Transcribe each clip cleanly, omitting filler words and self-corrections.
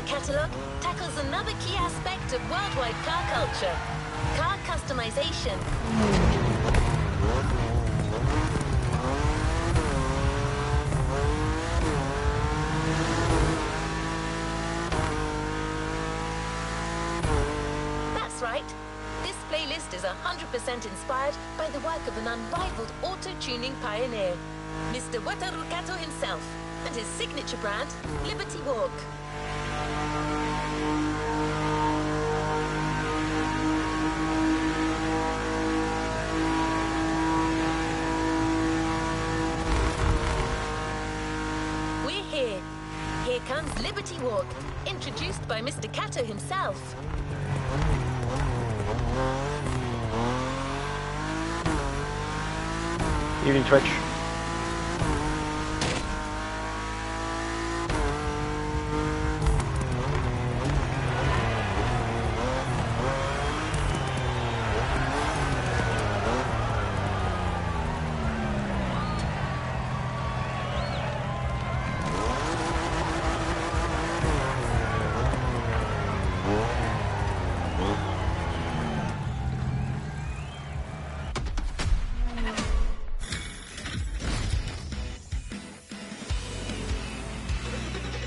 Our catalogue tackles another key aspect of worldwide car culture: car customization. That's right. This playlist is 100% inspired by the work of an unrivaled auto-tuning pioneer, Mr. Wataru Kato himself, and his signature brand, Liberty Walk. We're here. Here comes Liberty Walk, introduced by Mr. Kato himself. Evening, Twitch.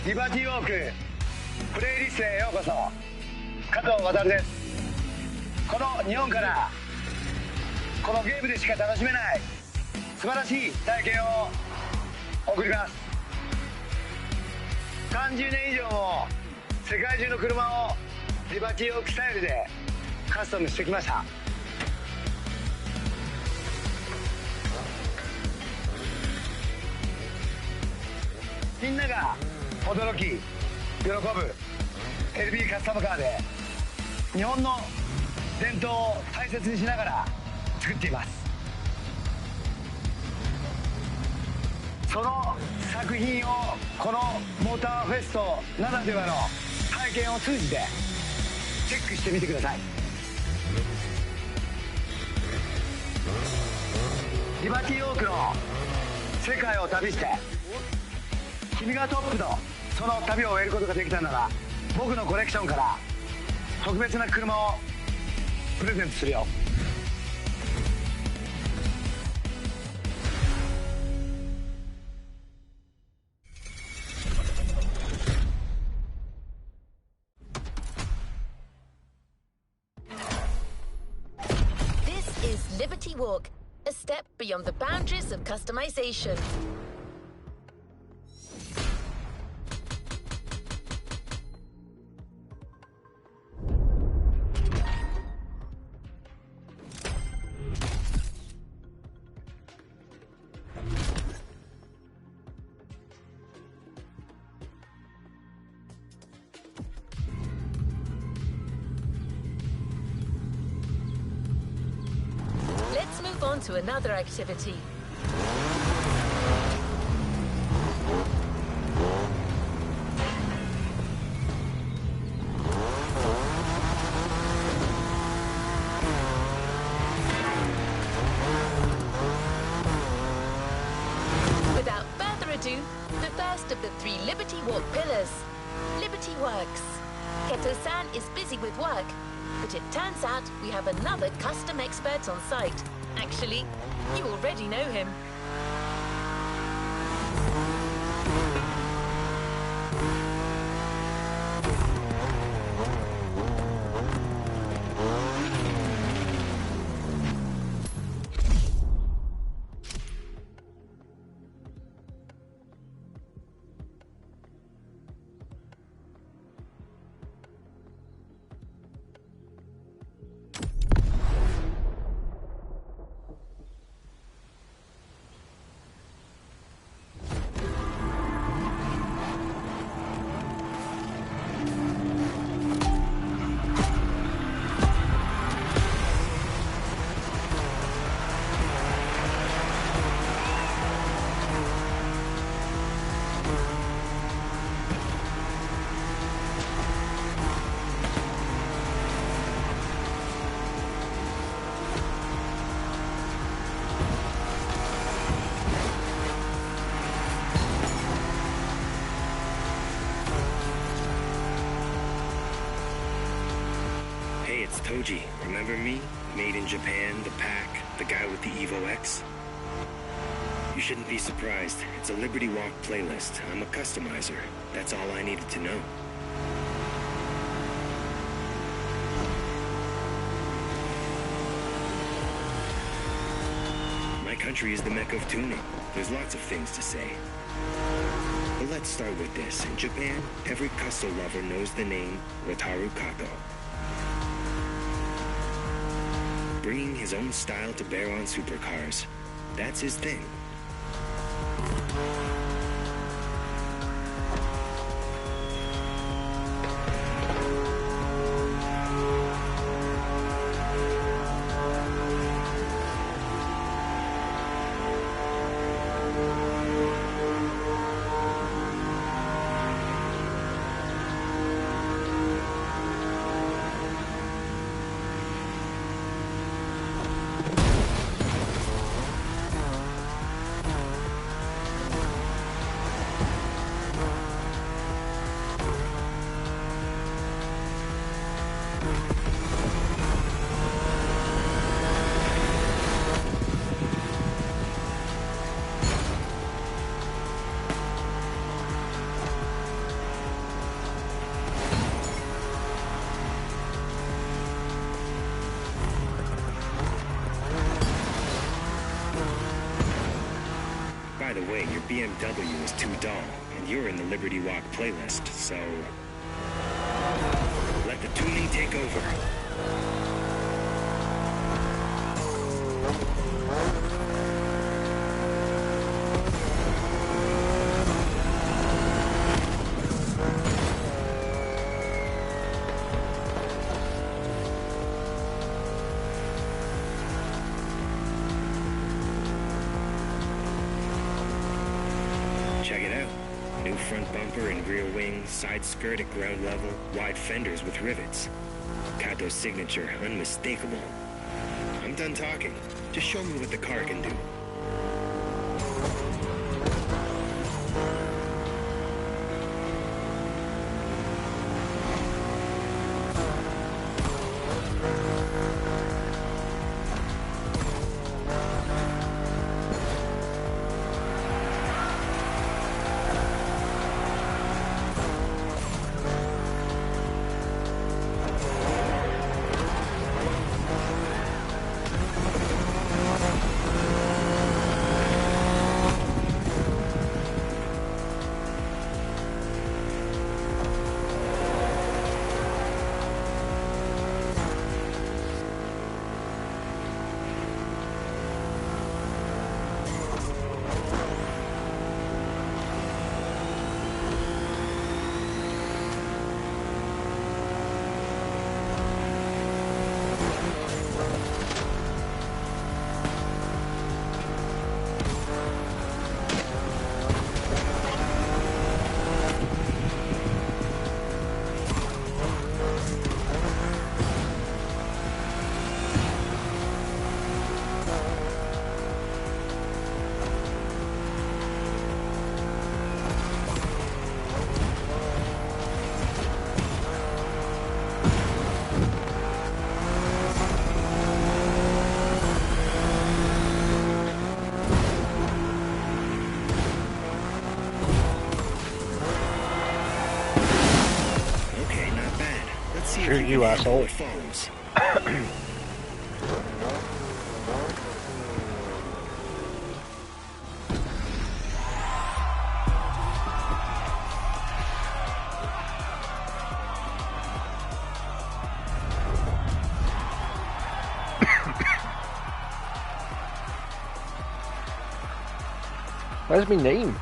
リバティウォークプレイリストへようこそ。加藤渉です。この日本からこのゲームでしか楽しめない素晴らしい体験を送ります。30年以上も世界中の車をリバティウォークスタイルでカスタムしてきました。みんなが驚き、喜ぶ LB カスタムカーで日本の伝統を大切にしながら作っています。その作品をこのモーターフェストならではの体験を通じてチェックしてみてください。リバティウォークの世界を旅して君がトップのその旅を終えることができたなら、僕のコレクションから特別な車をプレゼントするよ。This is Liberty Walk, a step beyond the boundaries of customization. Let's move on to another activity. Without further ado, the first of the 3 Liberty Walk pillars, Liberty Works. Keto-san is busy with work, but it turns out we have another custom expert on site. Actually, you already know him. Koji, remember me? Made in Japan, the pack, the guy with the Evo X? You shouldn't be surprised. It's a Liberty Walk playlist. I'm a customizer. That's all I needed to know. My country is the mecca of tuning. There's lots of things to say. But let's start with this. In Japan, every custom lover knows the name Wataru Kato. Bringing his own style to bear on supercars. That's his thing. By the way, your BMW is too dull, and you're in the Liberty Walk playlist, so... let the tuning take over. Check it out. New front bumper and rear wing, side skirt at ground level, wide fenders with rivets. Kato's signature, unmistakable. I'm done talking. Just show me what the car can do. Shoot you, asshole. Where's my name?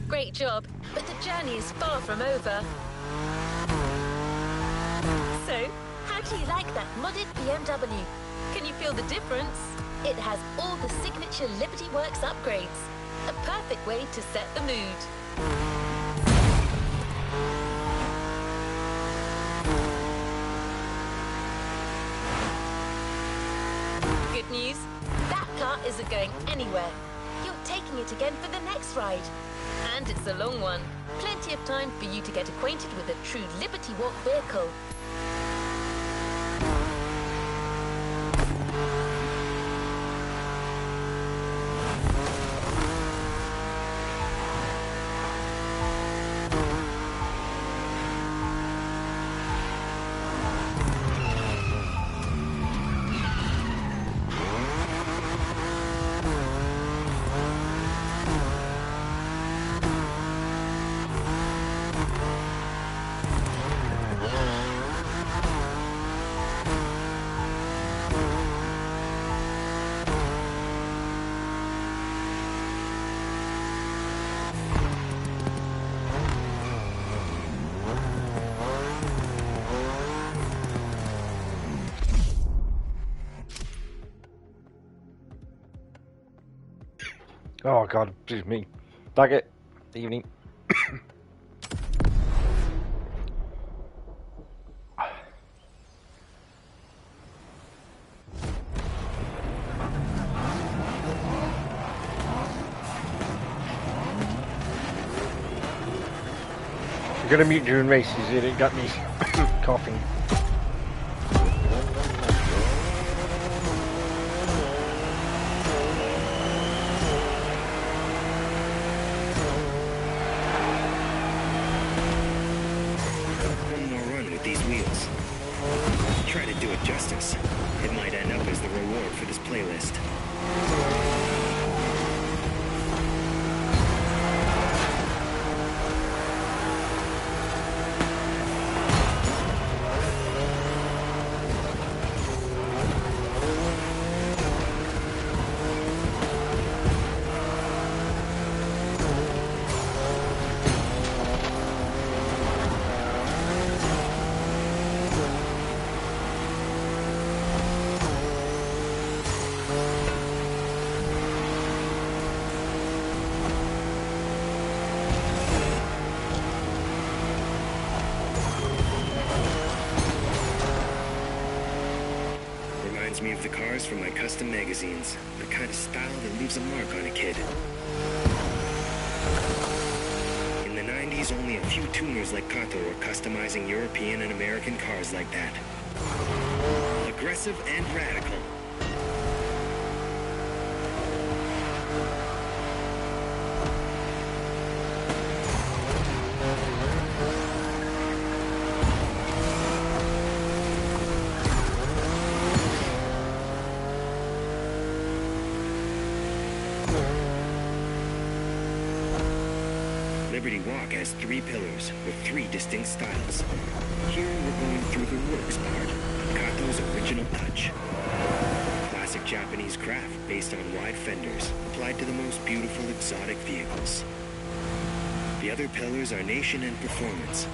Great job, but the journey is far from over. do you like that modded BMW? Can you feel the difference? It has all the signature Liberty Works upgrades. A perfect way to set the mood. Good news, that car isn't going anywhere. You're taking it again for the next ride. And it's a long one. Plenty of time for you to get acquainted with a true Liberty Walk vehicle. Oh god, excuse me. Daggett, evening. You're gonna mute during races, it got me coughing. Try to do it justice. It might end up as the reward for this playlist. Me of the cars from my custom magazines, the kind of style that leaves a mark on a kid. In the 90s, only a few tuners like Kato were customizing European and American cars like that. Aggressive and radical. Liberty Walk has 3 pillars with 3 distinct styles. Here we're going through the works part, Kato's original touch. Classic Japanese craft based on wide fenders, applied to the most beautiful exotic vehicles. The other pillars are nation and performance,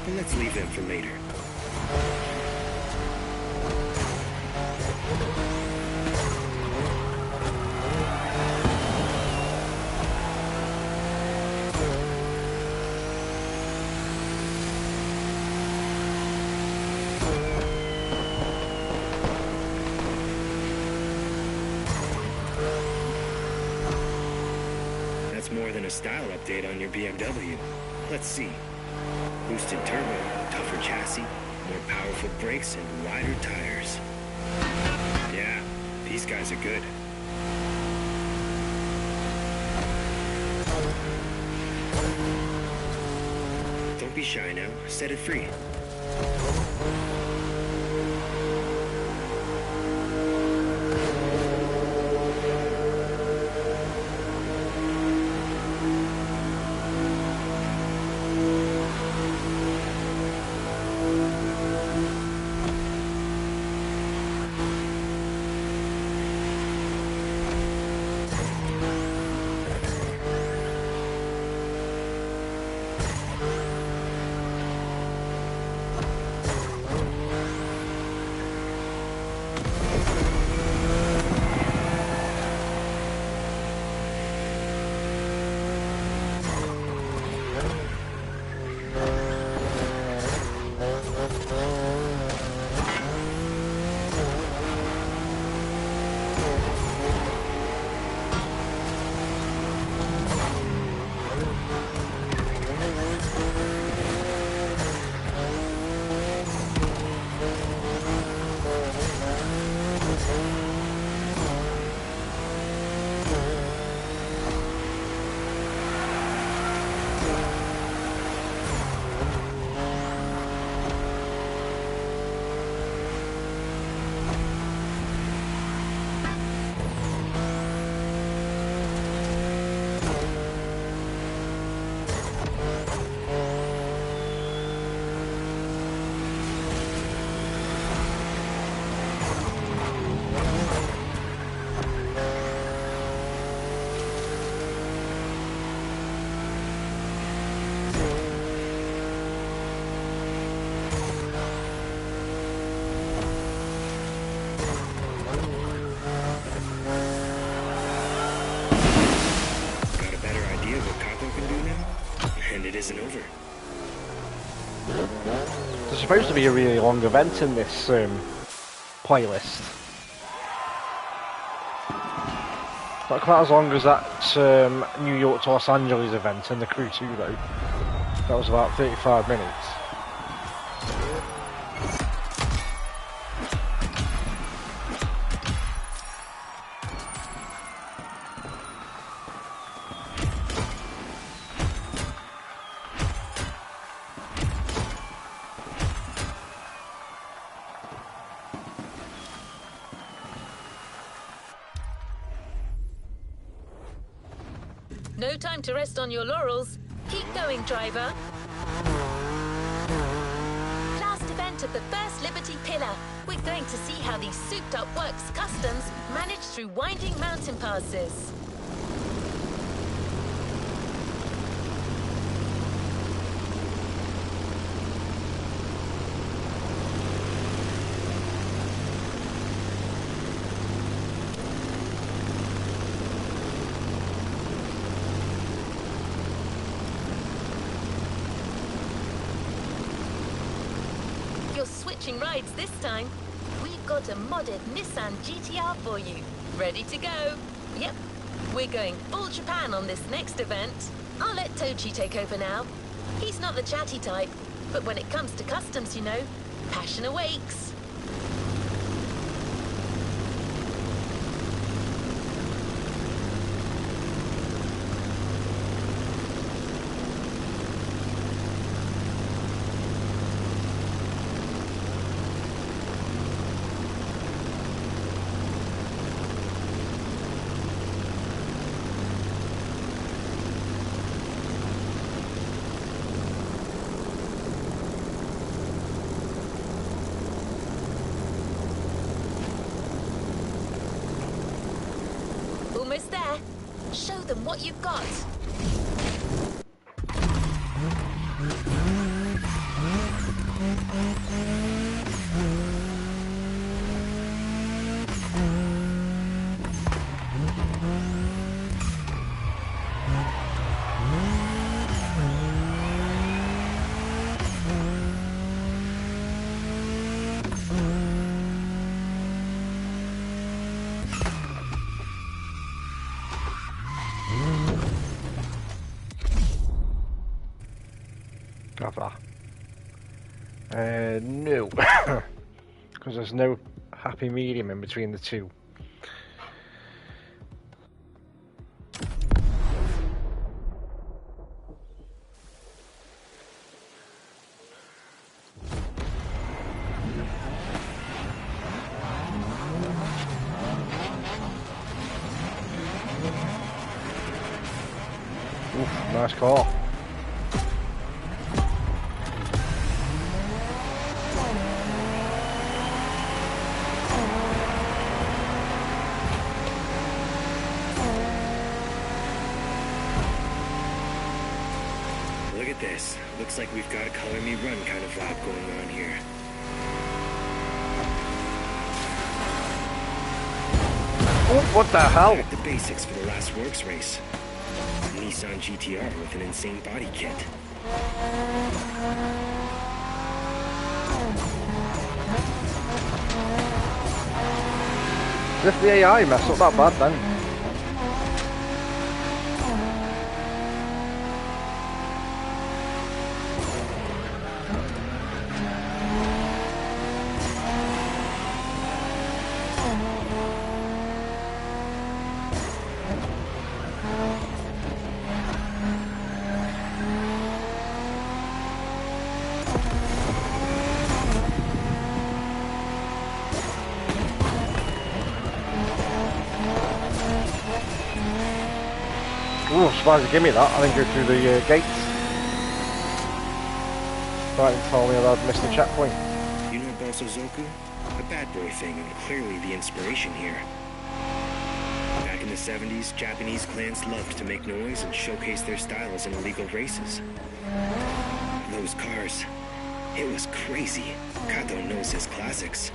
but let's leave them for later. More than a style update on your BMW. Let's see. Boosted turbo, tougher chassis, more powerful brakes, and wider tires. Yeah, these guys are good. Don't be shy now. Set it free. and it isn't over. There's supposed to be a really long event in this playlist. Not quite as long as that New York to Los Angeles event and the Crew 2 though. That was about 35 minutes. No time to rest on your laurels. Keep going, driver. Last event of the first Liberty Pillar. We're going to see how these souped-up Works customs manage through winding mountain passes. Switching rides this time. We've got a modded Nissan GTR for you. Ready to go? Yep. We're going full Japan on this next event. I'll let Tochi take over now. He's not the chatty type, but when it comes to customs, you know, passion awakes. Almost there. Show them what you've got. No, because there's no happy medium in between the two. Oof, nice call. This looks like we've got a color me run kind of vibe going on here. Oh, what the hell? Back to basics for the last Works race. Nissan GTR with an insane body kit. If the AI mess up that bad then. Ooh, I'm surprised they give me that. I didn't go through the gates. Right, and told me that I'd missed the checkpoint. You know Bosozoku? A bad boy thing, and clearly the inspiration here. Back in the 70s, Japanese clans loved to make noise and showcase their styles in illegal races. Those cars, it was crazy. Kato knows his classics.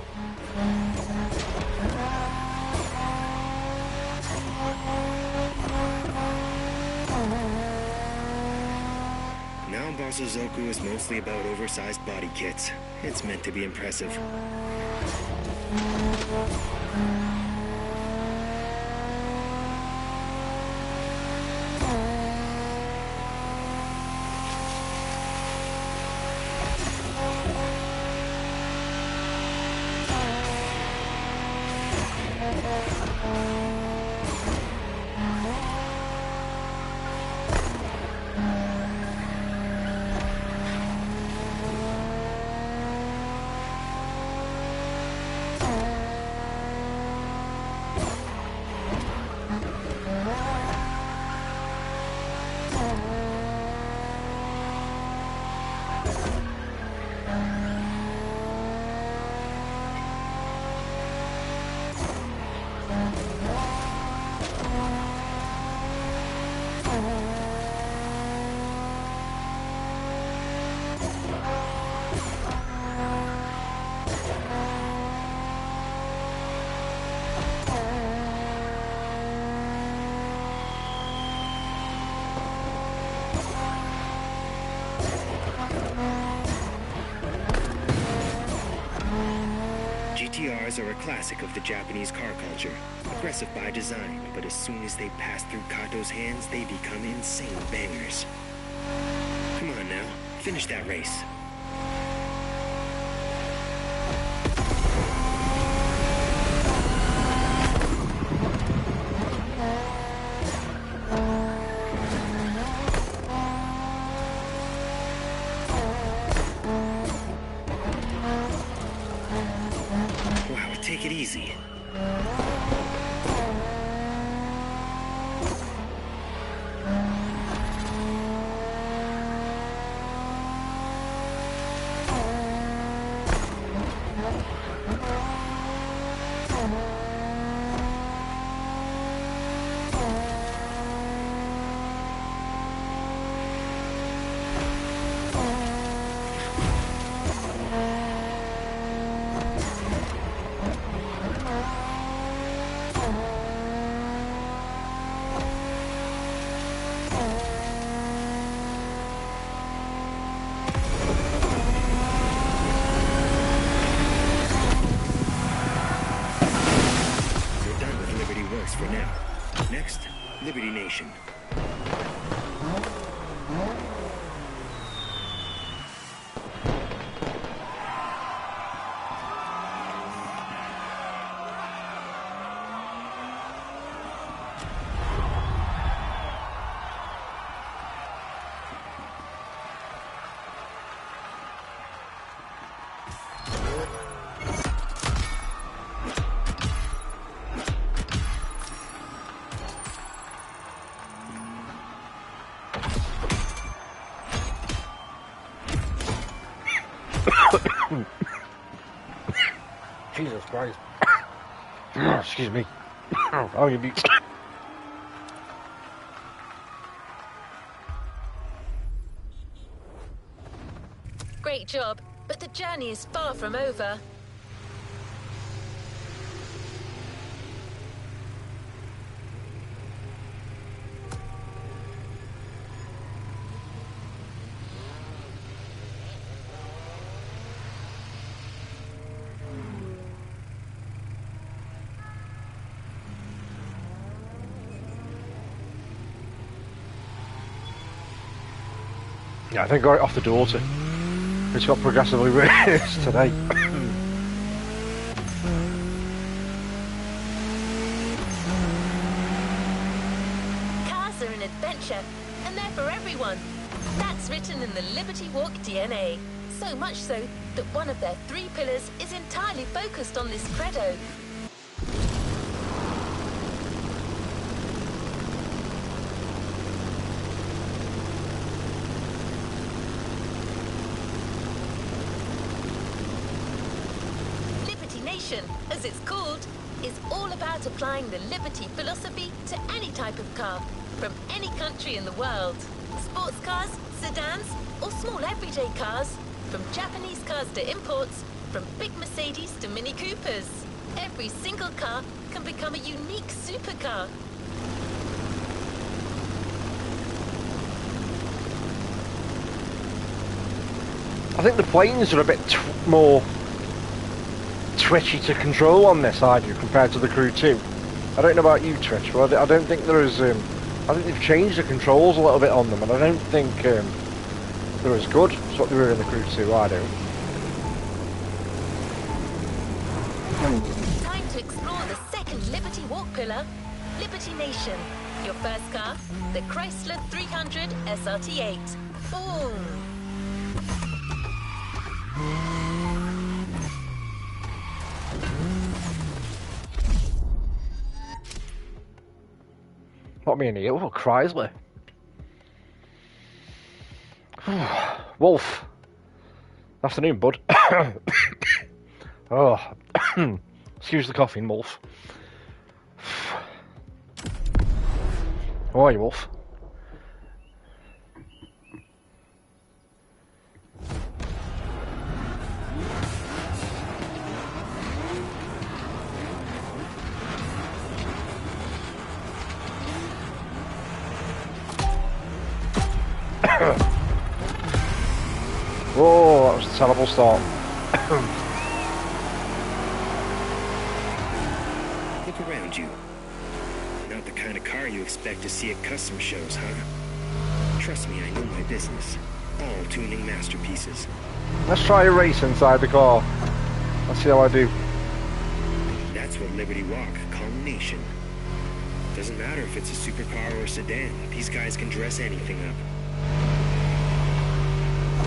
Small Suzuku is mostly about oversized body kits. It's meant to be impressive. GTRs are a classic of the Japanese car culture. Aggressive by design, but as soon as they pass through Kato's hands, they become insane bangers. Come on now, finish that race. Wow, take it easy. For now. Next, Liberty Nation. Jesus Christ. Excuse me. Oh, you beat. Great job, but the journey is far from over. Yeah, I think I got it off the daughter. It's got progressively worse today. Cars are an adventure, and they're for everyone. That's written in the Liberty Walk DNA. So much so that one of their 3 pillars is entirely focused on this credo. As it's called, is all about applying the Liberty philosophy to any type of car, from any country in the world. Sports cars, sedans, or small everyday cars, from Japanese cars to imports, from big Mercedes to Mini Coopers. Every single car can become a unique supercar. think the planes are a bit more twitchy to control on this, I do, compared to the Crew 2. I don't know about you, Twitch, but I don't think there is. I think they've changed the controls a little bit on them, and I don't think they're as good as what they were in the Crew 2. I don't. Time to explore the second Liberty Walk pillar, Liberty Nation. Your first car, the Chrysler 300 SRT8. Boom! What me in here? Oh, Chrysler. Wolf. Afternoon, bud. Oh, excuse the coughing, Wolf. How are you, Wolf? Oh, that was a terrible start. Look around you. Not the kind of car you expect to see at custom shows, huh? Trust me, I know my business. All tuning masterpieces. Let's try a race inside the car. Let's see how I do. That's what Liberty Walk call Nation. Doesn't matter if it's a supercar or a sedan. These guys can dress anything up.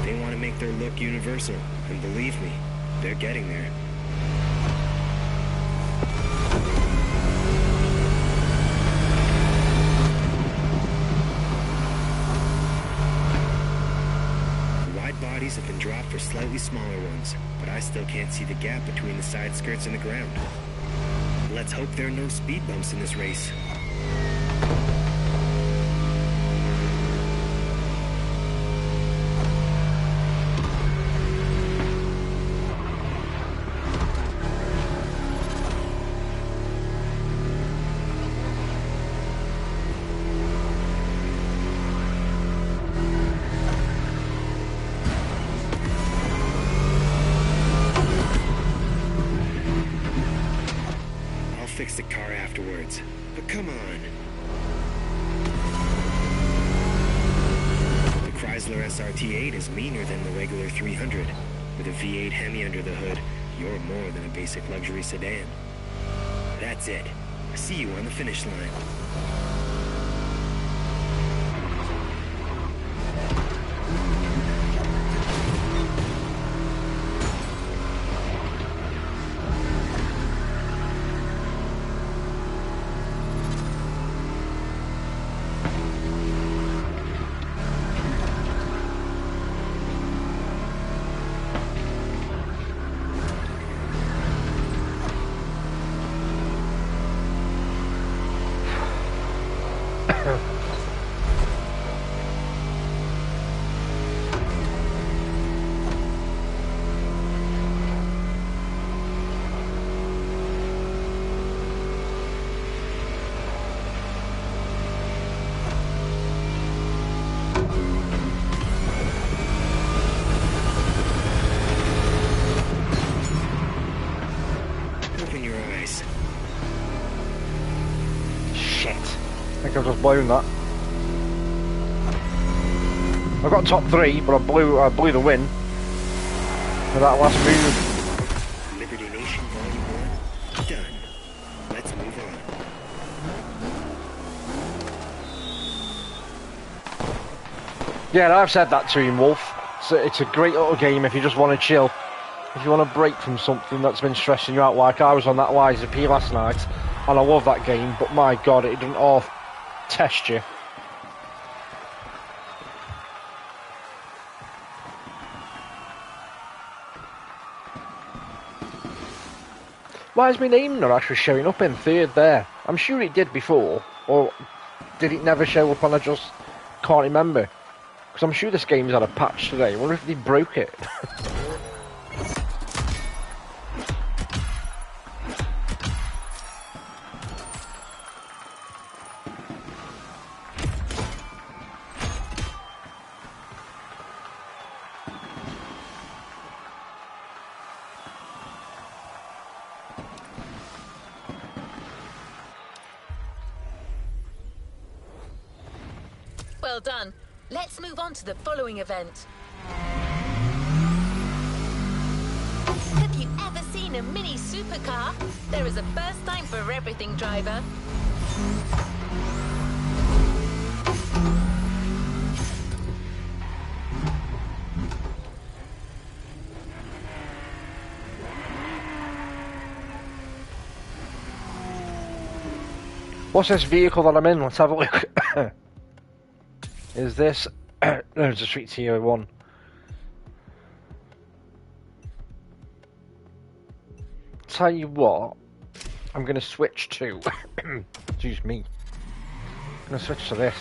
They want to make their look universal, and believe me, they're getting there. The wide bodies have been dropped for slightly smaller ones, but I still can't see the gap between the side skirts and the ground. Let's hope there are no speed bumps in this race. Fix the car afterwards. But come on. The Chrysler SRT8 is meaner than the regular 300. With a V8 Hemi under the hood, you're more than a basic luxury sedan. That's it. See you on the finish line. I've just blown that. I got top 3, but I blew the win for that last move. Liberty Nation Volume 1 done. Let's move on. Yeah, I've said that to him, Wolf. It's a great little game if you just want to chill. If you want to break from something that's been stressing you out, like I was on that YZP last night, and I love that game, but my god, it doesn't all test you. Why is my name not actually showing up in 3rd there? I'm sure it did before, or did it never show up and I just can't remember? Because I'm sure this game's had a patch today. I wonder if they broke it. well done. Let's move on to the following event. Have you ever seen a mini supercar? There is a first time for everything, driver. What's this vehicle that I'm in? Let's have a look. Is this... no, it's a Street Tier 1. Tell you what, I'm going to switch to... excuse me. I'm going to switch to this.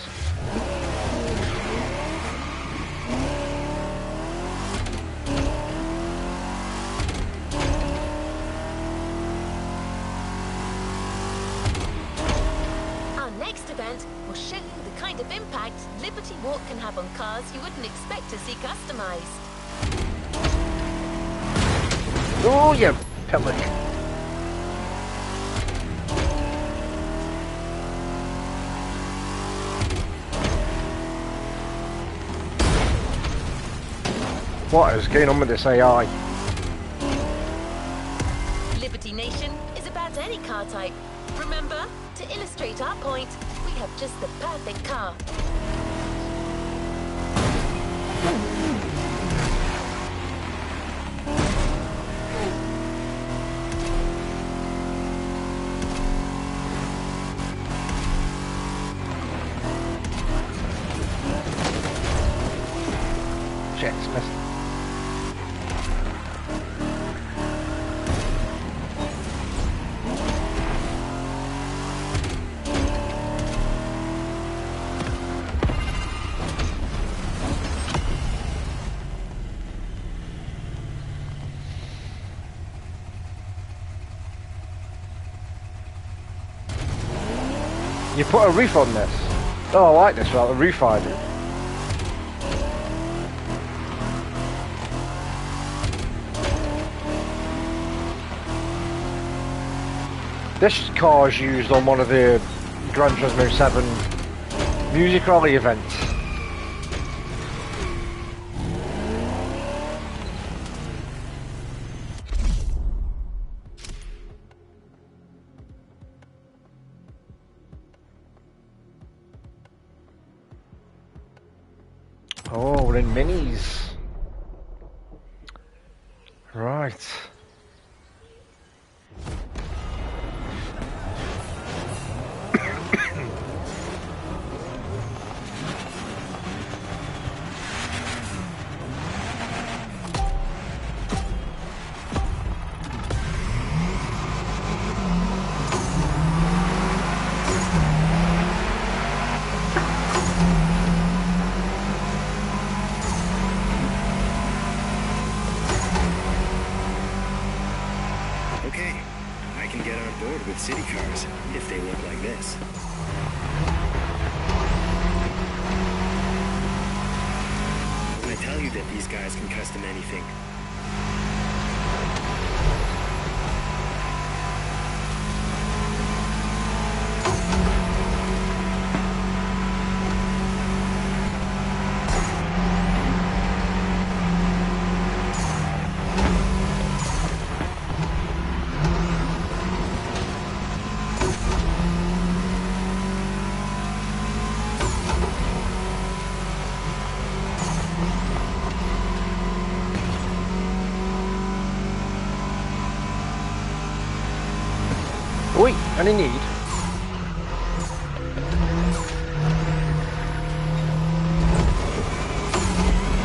Will show you the kind of impact Liberty Walk can have on cars you wouldn't expect to see customized. Oh, you pillock. What is going on with this AI? Liberty Nation is about any car type. Remember, to illustrate our point, we have just the perfect car. Shit, it's missed. You put a roof on this? Oh, I like this without the roof I do. This car is used on one of the Gran Turismo 7 music rally events. Oh, we're in minis. Right. With city cars, if they look like this. When I tell you that these guys can custom anything. Oi, any need?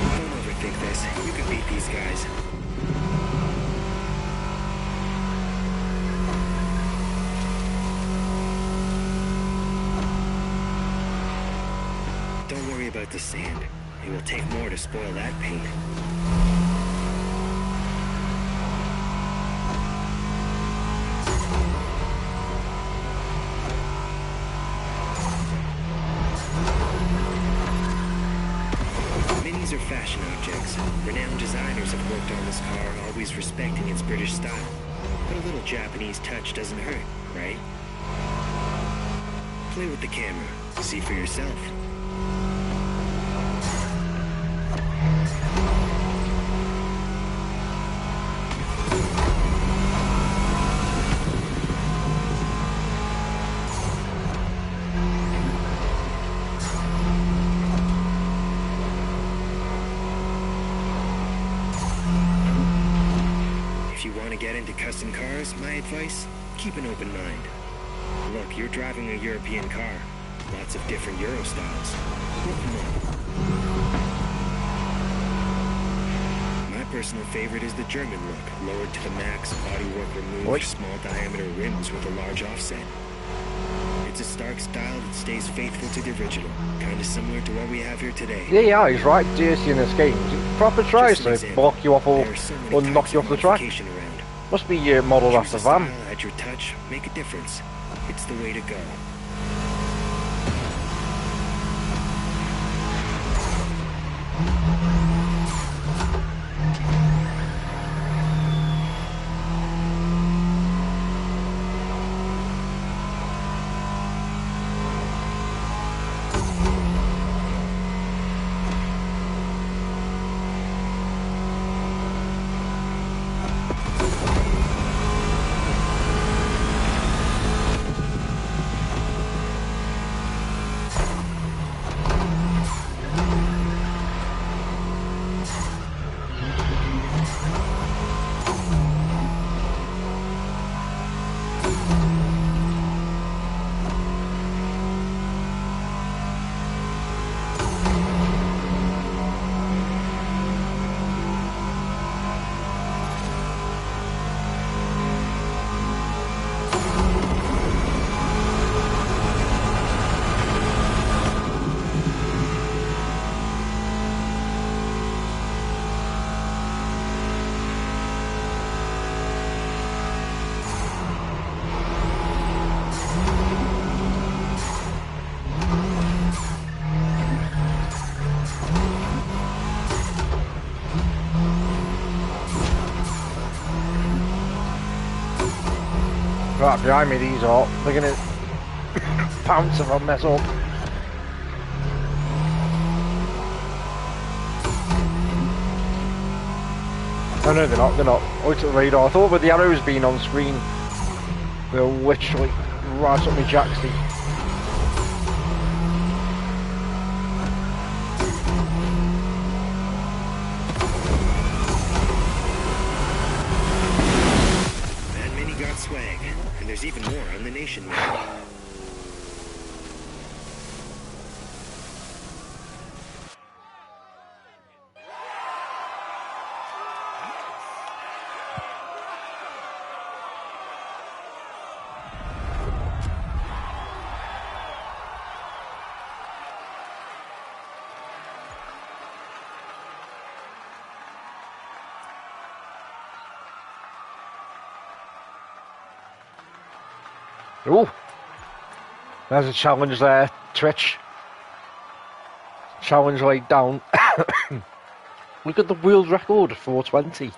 Don't overthink this. You can beat these guys. Don't worry about the sand. It will take more to spoil that paint. Minis are fashion objects. Renowned designers have worked on this car, always respecting its British style. But a little Japanese touch doesn't hurt, right? Play with the camera. See for yourself. get into custom cars, my advice, keep an open mind. Look, you're driving a European car. Lots of different Euro styles. Look them up. My personal favorite is the German look, lowered to the max, bodywork removed, small diameter rims with a large offset. It's a stark style that stays faithful to the original, kind of similar to what we have here today. Yeah, he's right dirty in this game. It proper tries to block you off or knock you off the track. Must be modelled after van. At your touch, make a difference. It's the way to go. Right behind me, these are. They're gonna pounce if I mess up. Oh no, they're not. They're not. Oh, it's the radar. I thought with the arrows being on screen, they're literally right up my jacksie. Swag, and there's even more on the nation map. Oh, there's a challenge there, Twitch. Challenge laid down. Look at the world record, 420.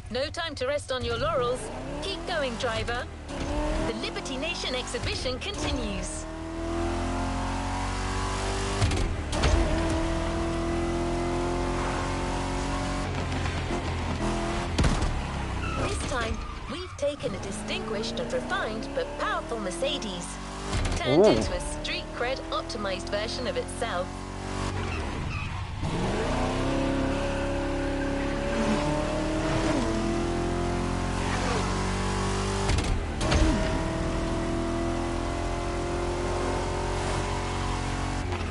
No time to rest on your laurels. Keep going, driver. The Liberty Nation exhibition continues. This time, we've taken a distinguished and refined but powerful Mercedes, turned into a street cred optimized version of itself.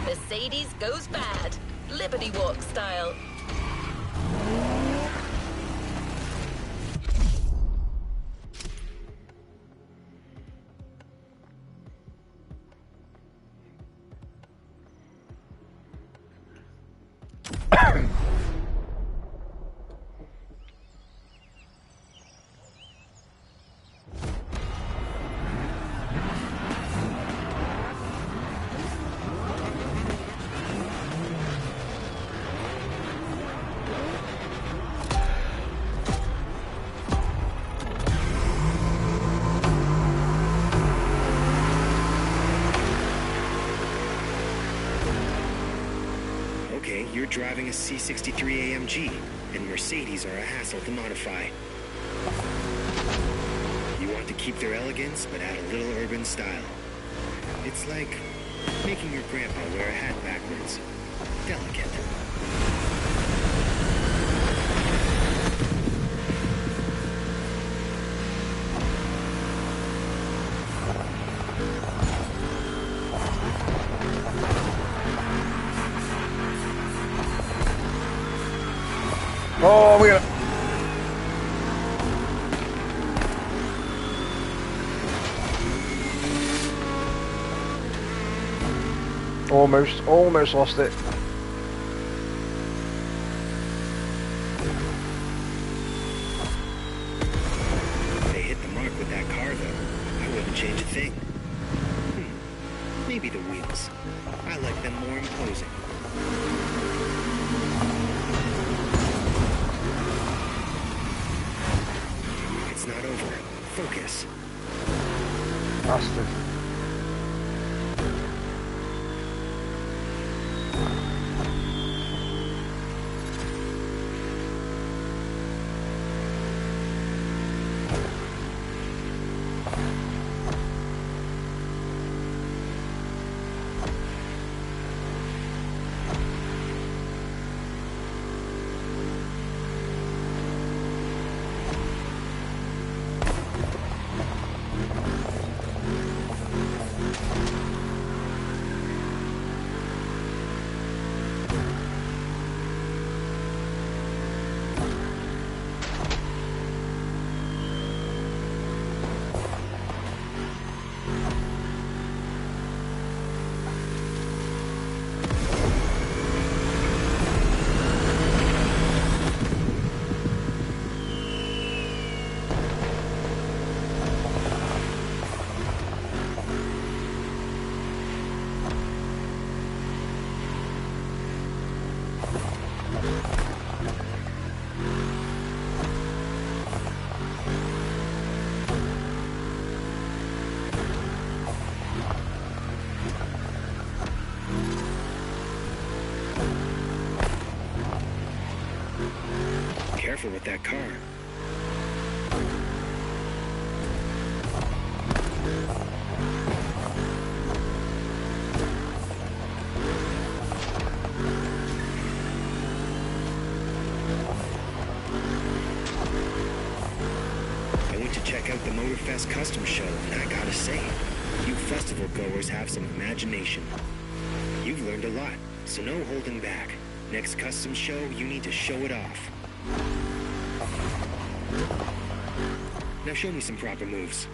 Mercedes goes bad, Liberty Walk style. you're driving a C63 AMG, and Mercedes are a hassle to modify. You want to keep their elegance, but add a little urban style. It's like making your grandpa wear a hat backwards. Delicate. Oh, we got. Almost lost it. They hit the mark with that car, though. I wouldn't change a thing. Maybe the wheels. I like them more imposing. It's not over. Focus. Bastard. Careful with that car. I went to check out the Motorfest Custom Show, and I gotta say, you festival goers have some imagination. You've learned a lot, so no holding back. Next custom show, you need to show it off. Now show me some proper moves.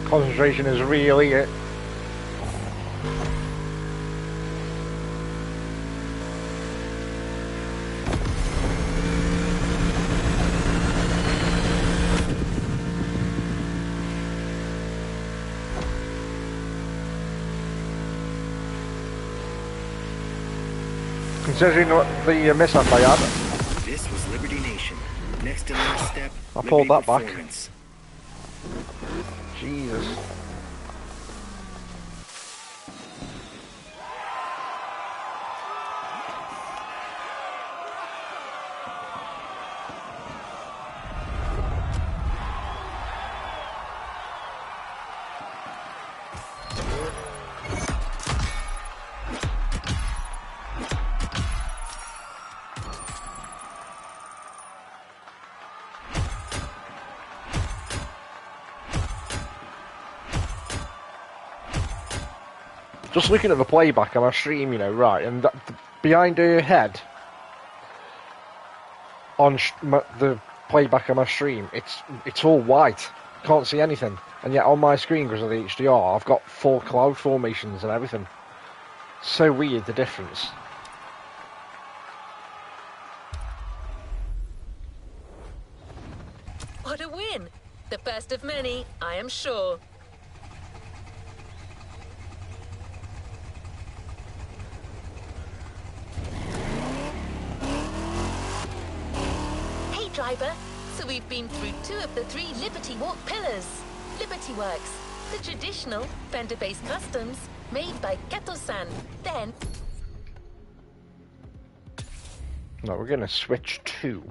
Concentration is really it. Considering what the mishap I had, This was Liberty Nation. Next and last step, I pulled Liberty that back. Performance. Jesus. Just looking at the playback on my stream, you know, right, and that, behind her head, on the playback on my stream, it's all white. Can't see anything, and yet on my screen, because of the HDR, I've got full cloud formations and everything. So weird, the difference. What a win! The first of many, I am sure. Hey driver, so we've been through 2 of the 3 Liberty Walk pillars. Liberty Works, the traditional fender-based customs made by Kato-san. Then No, we're gonna switch to.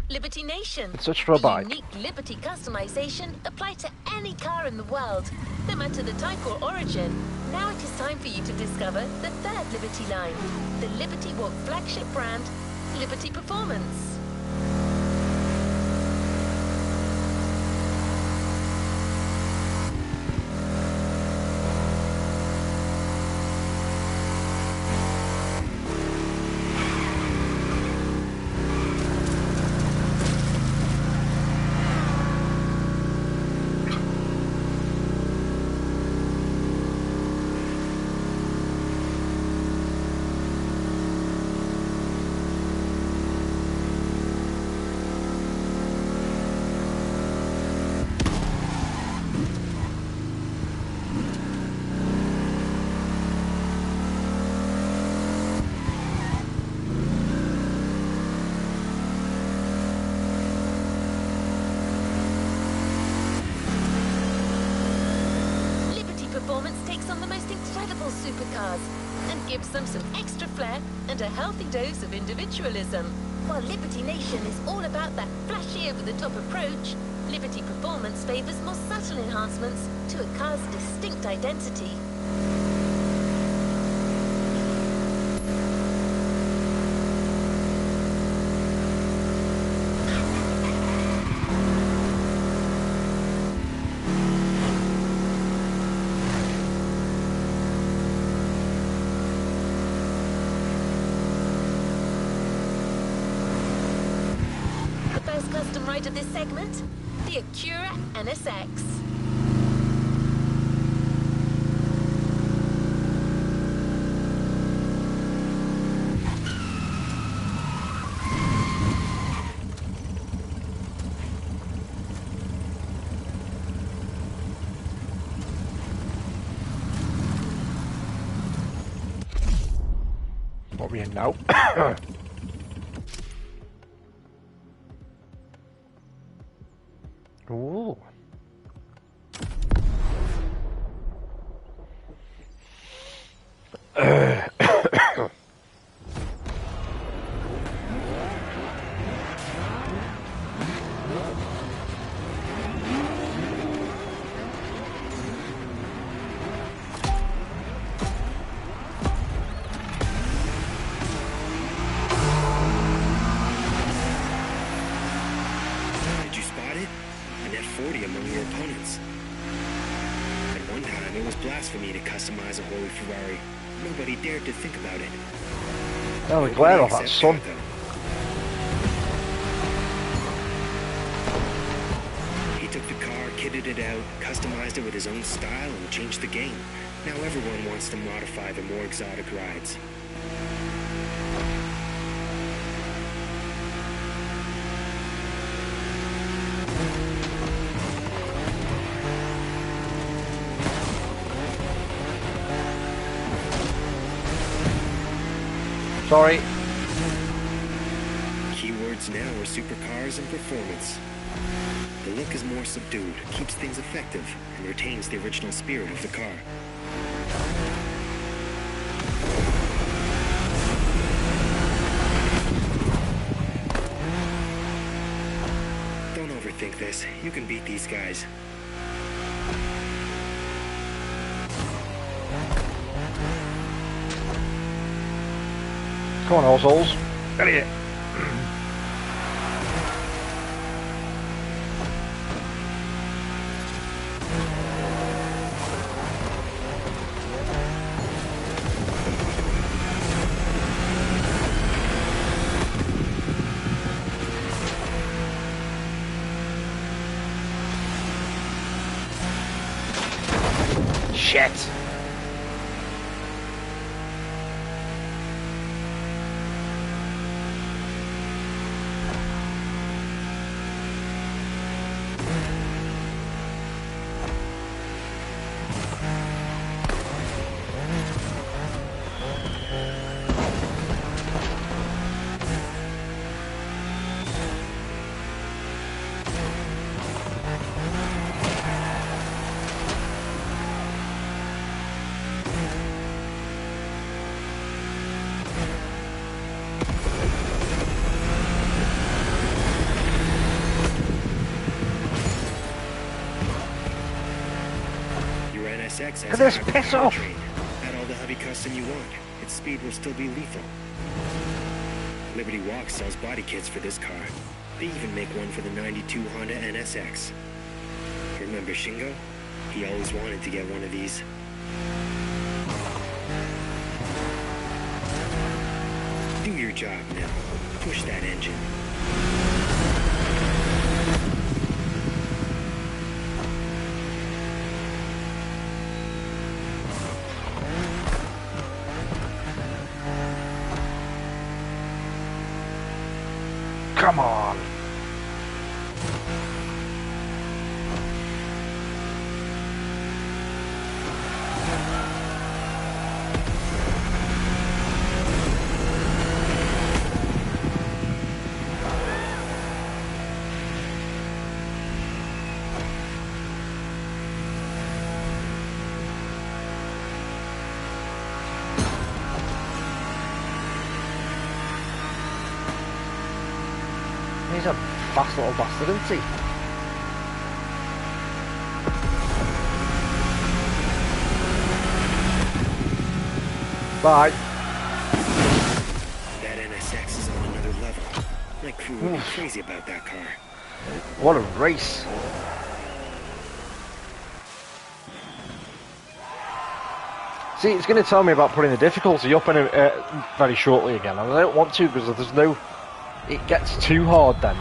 Liberty Nation. Search for a bike. Unique Liberty customization applied to any car in the world, no matter the type or origin. Now it is time for you to discover the 3rd Liberty line, the Liberty Walk flagship brand, Liberty Performance. Supercars and gives them some extra flair and a healthy dose of individualism. While Liberty Nation is all about that flashy over-the-top approach, Liberty Performance favors more subtle enhancements to a car's distinct identity. Custom ride of this segment, the Acura NSX. What are we in now? Ooh. Did you spot it? A net 40 among your opponents. At one time, it was blasphemy to customize a Holy Ferrari. Nobody dared to think about it. Oh, the glare of that sun. He took the car, kitted it out, customized it with his own style, and changed the game. Now everyone wants to modify the more exotic rides. Sorry. Keywords now are supercars and performance. The look is more subdued, keeps things effective, and retains the original spirit of the car. Don't overthink this. You can beat these guys. Come on, assholes. Get it. Shit. NSX Look at this, piss off! Add all the heavy custom you want. Its speed will still be lethal. Liberty Walk sells body kits for this car. They even make one for the 92 Honda NSX. Remember Shingo? He always wanted to get one of these. Do your job now. Push that engine. Come on. He's a fast little bastard, isn't he? Bye. That NSX is on another level. My crew will be crazy about that car. What a race. See, it's going to tell me about putting the difficulty up in very shortly again, and I don't want to because there's no... It gets too hard then,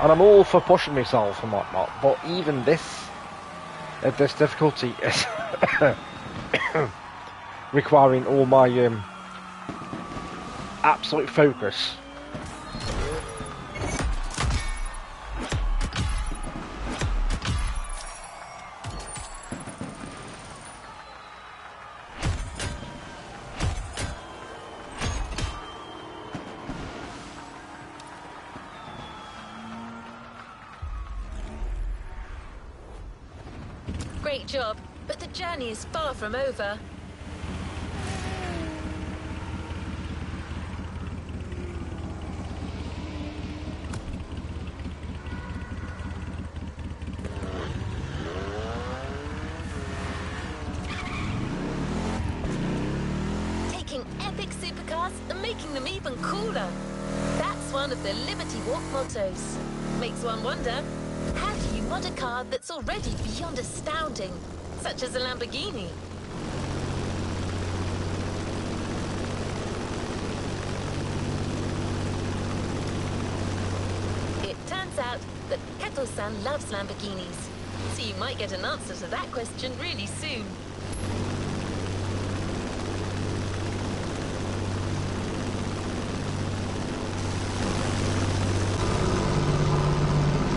and I'm all for pushing myself and whatnot, but even this difficulty is requiring all my absolute focus. Great job, but the journey is far from over. Taking epic supercars and making them even cooler. That's one of the Liberty Walk mottos. Makes one wonder, how do you mod a car that's already beyond astounding, such as a Lamborghini? turns out that Kato-san loves Lamborghinis, so you might get an answer to that question really soon.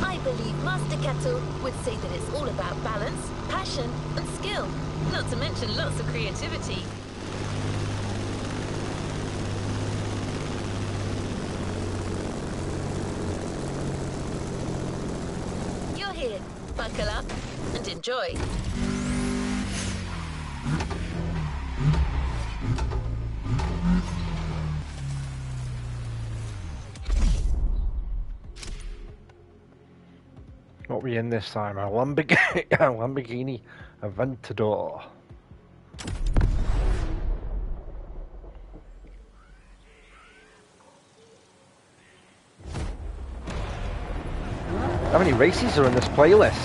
I believe Master Kato would say that it's all about balance, passion, and skill, not to mention lots of creativity. You're here. Buckle up and enjoy. What we in this time? A Lamborghini, a Lamborghini Aventador. How many races are in this playlist?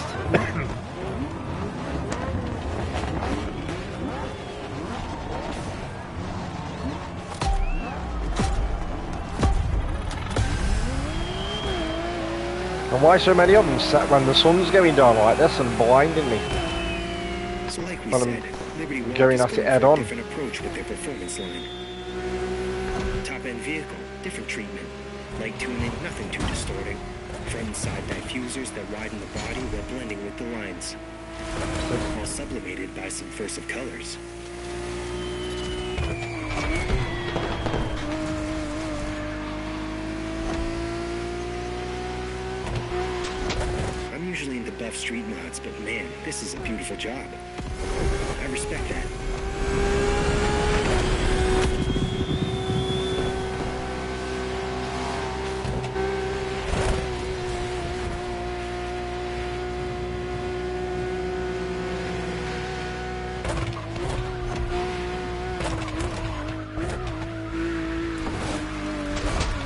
And why so many of them set when the sun's going down like this and blinding me? So like we Well, said, Liberty Walk going is at it going head for a on. different approach with their performance line. Top-end vehicle, different treatment. Light tuning, nothing too distorting. Front and side diffusers that widen the body while blending with the lines. All sublimated by subversive colors. I'm usually into buff street mods, but man, this is a beautiful job. I respect that.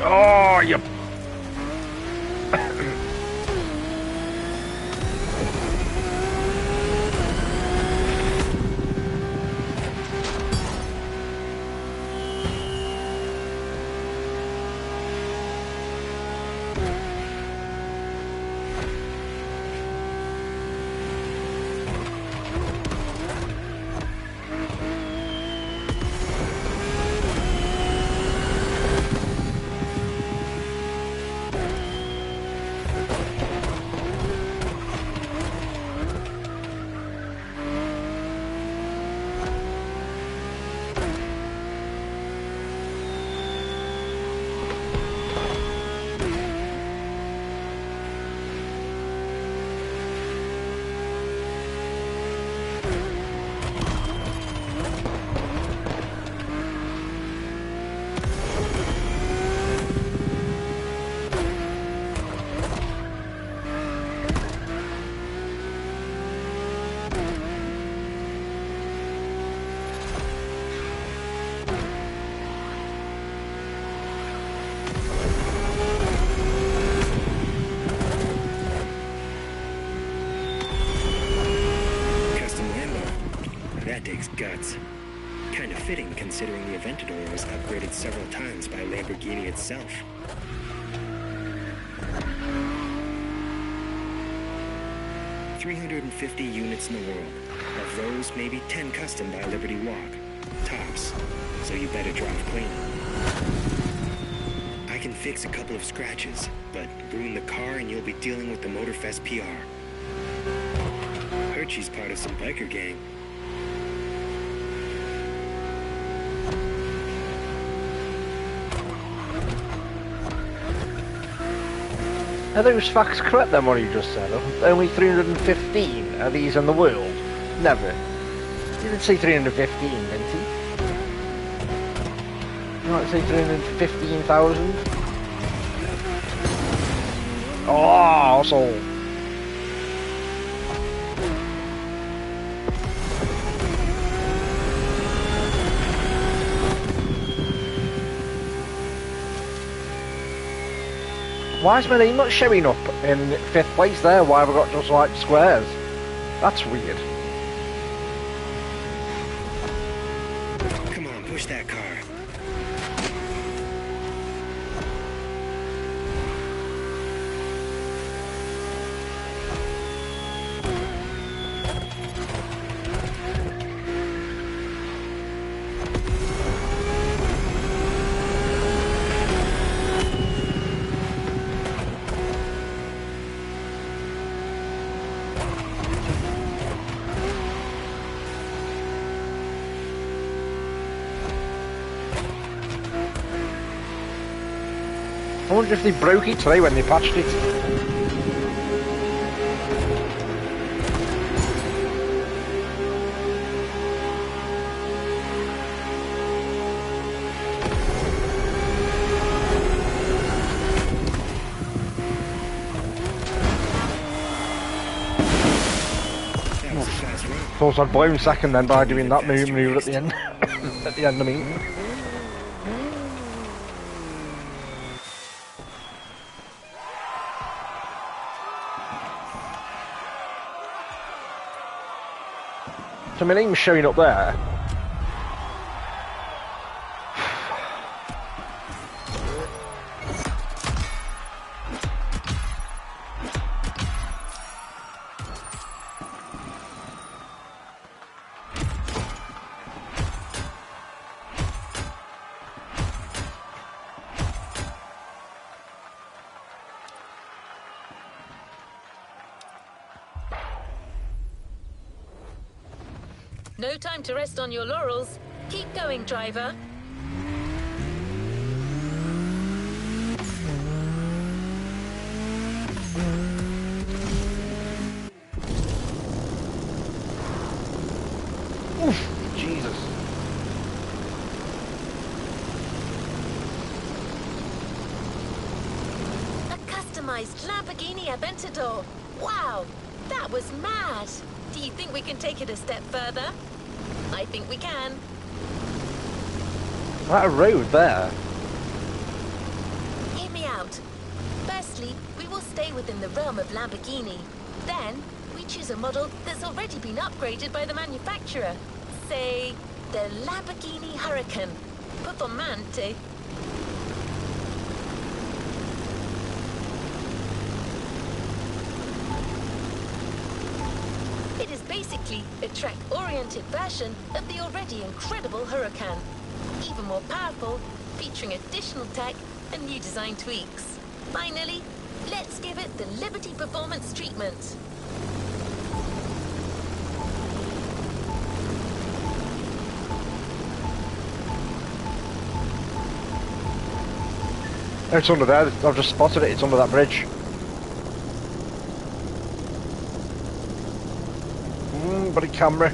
Oh, you. Guts. Kind of fitting considering the Aventador was upgraded several times by Lamborghini itself. $350 units in the world. Of those, maybe 10 custom by Liberty Walk. Tops. So you better drive clean. I can fix a couple of scratches, but ruin the car and you'll be dealing with the Motorfest PR. Heard she's part of some biker gang. Are those facts correct then, what you just said? Only 315 are these in the world? Never. You didn't say 315, didn't he? You might say 315,000? Oh, so... Why is my name not showing up in 5th place there? Why have I got just like squares? That's weird. Come on, push that car. I wonder if they broke it today when they patched it. Thought I'd blame second then by doing that move at the end. At the end, I mean. So my name's showing up there. No time to rest on your laurels. Keep going, driver. Oof, Jesus. A customized Lamborghini Aventador. Wow, that was mad. Do you think we can take it a step further? I think we can. That a road there? Hear me out. Firstly, we will stay within the realm of Lamborghini. Then, we choose a model that's already been upgraded by the manufacturer. Say, the Lamborghini Huracan. Performante. It is basically a track-oriented version of the already incredible Huracan. Even more powerful, featuring additional tech and new design tweaks. Finally, let's give it the Liberty Performance treatment. It's under there. I've just spotted it. It's under that bridge. But a camera.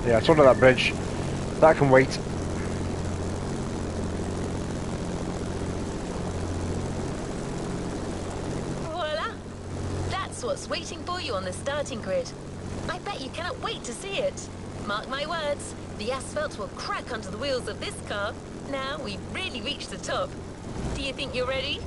Yeah, it's under that bridge. That can wait. Voila! That's what's waiting for you on the starting grid. I bet you cannot wait to see it. Mark my words, the asphalt will crack under the wheels of this car. Now we've really reached the top. Do you think you're ready?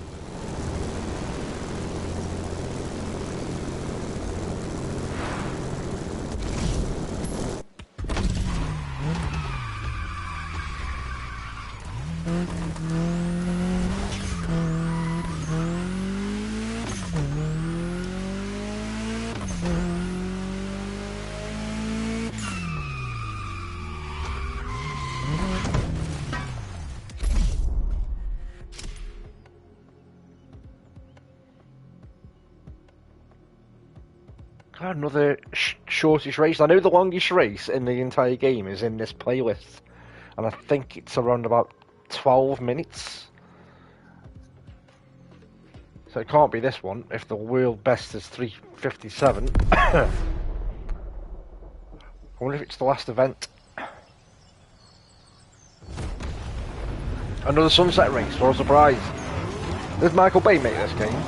Another shortest race. I know the longest race in the entire game is in this playlist, and I think it's around about 12 minutes. So it can't be this one if the world best is 3:57. I wonder if it's the last event. Another sunset race, what a surprise. Did Michael Bay make this game?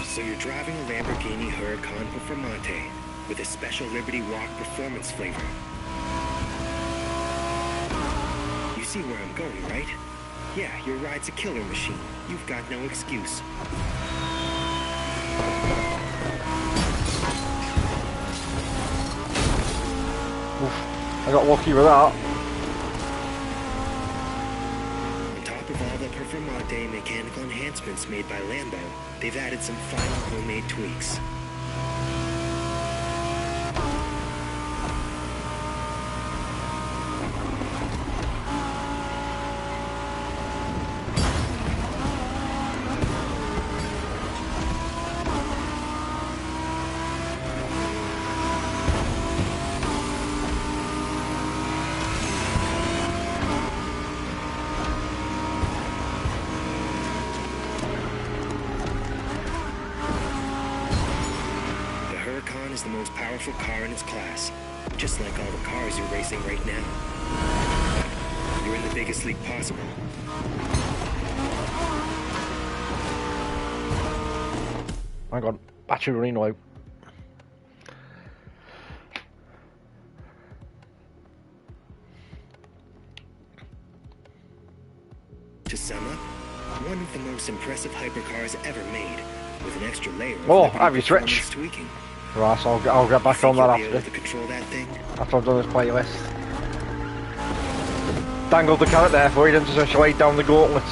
So you're driving a Lamborghini Huracan Performante with a special Liberty Walk performance flavor. You see where I'm going, right? Yeah, your ride's a killer machine. You've got no excuse. Oof, I got lucky with that. On top of all the performante mechanical enhancements made by Lambo, they've added some final homemade tweaks. Is the most powerful car in its class, just like all the cars you're racing right now. You're in the biggest league possible. Hang on, battery running low. To sum up, one of the most impressive hypercars ever made, with an extra layer of have you switched? tweaking. Right, so I'll get back on that after. To control that thing? After I've done this playlist. Dangled the carrot there for you, then just lay down the gauntlet.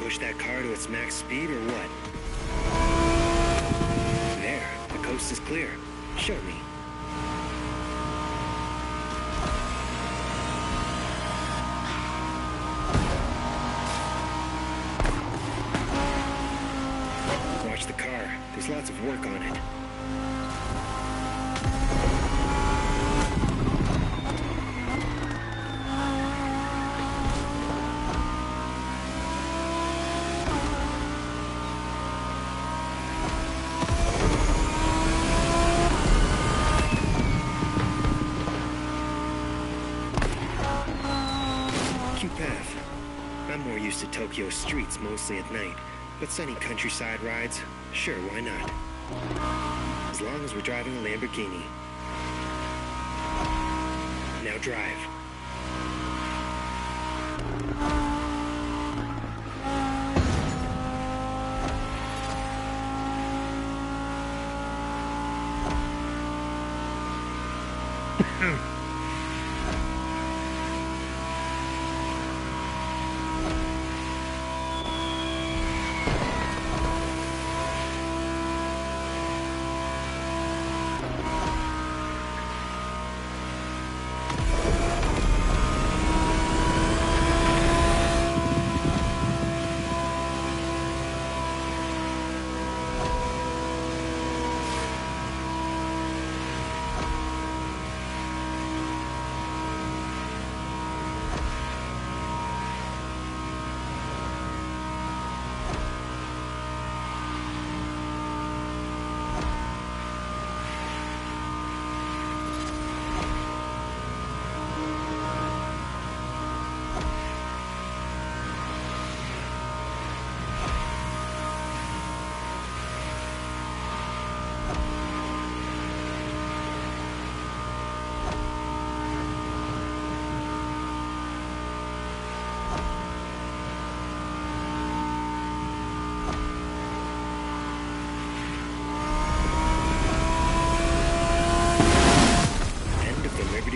Push that car to its max speed or what? There, the coast is clear. Show me. Watch the car. There's lots of work on it. I'm more used to Tokyo streets mostly at night, but sunny countryside rides, sure, why not? As long as we're driving a Lamborghini. Now drive.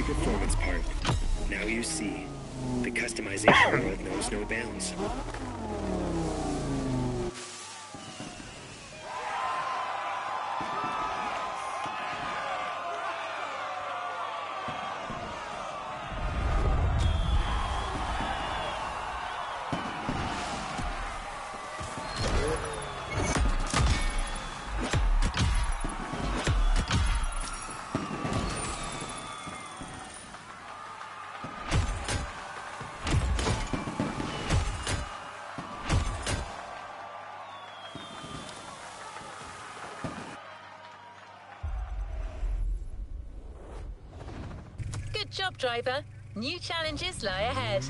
Performance part. Now you see, the customization world knows no bounds. job, driver. New challenges lie ahead.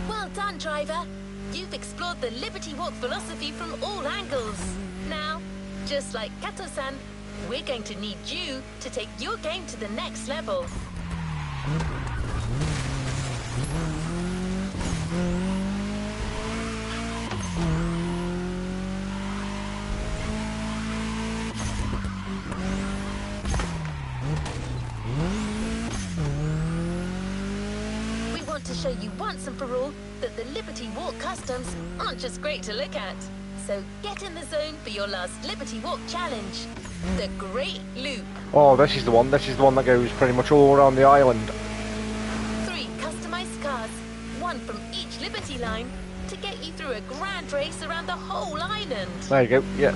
Well done, driver. You've explored the Liberty Walk philosophy from all angles. Now, just like Kato-san, we're going to need you to take your game to the next level. We want to show you once and for all that the Liberty Walk customs aren't just great to look at. So get in the zone for your last Liberty Walk challenge, the Great Loop. Oh, this is the one. This is the one that goes pretty much all around the island. 3 customized cars, one from each Liberty line, to get you through a grand race around the whole island. There you go. Yeah.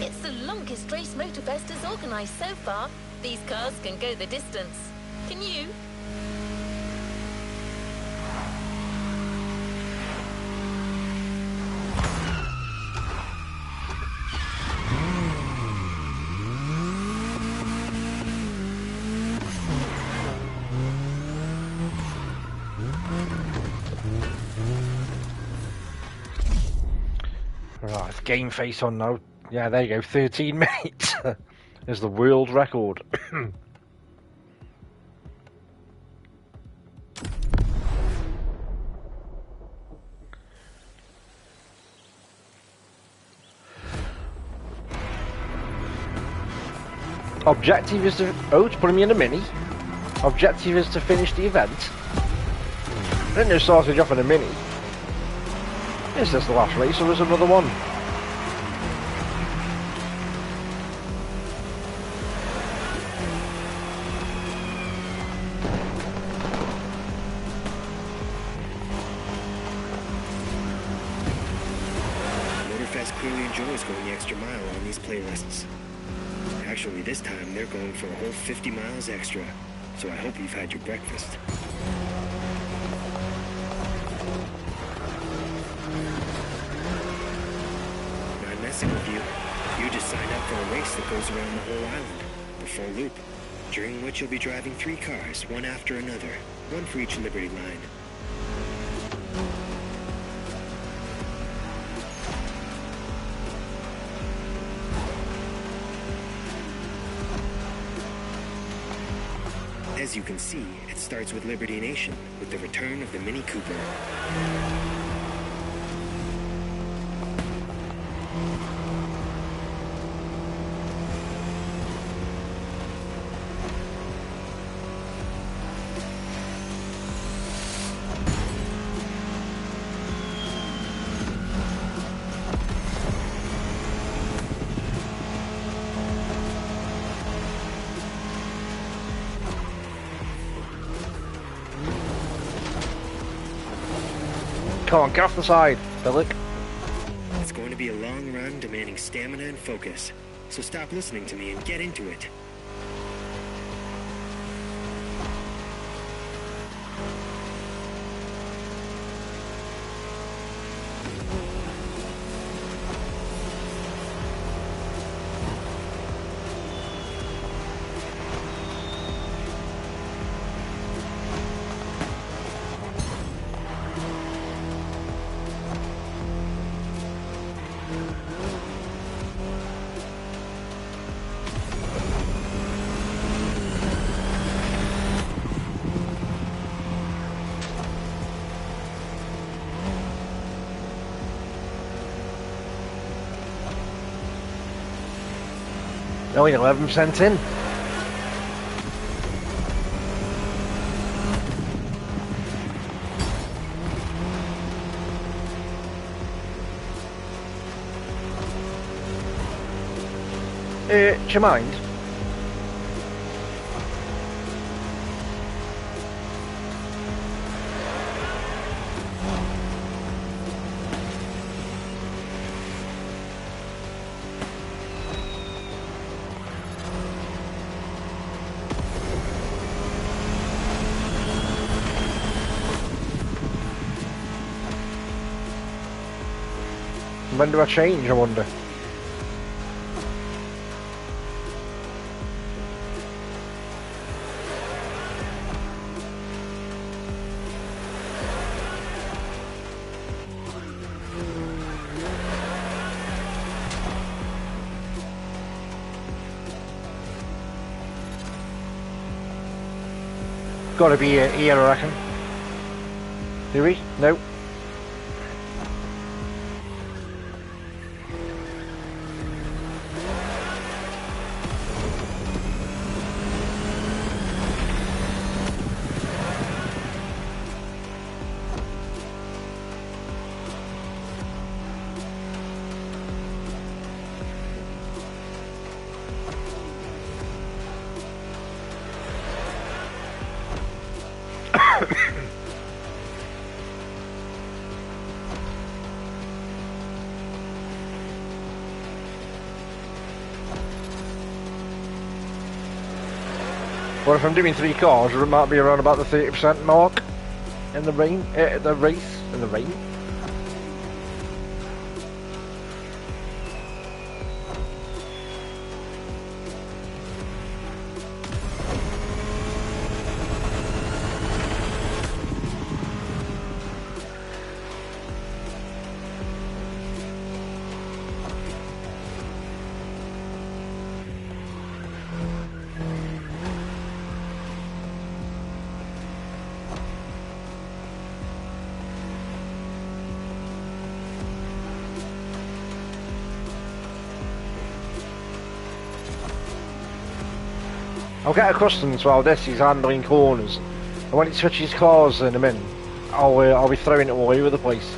It's the longest race Motorfest has organised so far. These cars can go the distance. Can you? Right, game face on now. Yeah, there you go. 13 minutes is the world record. Objective is to... Oh, it's putting me in a mini. Objective is to finish the event. I didn't know it started off in a mini. Is this the last race or is another one? Motorfest clearly enjoys going the extra mile on these playlists. Actually, this time they're going for a whole 50 miles extra, so I hope you've had your breakfast. Not messing with you. You just signed up for a race that goes around the whole island, the full loop, during which you'll be driving 3 cars, one after another, one for each Liberty line. As you can see, it starts with Liberty Nation, with the return of the Mini Cooper. Come on, get off the side, Billick. It's going to be a long run demanding stamina and focus, so stop listening to me and get into it. Only 11% in. Do you mind? When do I change, I wonder? Gotta be here, I reckon. Do we? No. What if I'm doing 3 cars? It might be around about the 30% mark in the rain, the race, in the rain. I'll get accustomed to how this is handling corners, and when it switches cars in a minute, I'll be throwing it all over the place.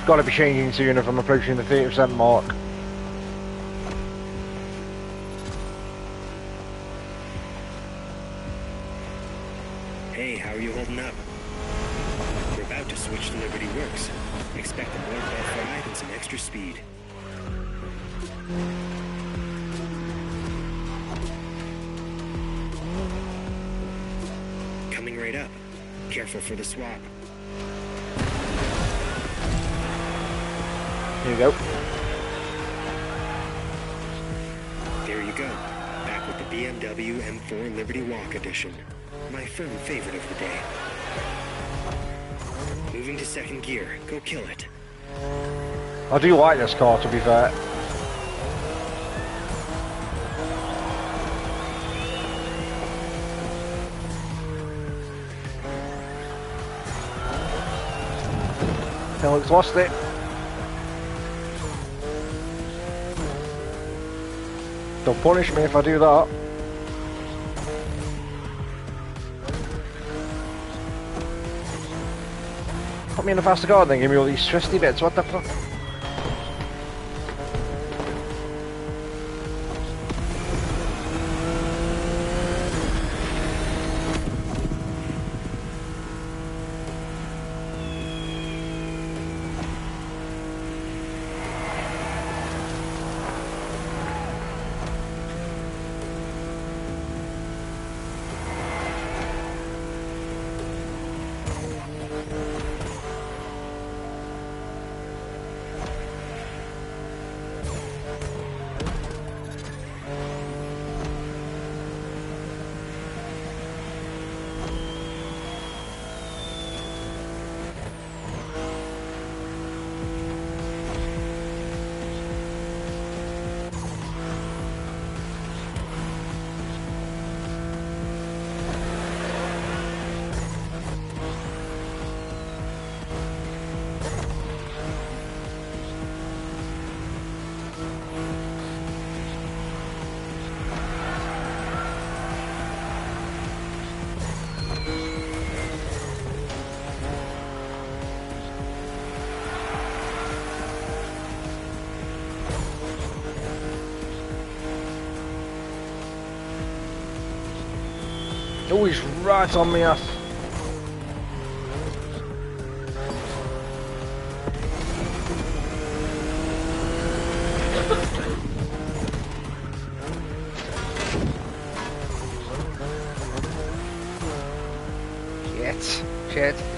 Got to be changing soon if I'm approaching the 30% mark. Hey, how are you holding up? We're about to switch to Liberty Works. Expect a bloodbath ride and some extra speed. Coming right up. Careful for the swap. Here you go. There you go. Back with the BMW M4 Liberty Walk Edition. My firm favorite of the day. Moving to second gear. Go kill it. I do like this car, to be fair. Alex lost it. Don't punish me if I do that. Put me in a faster car and then give me all these twisty bits, what the fuck? Oh, he's right on me ass.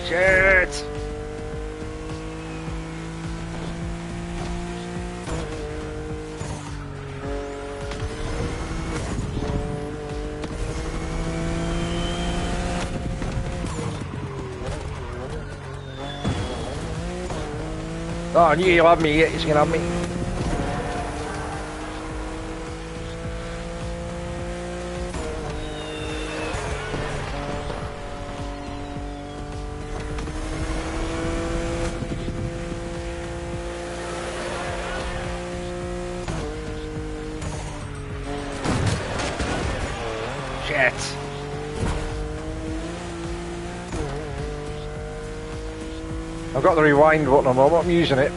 Shit. Oh, I knew you had me, he's gonna have me. Shit. I've got the rewind button on, I'm not using it.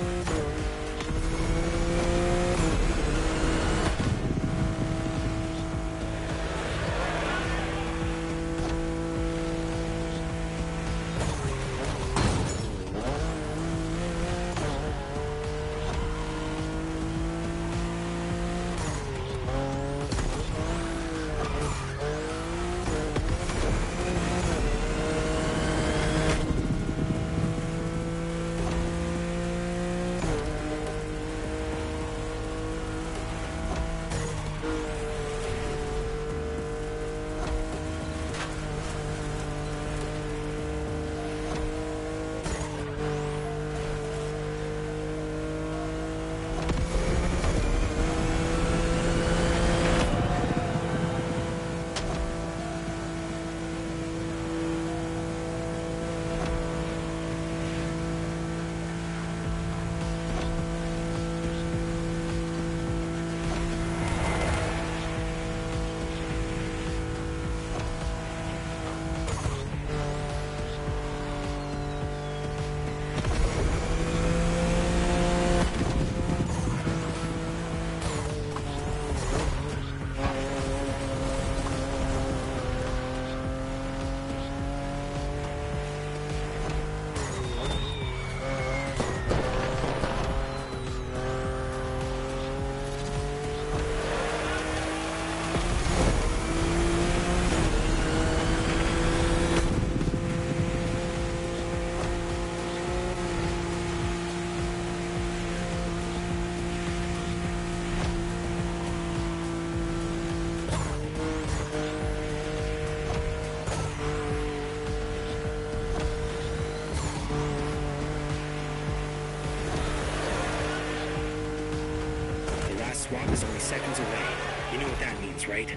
Swap is only seconds away. You know what that means, right?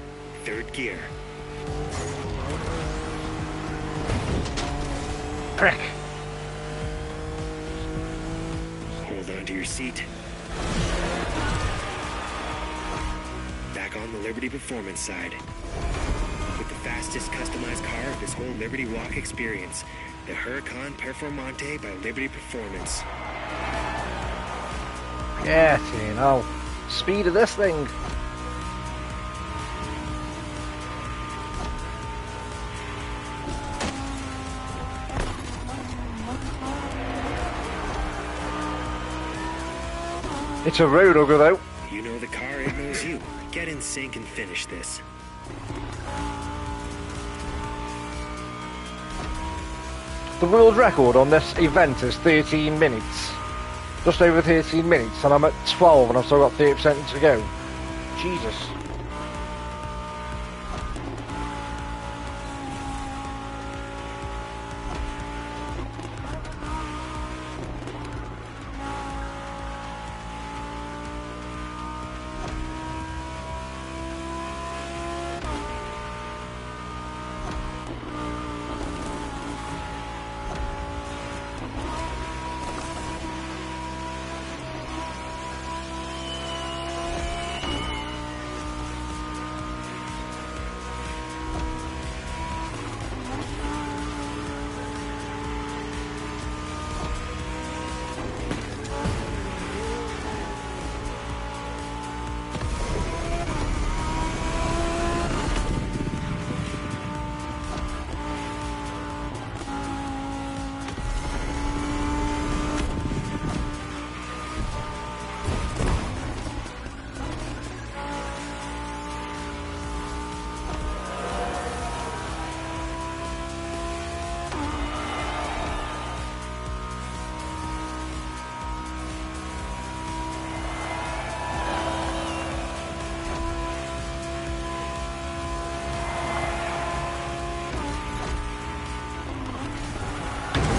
Third gear. Frick. Hold on to your seat. Back on the Liberty Performance side. With the fastest customized car of this whole Liberty Walk experience, the Huracan Performante by Liberty Performance. Yeah, you know. Speed of this thing. It's a road hugger though. You know the car, it knows you. Get in sync and finish this. The world record on this event is 13 minutes. Just over 13 minutes, and I'm at 12 and I've still got 30% to go. Jesus.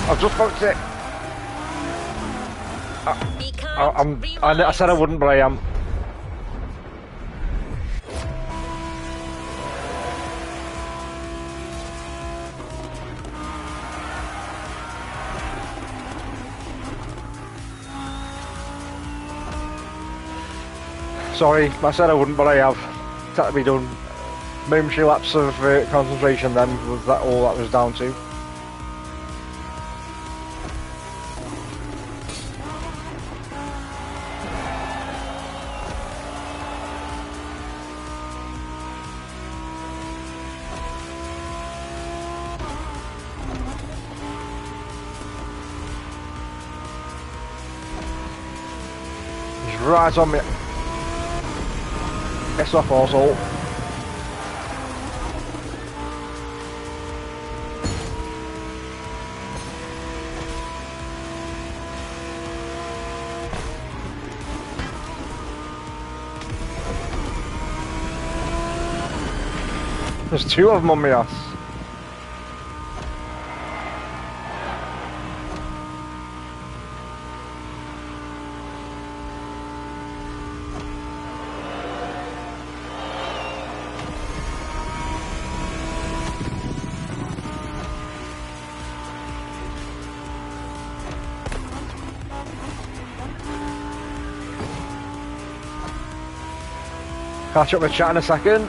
I've just booked it. Be calm. I said I wouldn't, but I am. Sorry, I said I wouldn't, but I have. It's had to be done. Momentary lapse of concentration then, was that all that was down to. He's right on me. It's off also. There's two of them on my ass. Catch up with chat in a second.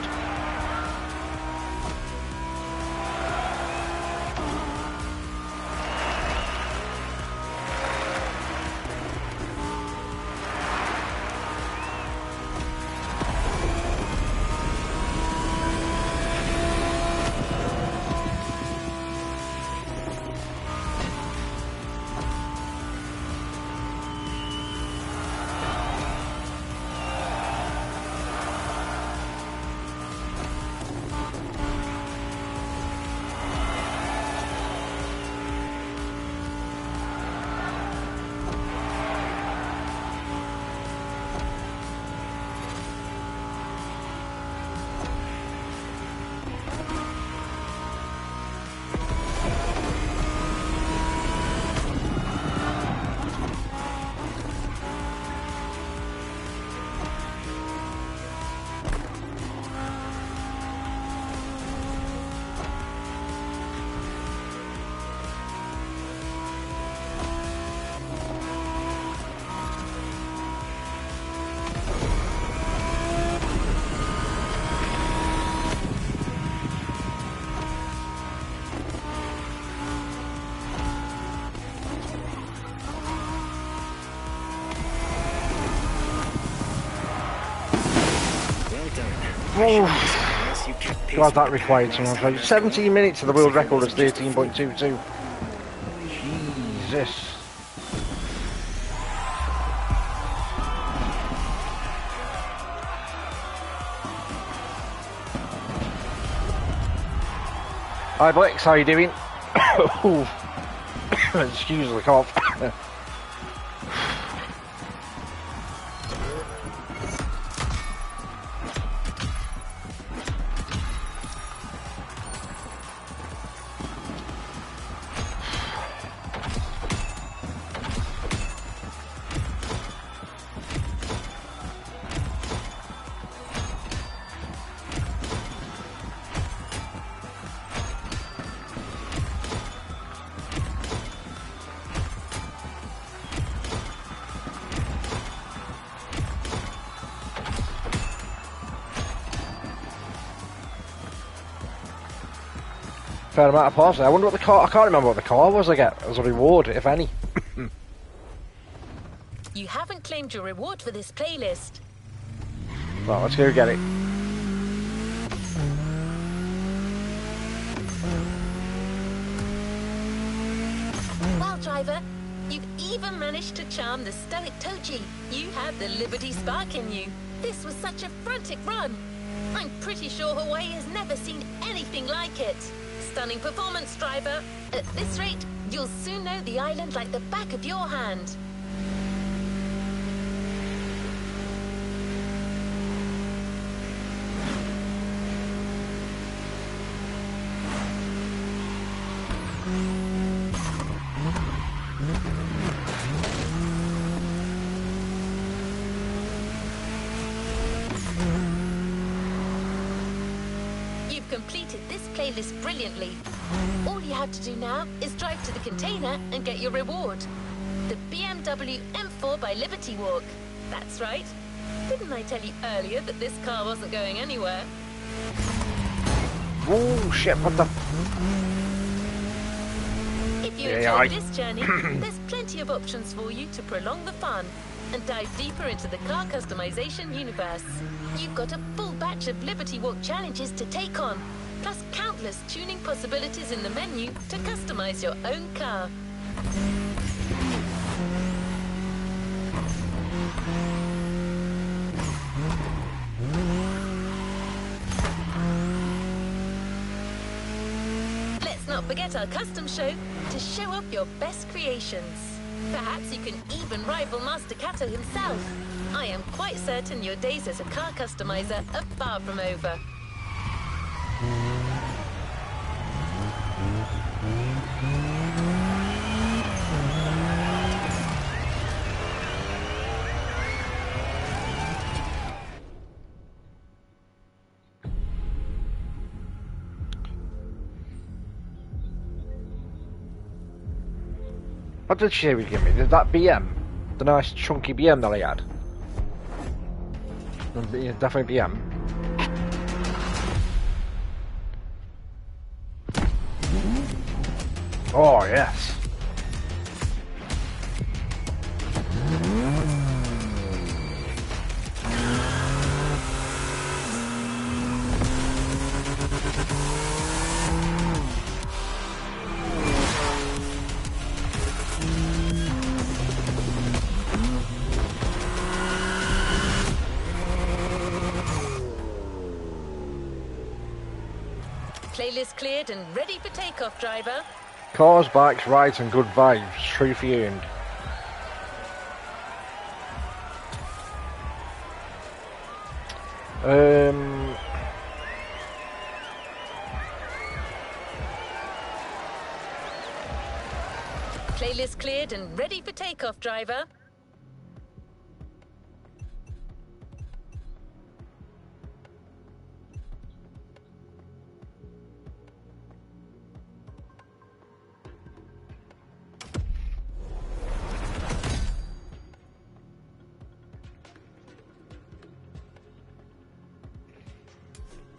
God, that required so much. 17 minutes of the world record is 13.22. Jesus. Hi Blix, how you doing? Excuse the cough. Fair amount of parts there. I wonder what the car. I can't remember what the car was I get as a reward, if any. You haven't claimed your reward for this playlist. Well, let's go get it. Well, driver, you've even managed to charm the stoic Toji. You had the Liberty spark in you. This was such a frantic run. I'm pretty sure Hawaii has never seen anything like it. Stunning performance, driver. At this rate, you'll soon know the island like the back of your hand. completed this playlist brilliantly. All you have to do now is drive to the container and get your reward. The BMW M4 by Liberty Walk. That's right. Didn't I tell you earlier that this car wasn't going anywhere? Oh shit, what the... If you enjoy this journey, there's plenty of options for you to prolong the fun and dive deeper into the car customization universe. You've got a full batch of Liberty Walk challenges to take on, plus countless tuning possibilities in the menu to customize your own car. Let's not forget our custom show to show off your best creations. Perhaps you can even rival Master Kato himself. I am quite certain your days as a car customizer are far from over. What did she say would give me? Did that BM? The nice chunky BM that I had? Yeah, definitely BM. Oh, yes. Playlist cleared and ready for takeoff, driver. Cars, bikes, rides and good vibes. Trophy earned. Playlist cleared and ready for takeoff, driver.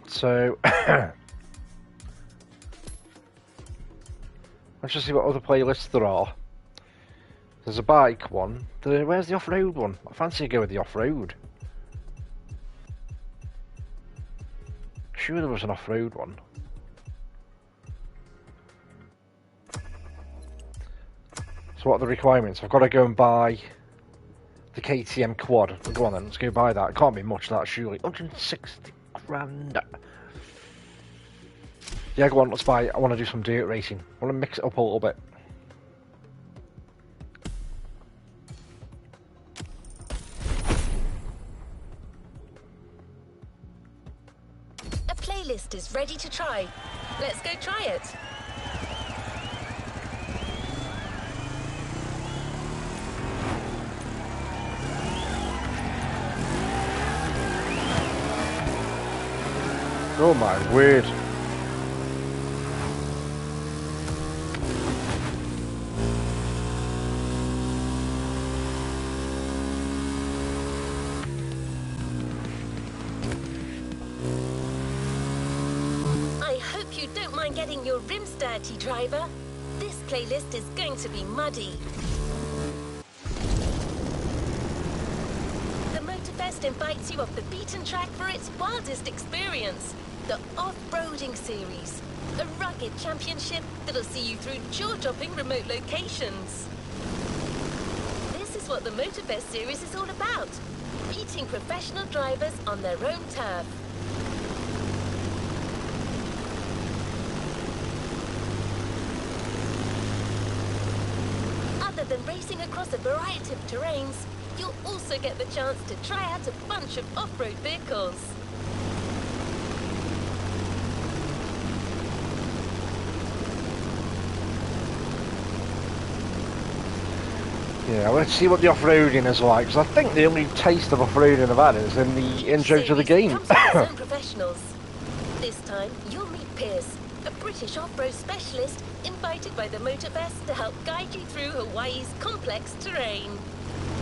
So, let's just see what other playlists there are. There's a bike one. Where's the off-road one? I fancy to go with the off-road. Sure there was an off-road one. So what are the requirements? I've got to go and buy the KTM quad. Go on then, let's go buy that. It can't be much that, surely. 160 grand. Yeah, go on, let's buy it. I want to do some dirt racing. I want to mix it up a little bit. A playlist is ready to try. Let's go try it. Oh my word. Getting your rims dirty, driver. This playlist is going to be muddy. The Motorfest invites you off the beaten track for its wildest experience, the Off-Roading Series, a rugged championship that'll see you through jaw-dropping remote locations. This is what the Motorfest Series is all about, beating professional drivers on their own turf. Than racing across a variety of terrains, you'll also get the chance to try out a bunch of off-road vehicles. Yeah, let's see what the off-roading is like, because I think the only taste of off-roading I've had is in the intro to the game. Comes with its own professionals. This time, you'll meet Pierce, a British off-road specialist invited by the Motorfest to help guide you through Hawaii's complex terrain.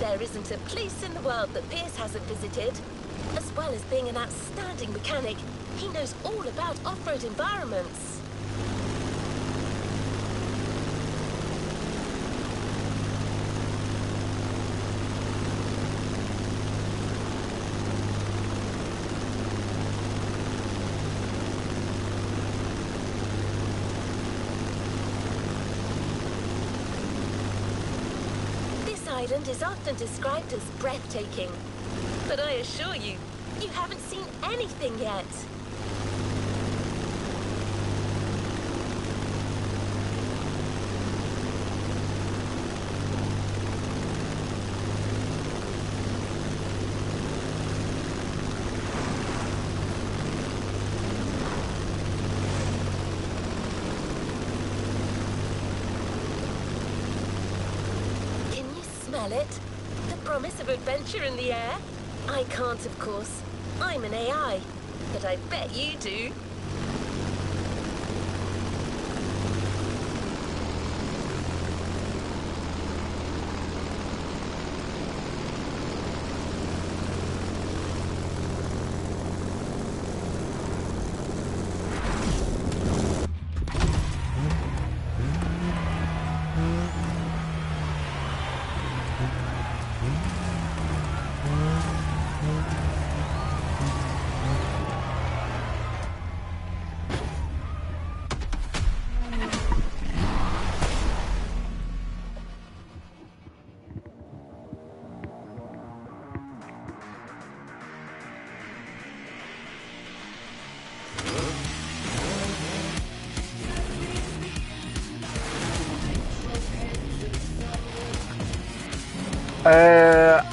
There isn't a place in the world that Pierce hasn't visited. As well as being an outstanding mechanic, he knows all about off-road environments. This island is often described as breathtaking, but I assure you, you haven't seen anything yet. Can you smell it? The promise of adventure in the air? I can't, of course. I'm an AI, but I bet you do.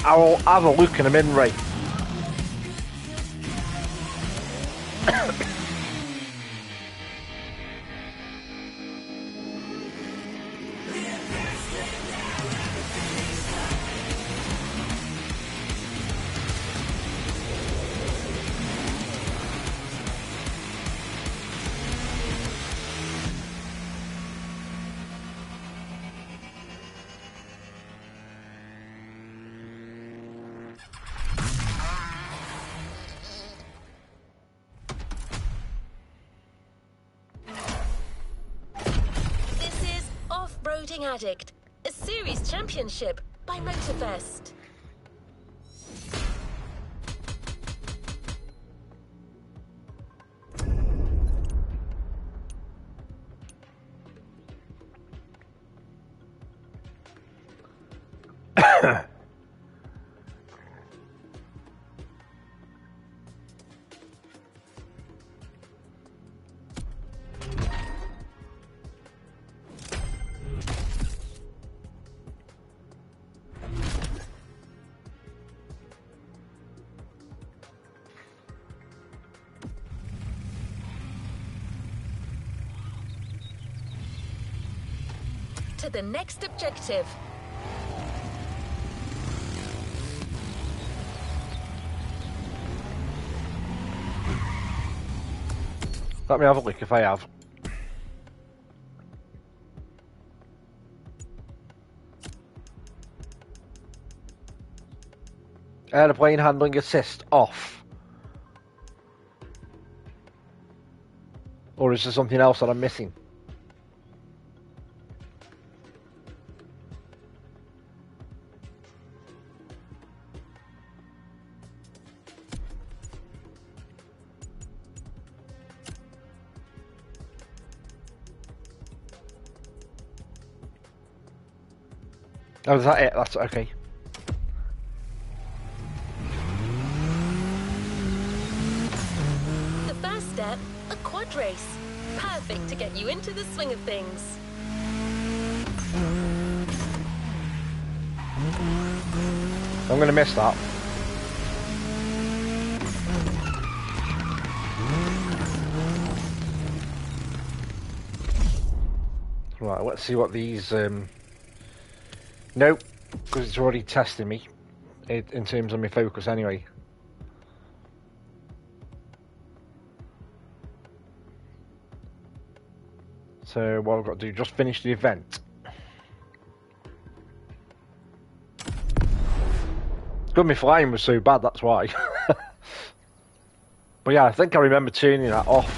I'll have a look in a minute, right? Addict, a series championship by Motorfest. To the next objective. Let me have a look if I have. Airplane handling assist off. Or is there something else that I'm missing? Oh, is that it? That's okay. The first step, a quad race. Perfect to get you into the swing of things. I'm going to miss that. Right, let's see what these... Nope, because it's already testing me in terms of my focus anyway. So what I've got to do, just finish the event. It's good my flying was so bad, that's why. But yeah, I think I remember turning that off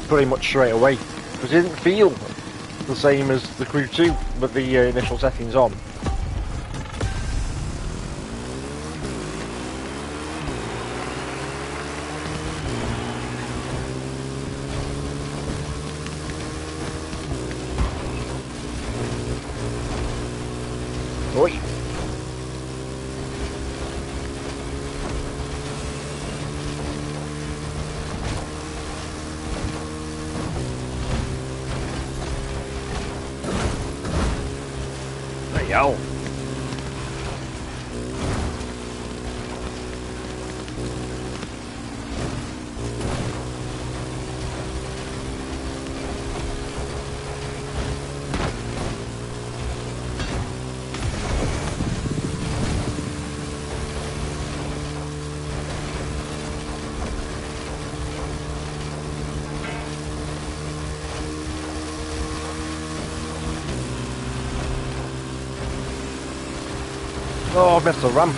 pretty much straight away. Because it didn't feel the same as the Crew 2 with the initial settings on. Oi. There you go. Oh, I missed the ramp.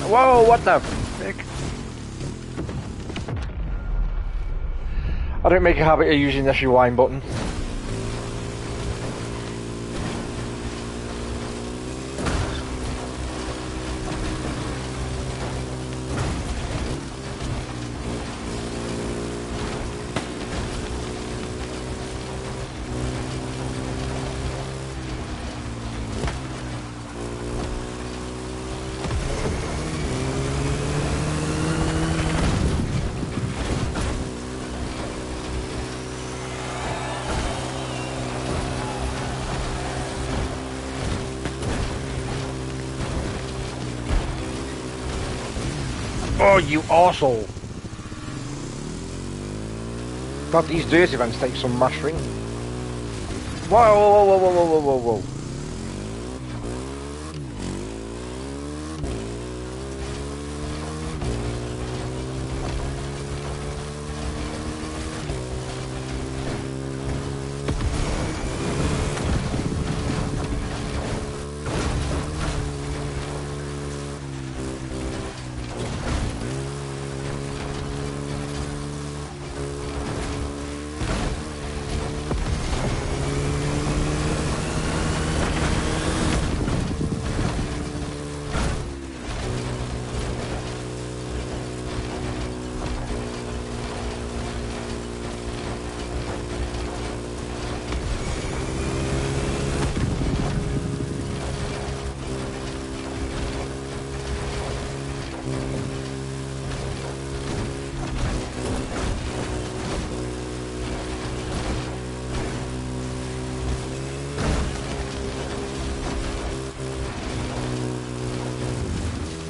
Whoa, what the frick? I don't make a habit of using this rewind button. Oh, you arsehole! God, these dirt events take some mastering. Whoa, whoa, whoa, whoa, whoa, whoa, whoa, whoa.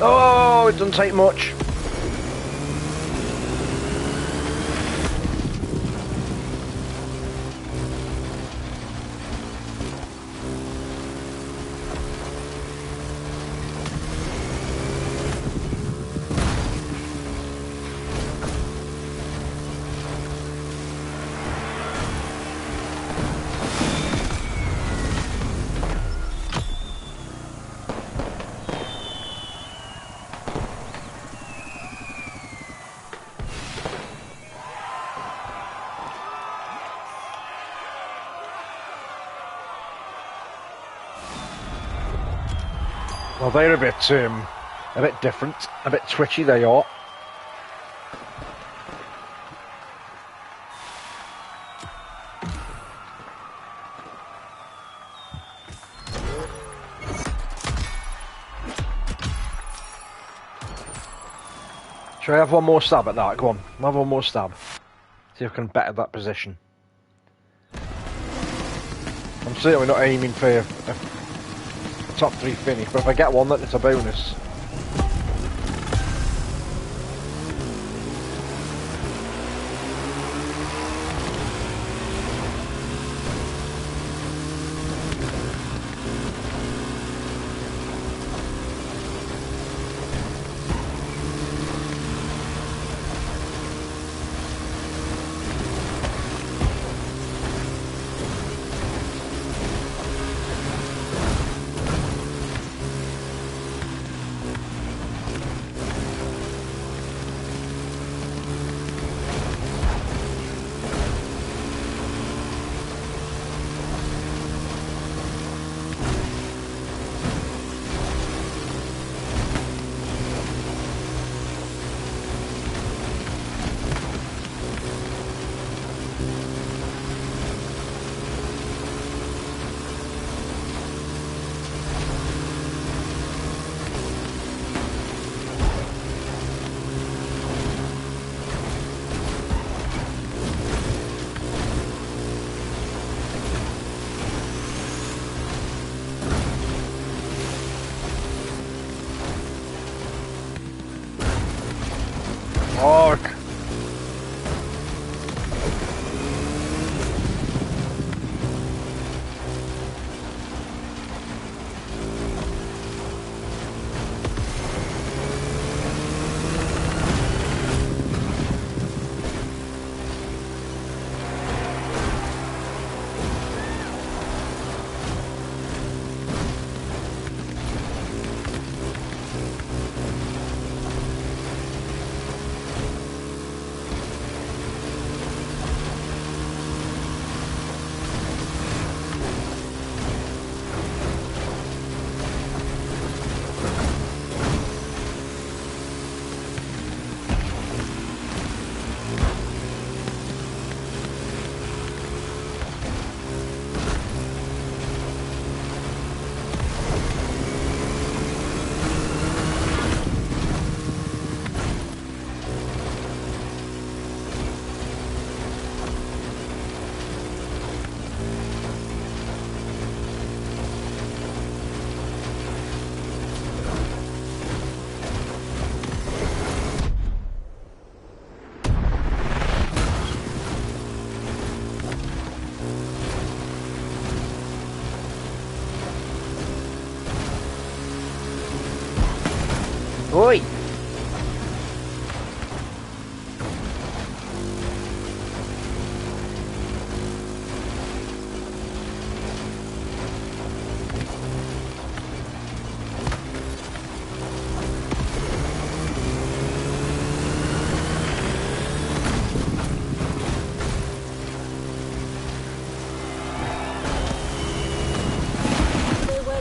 Oh, it doesn't take much. Well, they're a bit different, a bit twitchy. They are. Shall I have one more stab at that? Go on, I'll have one more stab. See if I can better that position. I'm certainly not aiming for a top 3 finish, but if I get one, then it's a bonus. Fuck. Oi!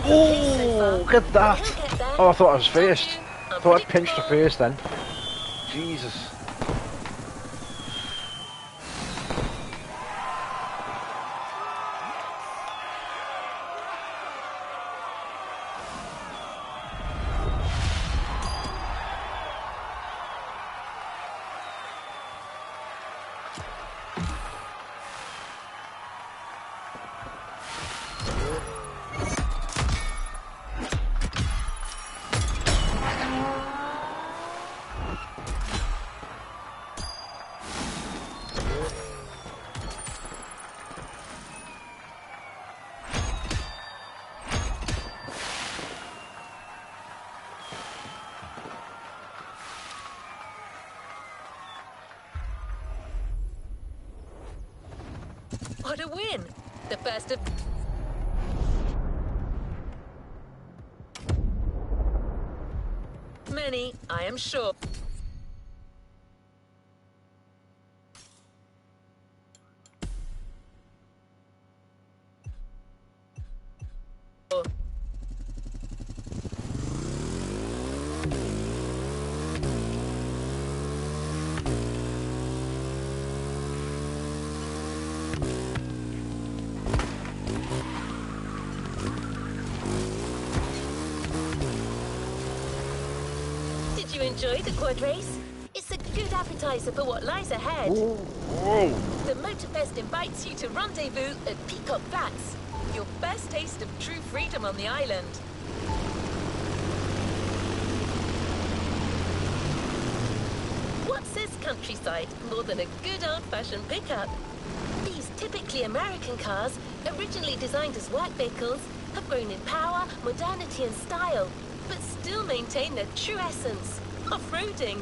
Oh, look at that! Oh, I thought I was first. I thought I'd pinched her first then. Jesus. What a win! The first of... many, I am sure. Did you enjoy the quad race? It's a good appetizer for what lies ahead. Whoa, whoa. The Motorfest invites you to rendezvous at Peacock Flats, your best taste of true freedom on the island. What's this countryside more than a good old-fashioned pickup? These typically American cars, originally designed as work vehicles, have grown in power, modernity and style, but still maintain their true essence, off-roading.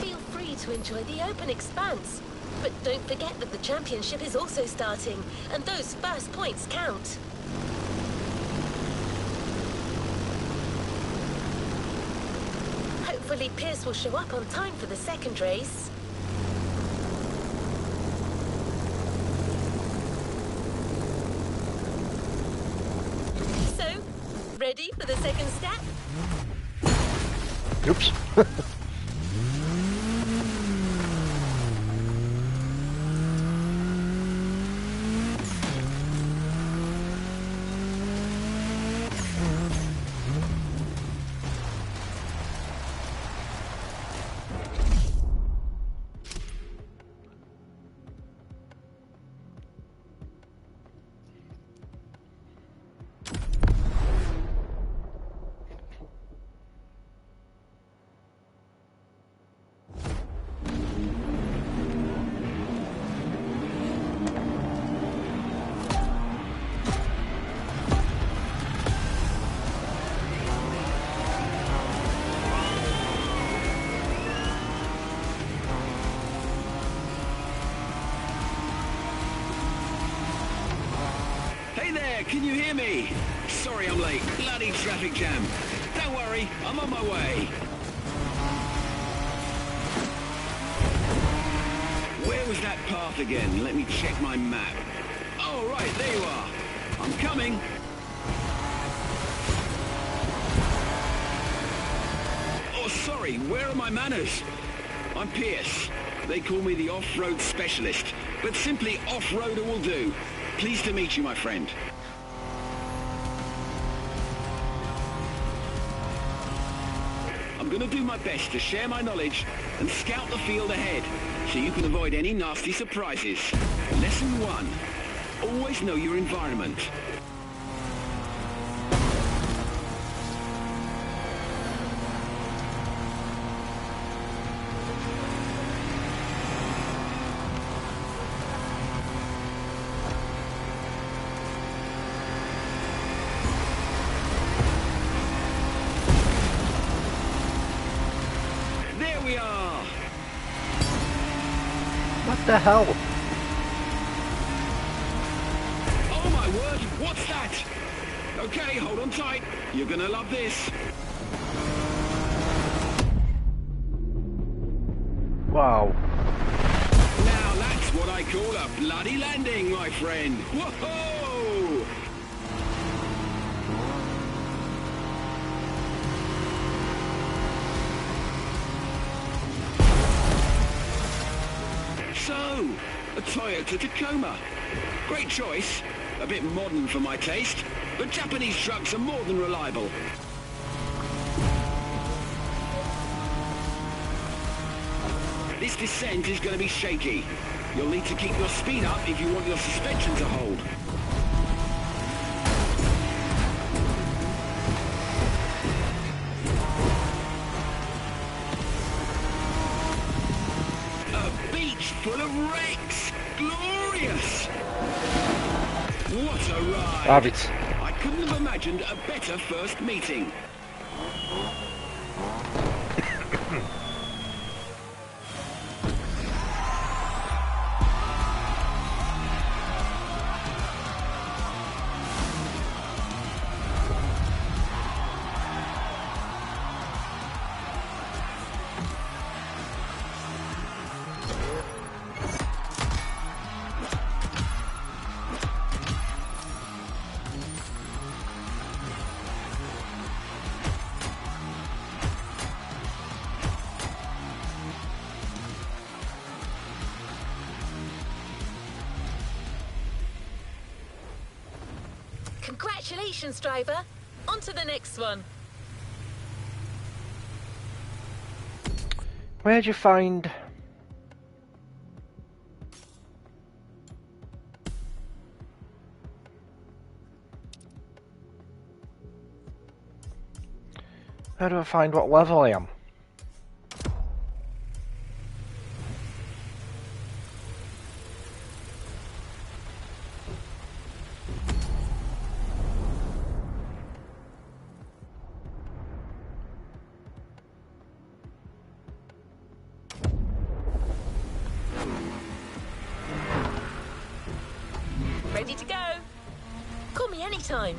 Feel free to enjoy the open expanse, but don't forget that the championship is also starting, and those first points count. Hopefully Pierce will show up on time for the second race. So, ready for the second step? Oops. Hey there, can you hear me? Sorry I'm late. Bloody traffic jam. Don't worry, I'm on my way. Where was that path again? Let me check my map. Oh, right, there you are. I'm coming. Oh, sorry, where are my manners? I'm Pierce. They call me the off-road specialist, but simply off-roader will do. Pleased to meet you, my friend. I'm going to do my best to share my knowledge and scout the field ahead, so you can avoid any nasty surprises. Lesson 1. Always know your environment. There we are! What the hell? Oh my word, what's that? Okay, hold on tight. You're gonna love this. Wow. Now that's what I call a bloody landing, my friend. Whoa! So, a Toyota Tacoma. Great choice. A bit modern for my taste, but Japanese trucks are more than reliable. This descent is going to be shaky. You'll need to keep your speed up if you want your suspension to hold. A beach full of wrecks! Glorious! What a ride! Have it. I couldn't have imagined a better first meeting. Congratulations, driver. On to the next one. Where'd you find... How do I find what level I am? Ready to go? Call me anytime.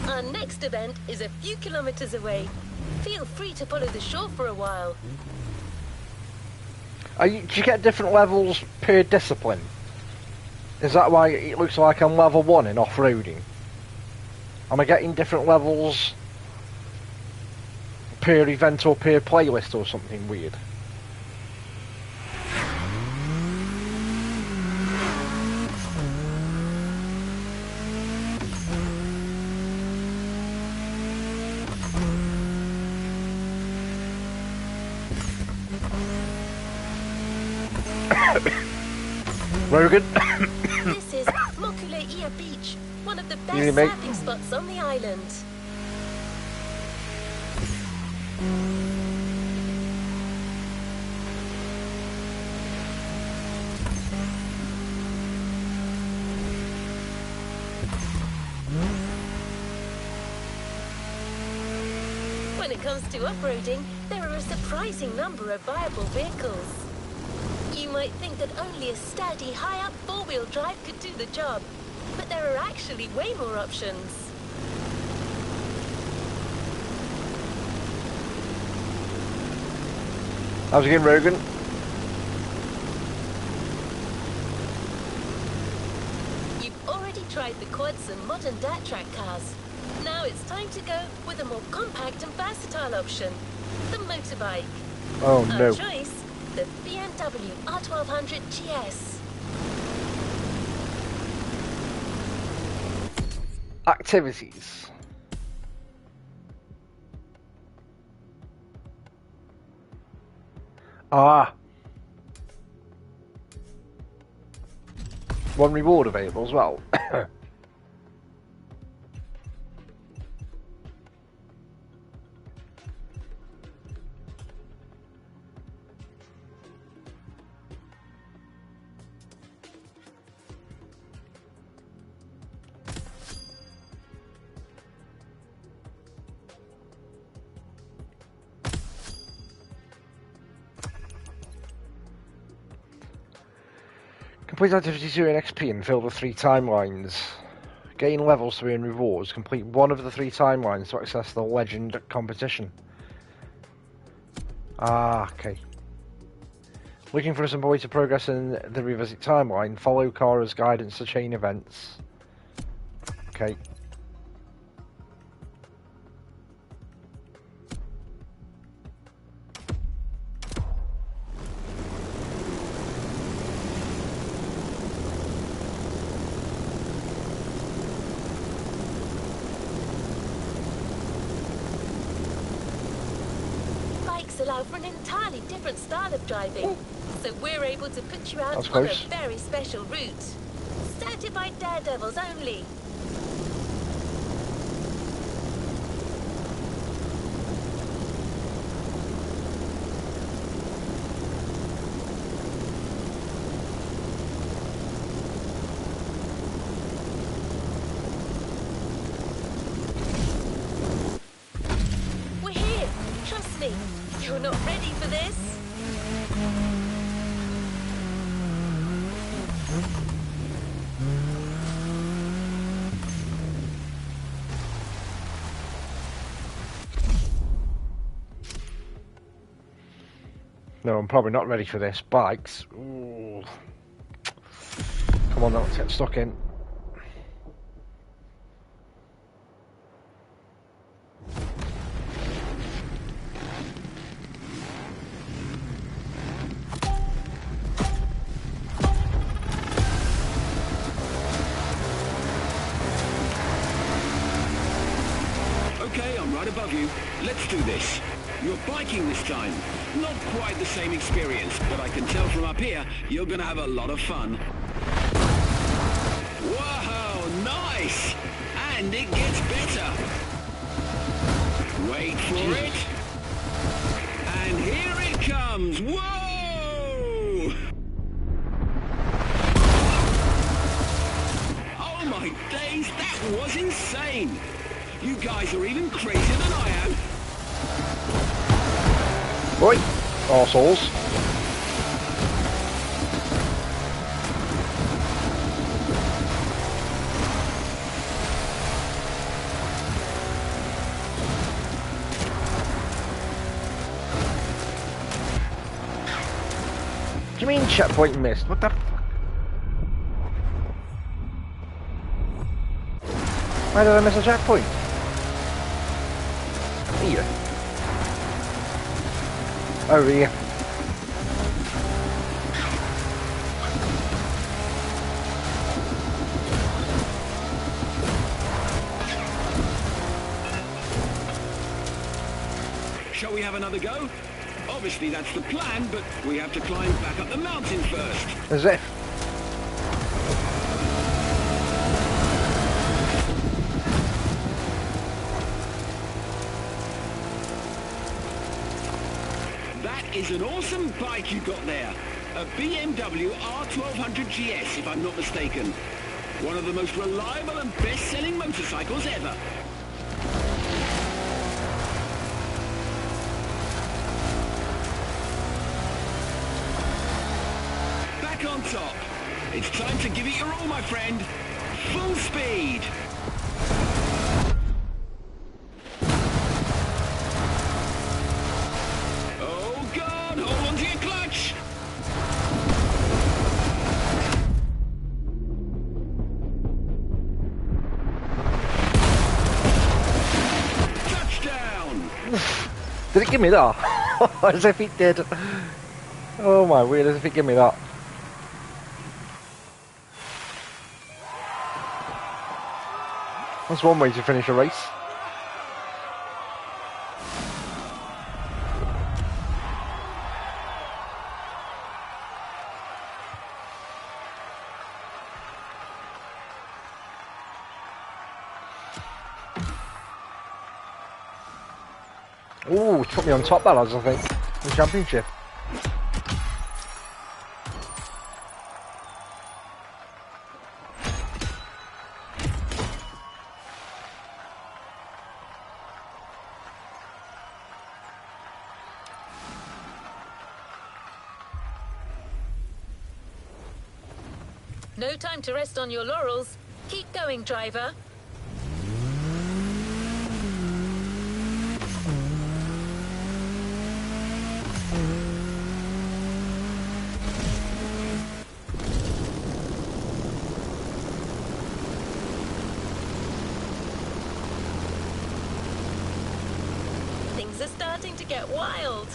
Our next event is a few kilometers away. Feel free to follow the shore for a while. Do you get different levels per discipline? Is that why it looks like I'm level 1 in off-roading? Am I getting different levels per event or per playlist or something weird? Very good. This is Mokuleia Beach, one of the best Yeah, mate. surfing spots on the island. it comes to off-roading, there are a surprising number of viable vehicles. You might think that only a sturdy, high-up four-wheel drive could do the job, but there are actually way more options. How's it going, Rogan? You've already tried the quads and modern dirt track cars. Now it's time to go with a more compact and versatile option, the motorbike. Oh no. Our choice, the BMW R1200 GS. Activities. Ah. One reward available as well. Complete activity 2 in XP and fill the 3 timelines. Gain levels to earn rewards. Complete one of the 3 timelines to access the legend competition. Ah, okay. Looking for a simple way to progress in the revisit timeline. Follow Kara's guidance to chain events. Okay. Allow for an entirely different style of driving, so we're able to put you out on a close. very special route. Certified daredevils only. We're here. Trust me. You're not ready for this? No, I'm probably not ready for this. Bikes. Ooh. Come on, let's get stuck in. Okay, I'm right above you. Let's do this. You're biking this time. Not quite the same experience, but I can tell from up here, you're gonna have a lot of fun. Wow, nice! And it gets better. Wait for it. And here it comes. Whoa! Oh my days, that was insane! You guys are even crazier than I am. Oi, arseholes. Do you mean checkpoint missed? What the fuck? Why did I miss a checkpoint? Here. Over here. Shall we have another go? Obviously that's the plan, but we have to climb back up the mountain first. As if. That is an awesome bike you got there. A BMW R1200 GS, if I'm not mistaken. One of the most reliable and best-selling motorcycles ever. on top. It's time to give it your all, my friend. Full speed. Oh, God, hold on to your clutch. Touchdown. Did it give me that? As if it did. Oh my word, as if it gave me that. That's one way to finish a race. Ooh, it put me on top that lads, I think. The championship. No time to rest on your laurels. Keep going, driver. Things are starting to get wild.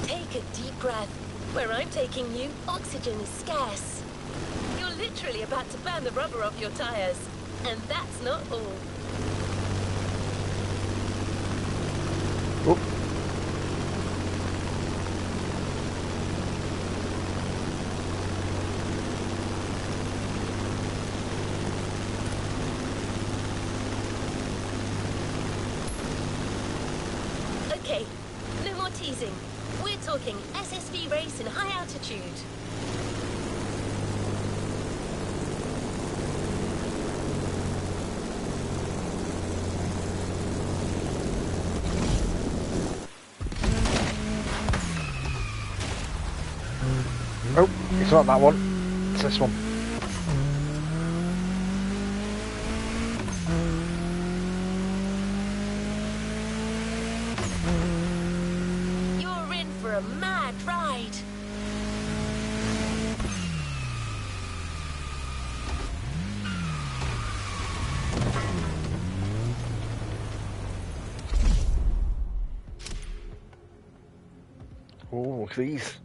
Take a deep breath. Where I'm taking you, oxygen is scarce. You're literally about to burn the rubber off your tires. And that's not all. Oop. Okay, no more teasing. We're talking SSV race in high altitude. Oh, it's not that one. It's this one. You're in for a mad ride. Oh, these.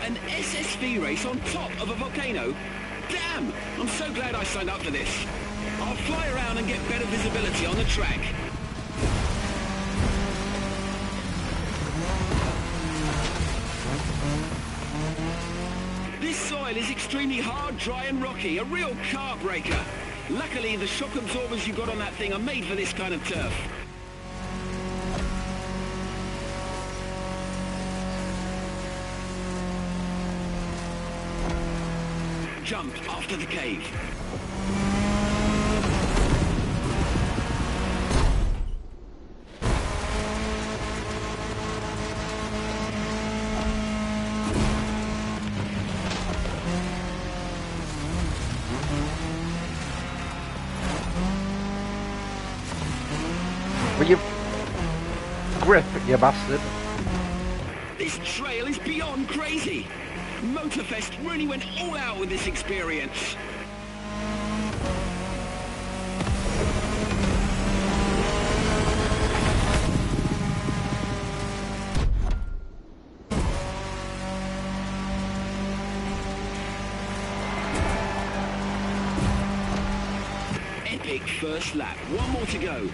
An SSV race on top of a volcano? Damn! I'm so glad I signed up for this. I'll fly around and get better visibility on the track. This soil is extremely hard, dry and rocky, a real car breaker. Luckily, the shock absorbers you got on that thing are made for this kind of turf. Jumped after the cave. Will you grip, you bastard? This trail is beyond crazy. Motorfest really went all out with this experience. epic first lap. One more to go.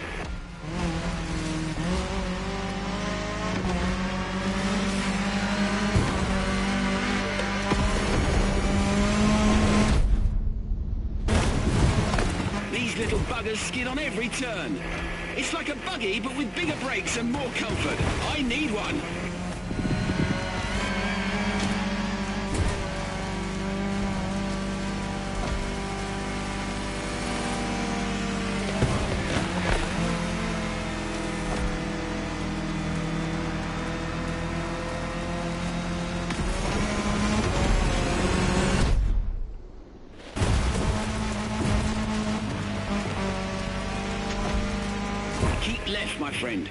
These little buggers skid on every turn. It's like a buggy, but with bigger brakes and more comfort. I need one. Keep left, my friend.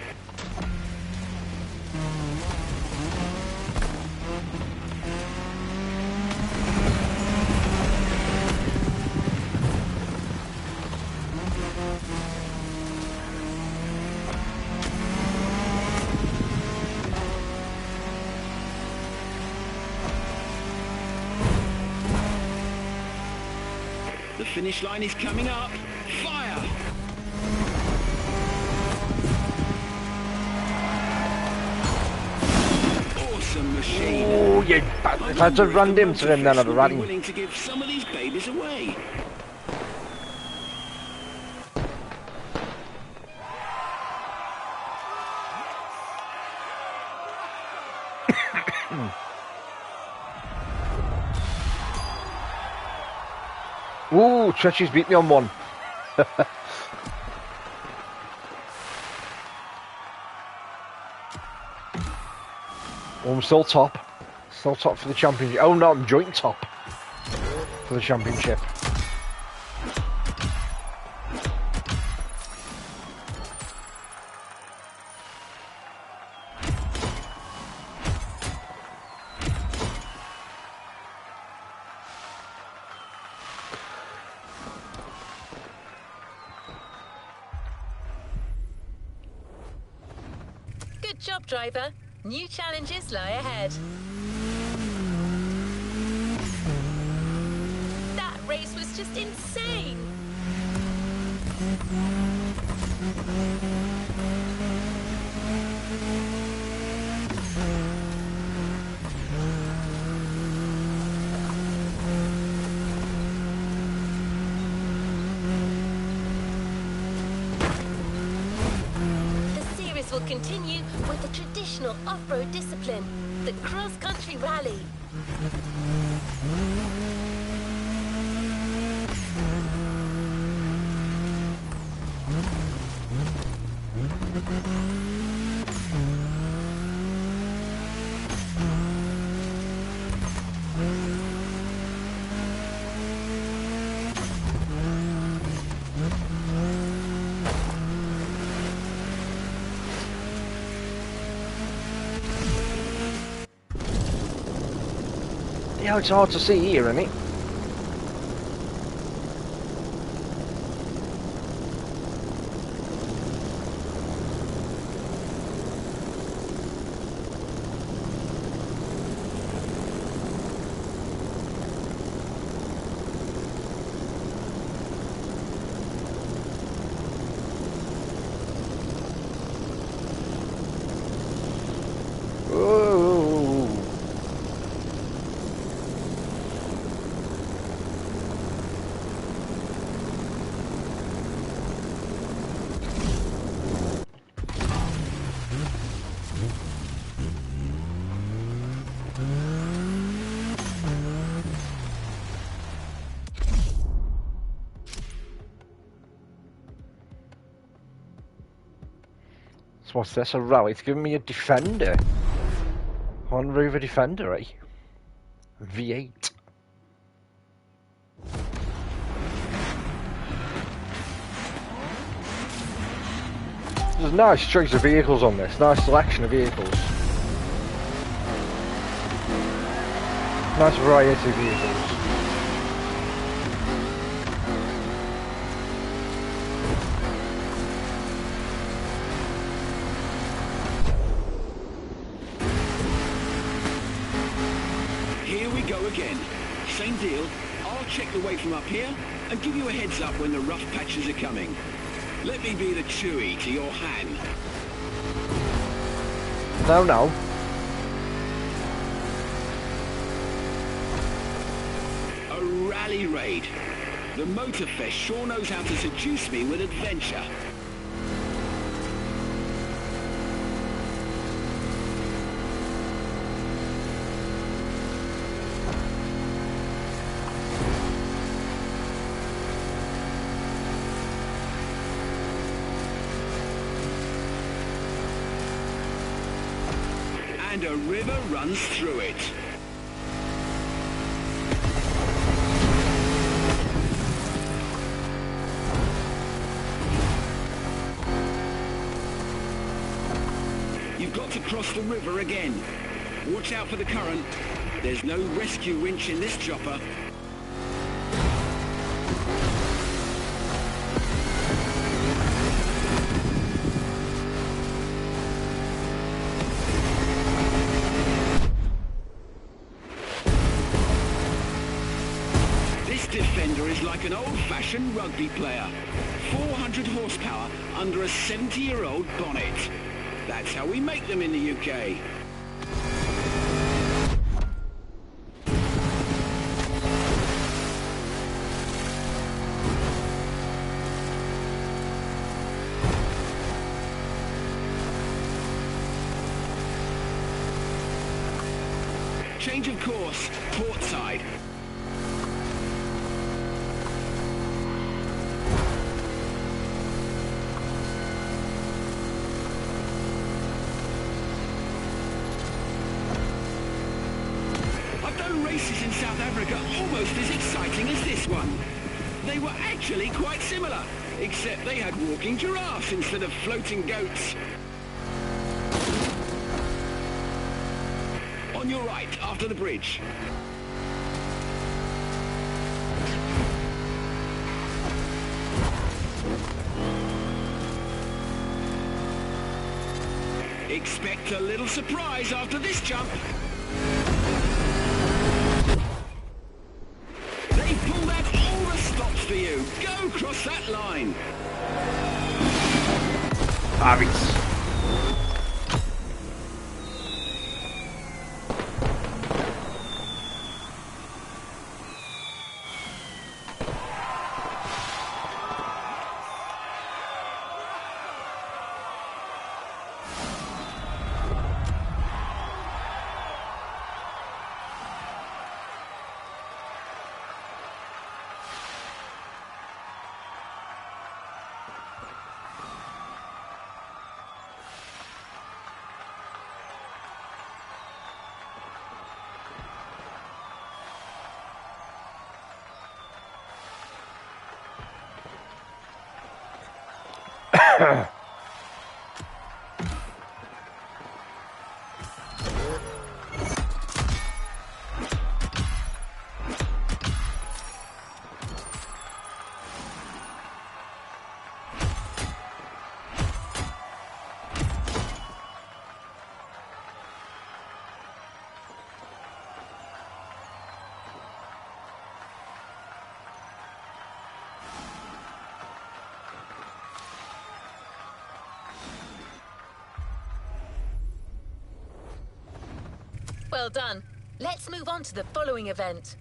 The finish line is coming up. Fire! Awesome machine. Oh, you bastard. If I'd have run into him, then I'd have run him. Willing to give some of these babies away. Ooh, Tretchy's beat me on one. Oh, I'm still top. Still top for the championship. Oh no, I'm joint top for the championship. Good job, driver. New challenges lie ahead. That race was just insane. Will continue with the traditional off-road discipline, the cross-country rally. Yeah, it's hard to see here, isn't it? So what's this? A rally? It's giving me a Defender. Land Rover Defender, eh? V8. There's a nice choice of vehicles on this. Nice selection of vehicles. Nice variety of vehicles. Here we go again. Same deal. I'll check the way from up here, and give you a heads up when the rough patches are coming. Let me be the Chewie to your Han. No. A rally raid. The Motorfest sure knows how to seduce me with adventure. And a river runs through it. You've got to cross the river again. Watch out for the current. There's no rescue winch in this chopper. Defender is like an old-fashioned rugby player. 400 horsepower under a 70-year-old bonnet. That's how we make them in the UK. Change of course, port side. Races in South Africa almost as exciting as this one. They were actually quite similar, except they had walking giraffes instead of floating goats. On your right, after the bridge. Expect a little surprise after this jump. For you. Go cross that line. Avis. Well done. Let's move on to the following event.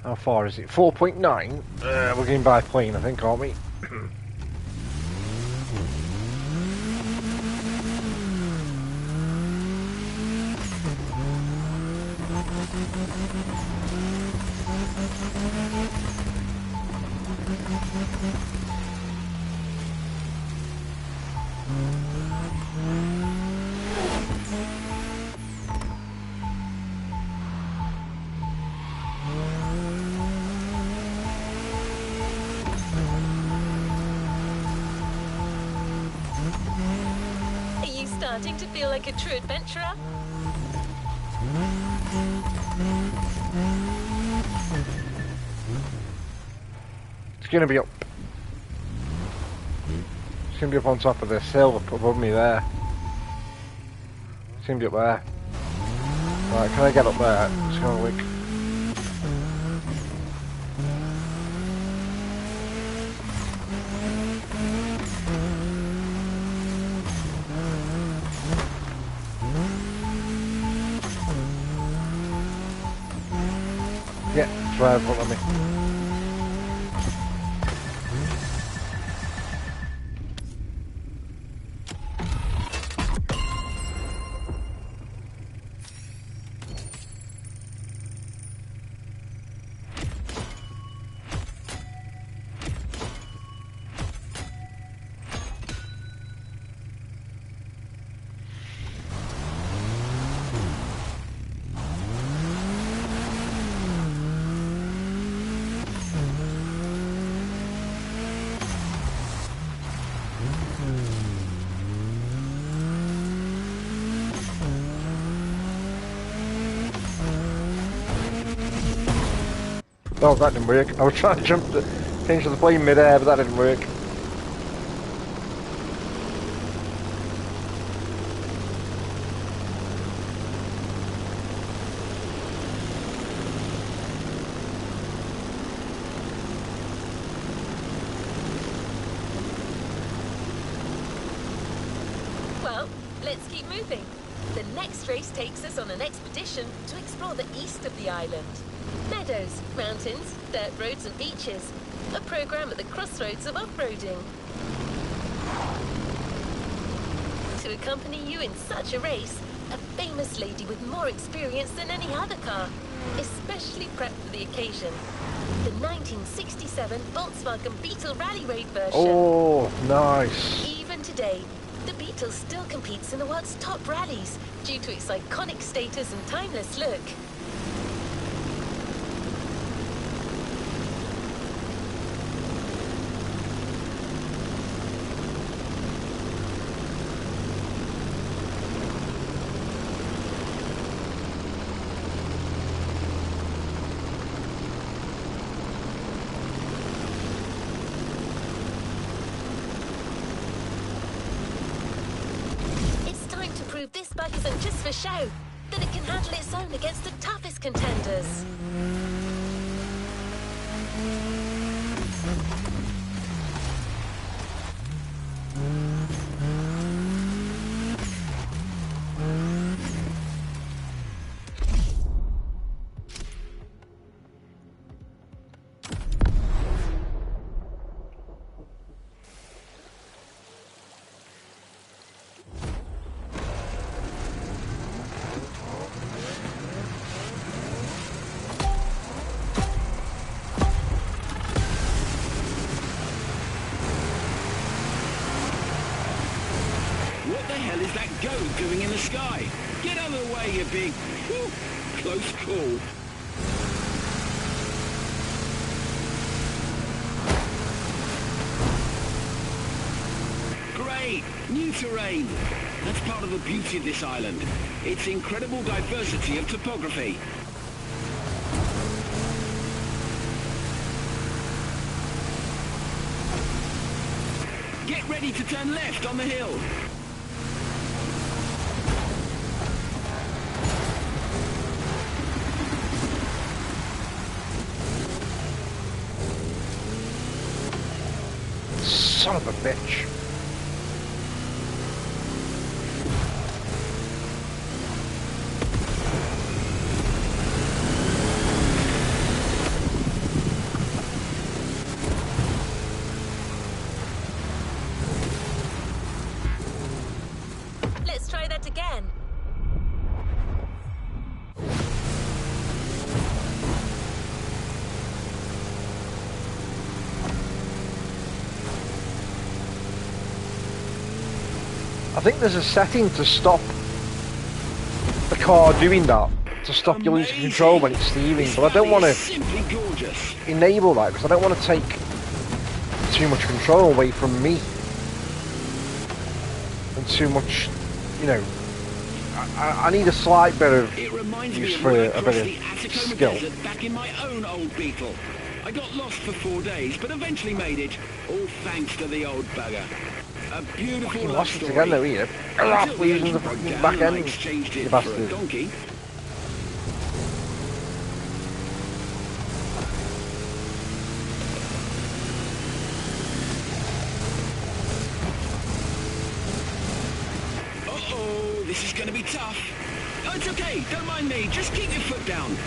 How far is it? 4.9? We're going by plane, I think, aren't we? Are you starting to feel like a true adventurer? It's going to be up. Seem to be up on top of this hill up above me there. Seem to be up there. Right, can I get up there? Let's have a look. Yeah, drive up on me. Oh, that didn't work. I was trying to change to the plane mid-air, but that didn't work. Well, let's keep moving. The next race takes us on an expedition to explore the east of the island. Meadows, mountains, dirt roads and beaches. A program at the crossroads of off-roading. To accompany you in such a race, a famous lady with more experience than any other car, especially prepped for the occasion. The 1967 Volkswagen Beetle Rally Raid version. Oh, nice. Even today, the Beetle still competes in the world's top rallies due to its iconic status and timeless look. This bug isn't just for show, that it can handle its own against the toughest contenders. Is that goat doing in the sky? Get out of the way, you big... Whew, close call. Great! New terrain. That's part of the beauty of this island. Its incredible diversity of topography. Get ready to turn left on the hill. Son of a bitch. Let's try that again. I think there's a setting to stop the car doing that, to stop you losing control when it's steering, but I don't want to enable that because I don't want to take too much control away from me and too much, you know, I need a slight bit of use for a bit of skill. Back in my own old Beetle. I got lost for 4 days, but eventually made it, all thanks to the old bugger. A beautiful You love lost it story. again though, here. Until the Using engine the broke fucking down back and I end. exchanged You it for a bastard. donkey. Uh-oh, this is going to be tough. Oh, it's okay, don't mind me. Just keep your foot down.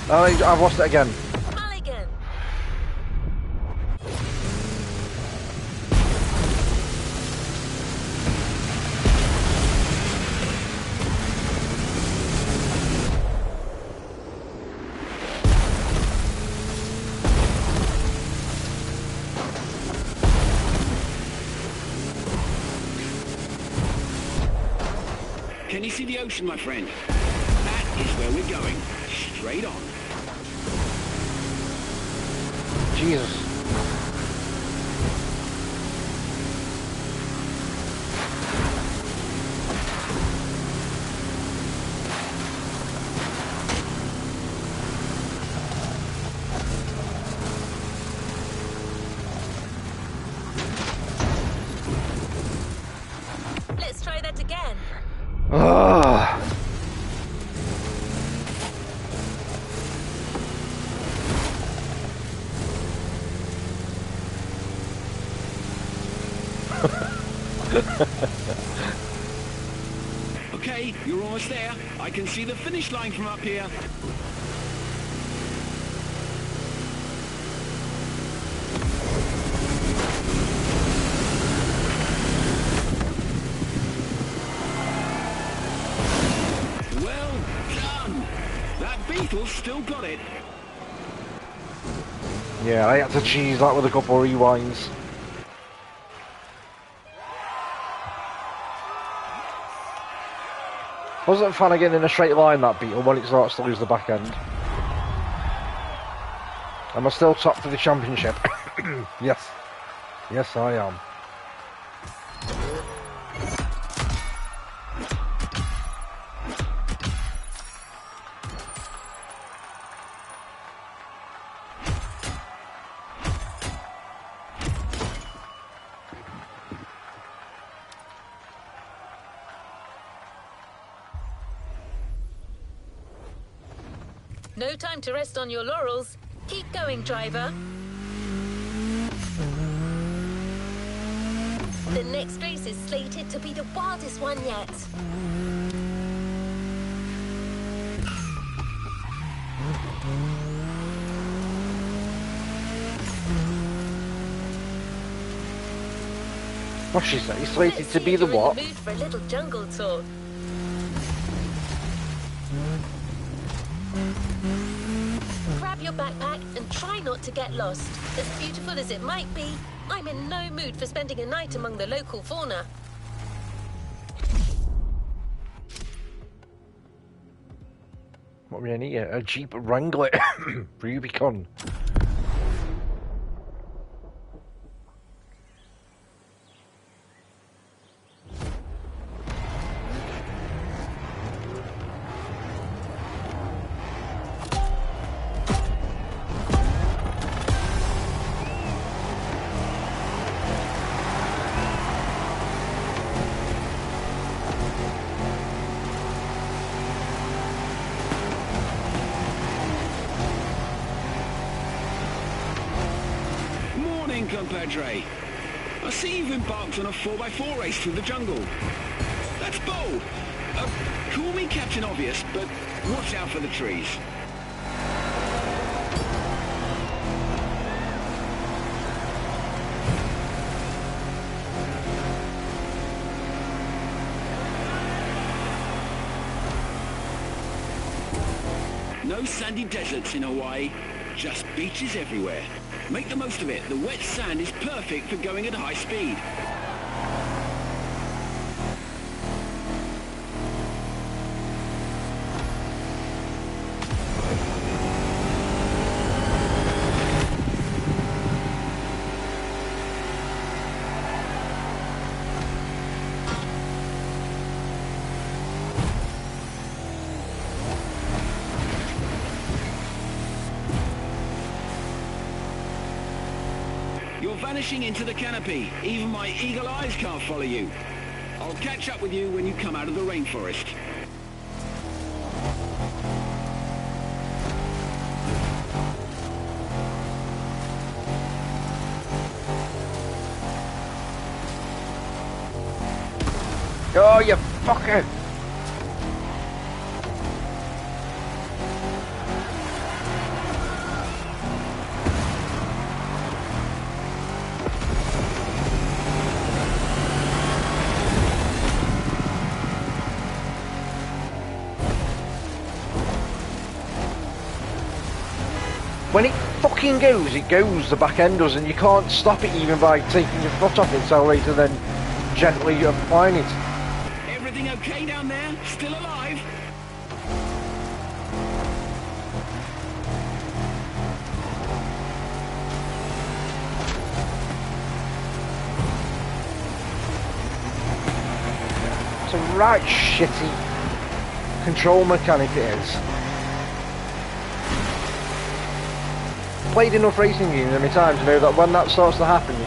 Oh, I've lost it again. Mulligan. Can you see the ocean, my friend? That is where we're going. Straight on. Jesus. Let's try that again. Ah. Okay, you're almost there. I can see the finish line from up here. Well done. That Beetle's still got it. Yeah, I had to cheese that with a couple of rewinds. Wasn't fun again in a straight line, that Beetle, when it starts to lose the back end. Am I still top for the championship? Yes. Yes, I am. No time to rest on your laurels. Keep going, driver. The next race is slated to be the wildest one yet. What's she say? He's slated Let's to see be if the you're what? in the mood for a little jungle tour. Grab your backpack and try not to get lost. As beautiful as it might be, I'm in no mood for spending a night among the local fauna. What we need? A Jeep Wrangler Rubicon. Morning, compadre. I see you've embarked on a 4x4 race through the jungle. That's bold. Call me Captain Obvious, but watch out for the trees. No sandy deserts in Hawaii, just beaches everywhere. Make the most of it. The wet sand is perfect for going at high speed. You're vanishing into the canopy. Even my eagle eyes can't follow you. I'll catch up with you when you come out of the rainforest. Oh, you fucker! When it fucking goes, it goes, the back end does, and you can't stop it even by taking your foot off the accelerator then gently applying it. Everything okay down there? Still alive? It's a right shitty control mechanic it is. Played enough racing games many times to know that when that starts to happen you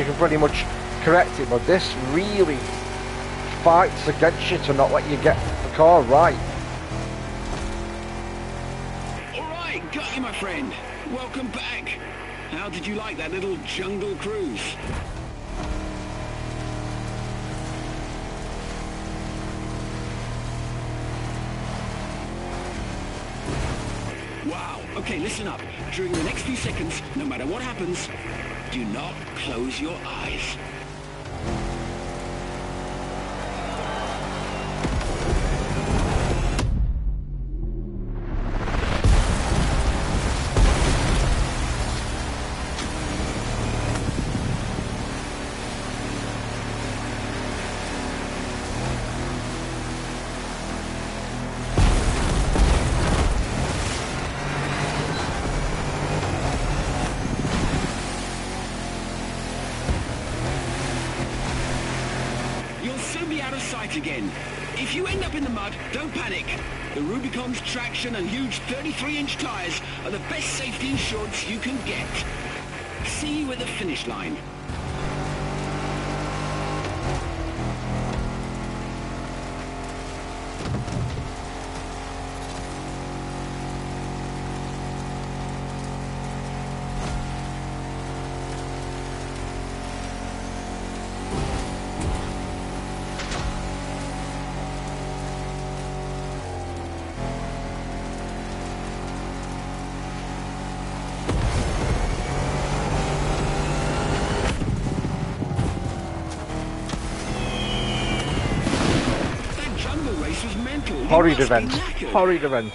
can pretty much correct it, but this really fights against you to not let you get the car right. Alright, got you my friend. Welcome back. How did you like that little jungle cruise? Wow, okay, listen up. During the next few seconds, no matter what happens, do not close your eyes. Again. If you end up in the mud, don't panic. The Rubicon's traction and huge 33-inch tyres are the best safety insurance you can get. See you at the finish line. Horrid event. Horrid event.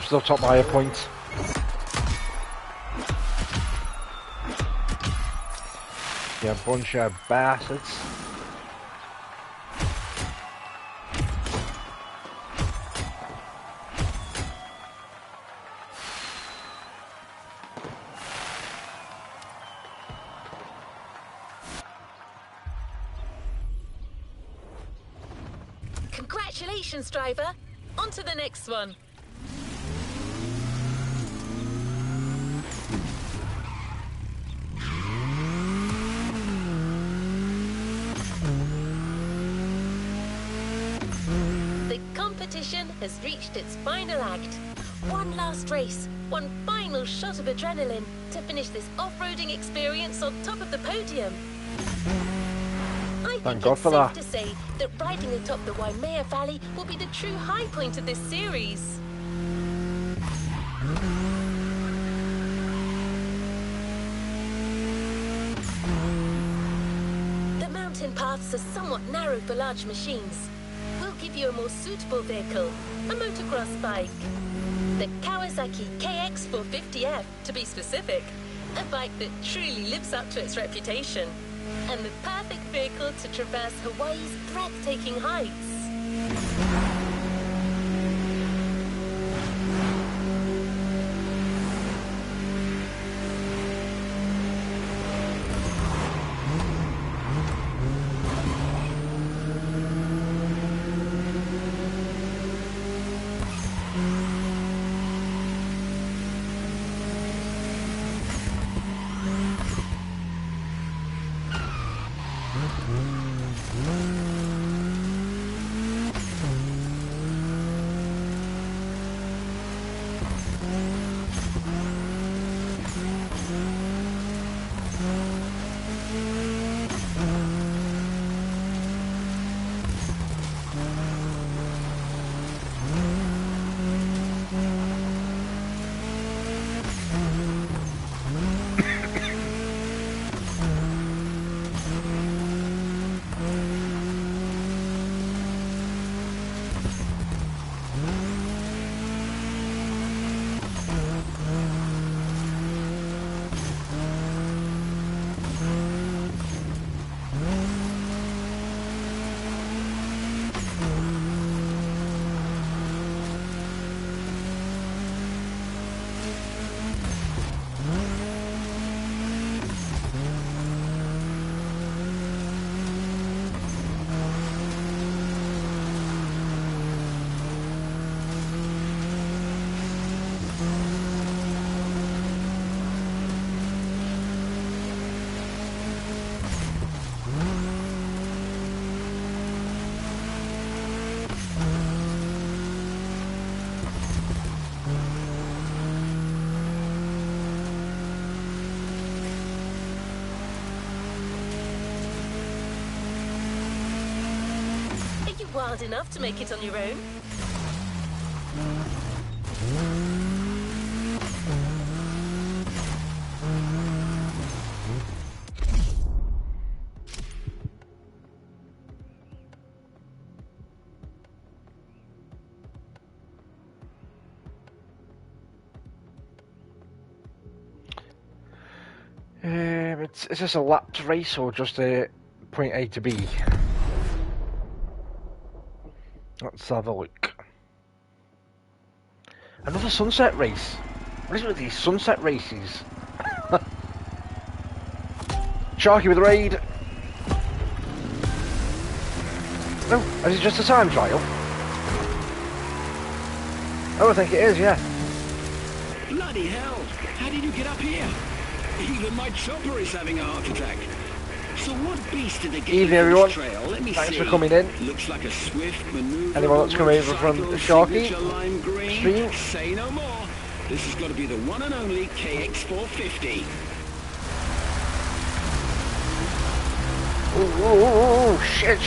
Still top by a point. You bunch of bastards. Congratulations, driver. On to the next one. Has reached its final act. One last race, one final shot of adrenaline to finish this off-roading experience on top of the podium. I think it's safe to say that riding atop the Waimea Valley will be the true high point of this series. The mountain paths are somewhat narrow for large machines. We'll give you a more suitable vehicle, a motocross bike. The Kawasaki KX450F, to be specific. A bike that truly lives up to its reputation. And the perfect vehicle to traverse Hawaii's breathtaking heights. wild enough to make it on your own. Is this a lapped race or just a point A to B? Let's have a look. Another sunset race. What is it with these sunset races? Sharky with the raid. No, is it just a time trial? Oh, I think it is, yeah. Bloody hell! How did you get up here? Even my chopper is having a heart attack. So what beast did they get Evening, into everyone. this trail? Let me Thanks see. for coming in. Looks like a swift maneuver. Anyone that's come over from the Sharky stream? Say no more. This has got to be the one and only KX450. Ooh, shit.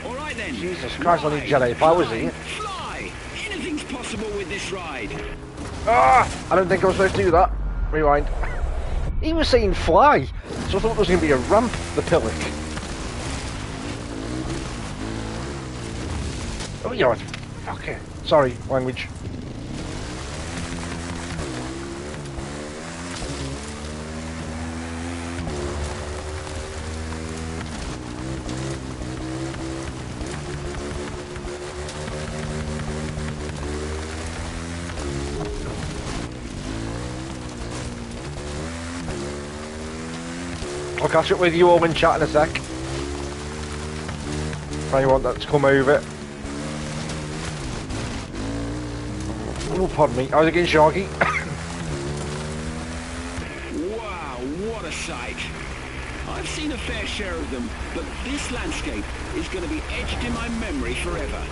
All right then. Jesus Christ, I need Jedi if I was here. Fly! Anything's possible with this ride. Ah! I don't think I was supposed to do that. Rewind. He was saying fly, so I thought there was going to be a ramp, the pillock. Oh, yeah. Okay. Sorry, language. I'll catch up with you all in chat in a sec. If anyone that's come over. Oh, pardon me. I was against Sharky. Wow, what a sight. I've seen a fair share of them, but this landscape is going to be etched in my memory forever.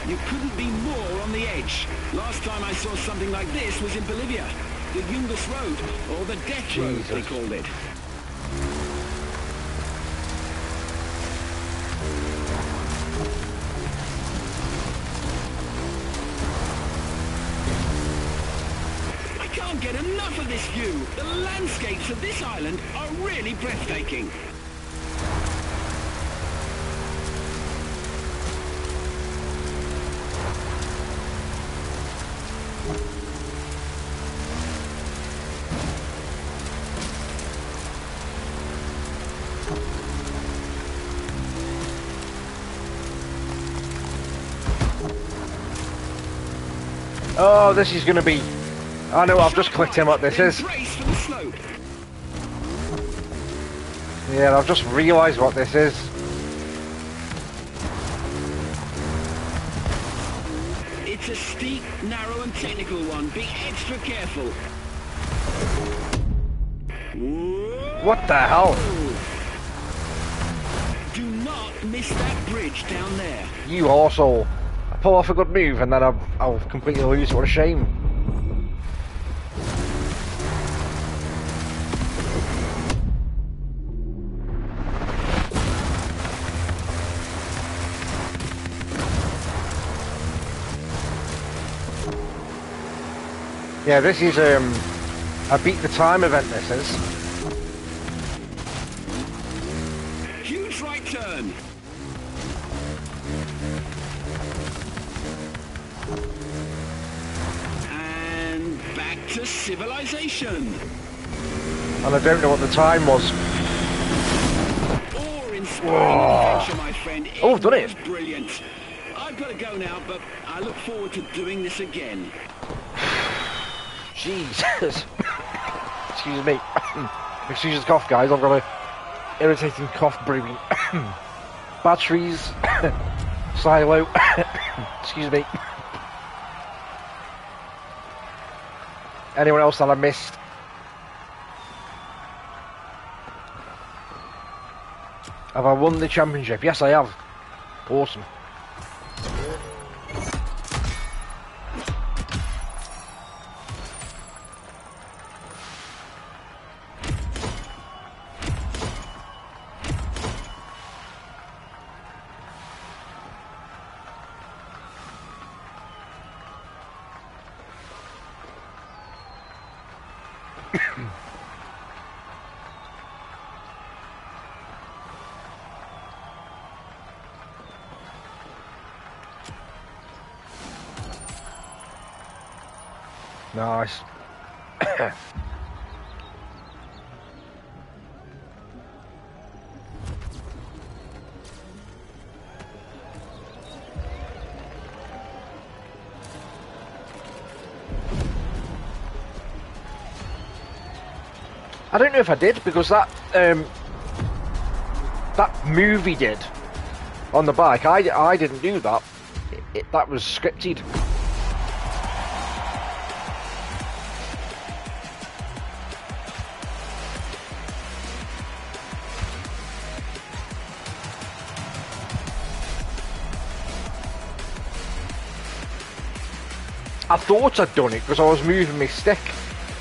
You couldn't be more on the edge. Last time I saw something like this was in Bolivia. The Yungas Road, or the Death Road, they called it. I can't get enough of this view. The landscapes of this island are really breathtaking. Oh, this is going to be... I know, I've just clicked him what this is. Yeah, I've just realised what this is. It's a steep, narrow and technical one. Be extra careful. What the hell? Do not miss that bridge down there. You arsehole. I pull off a good move and then I'll completely lose it. What a shame. Yeah, this is a beat the time event, this is. Huge right turn. And back to civilization. And I don't know what the time was. Awe-inspiring adventure, my friend. Oh, I've done it. Was brilliant. I've got to go now, but I look forward to doing this again. Jesus. Excuse me. Excuse the cough, guys. I've got a irritating cough brewing. Batteries. Silo. Excuse me. Anyone else that I missed? Have I won the championship? Yes, I have. Awesome. Nice. I don't know if I did, because that movie did on the bike. I didn't do that. That was scripted. I thought I'd done it because I was moving my stick,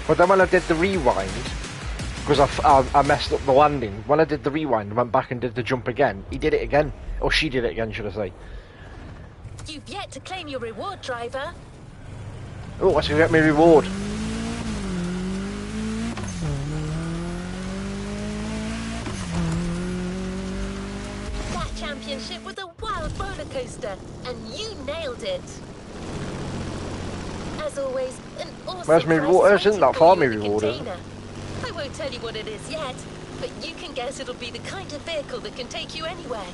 but then when I did the rewind, because I messed up the landing, when I did the rewind and went back and did the jump again, he did it again. Or she did it again, should I say. You've yet to claim your reward, driver. Oh, let's go get my reward. That championship was a wild roller coaster, and you nailed it. As always, an awesome Where's my reward? prize Isn't that waiting far for my you in the reward, is it? container. I won't tell you what it is yet, but you can guess it'll be the kind of vehicle that can take you anywhere.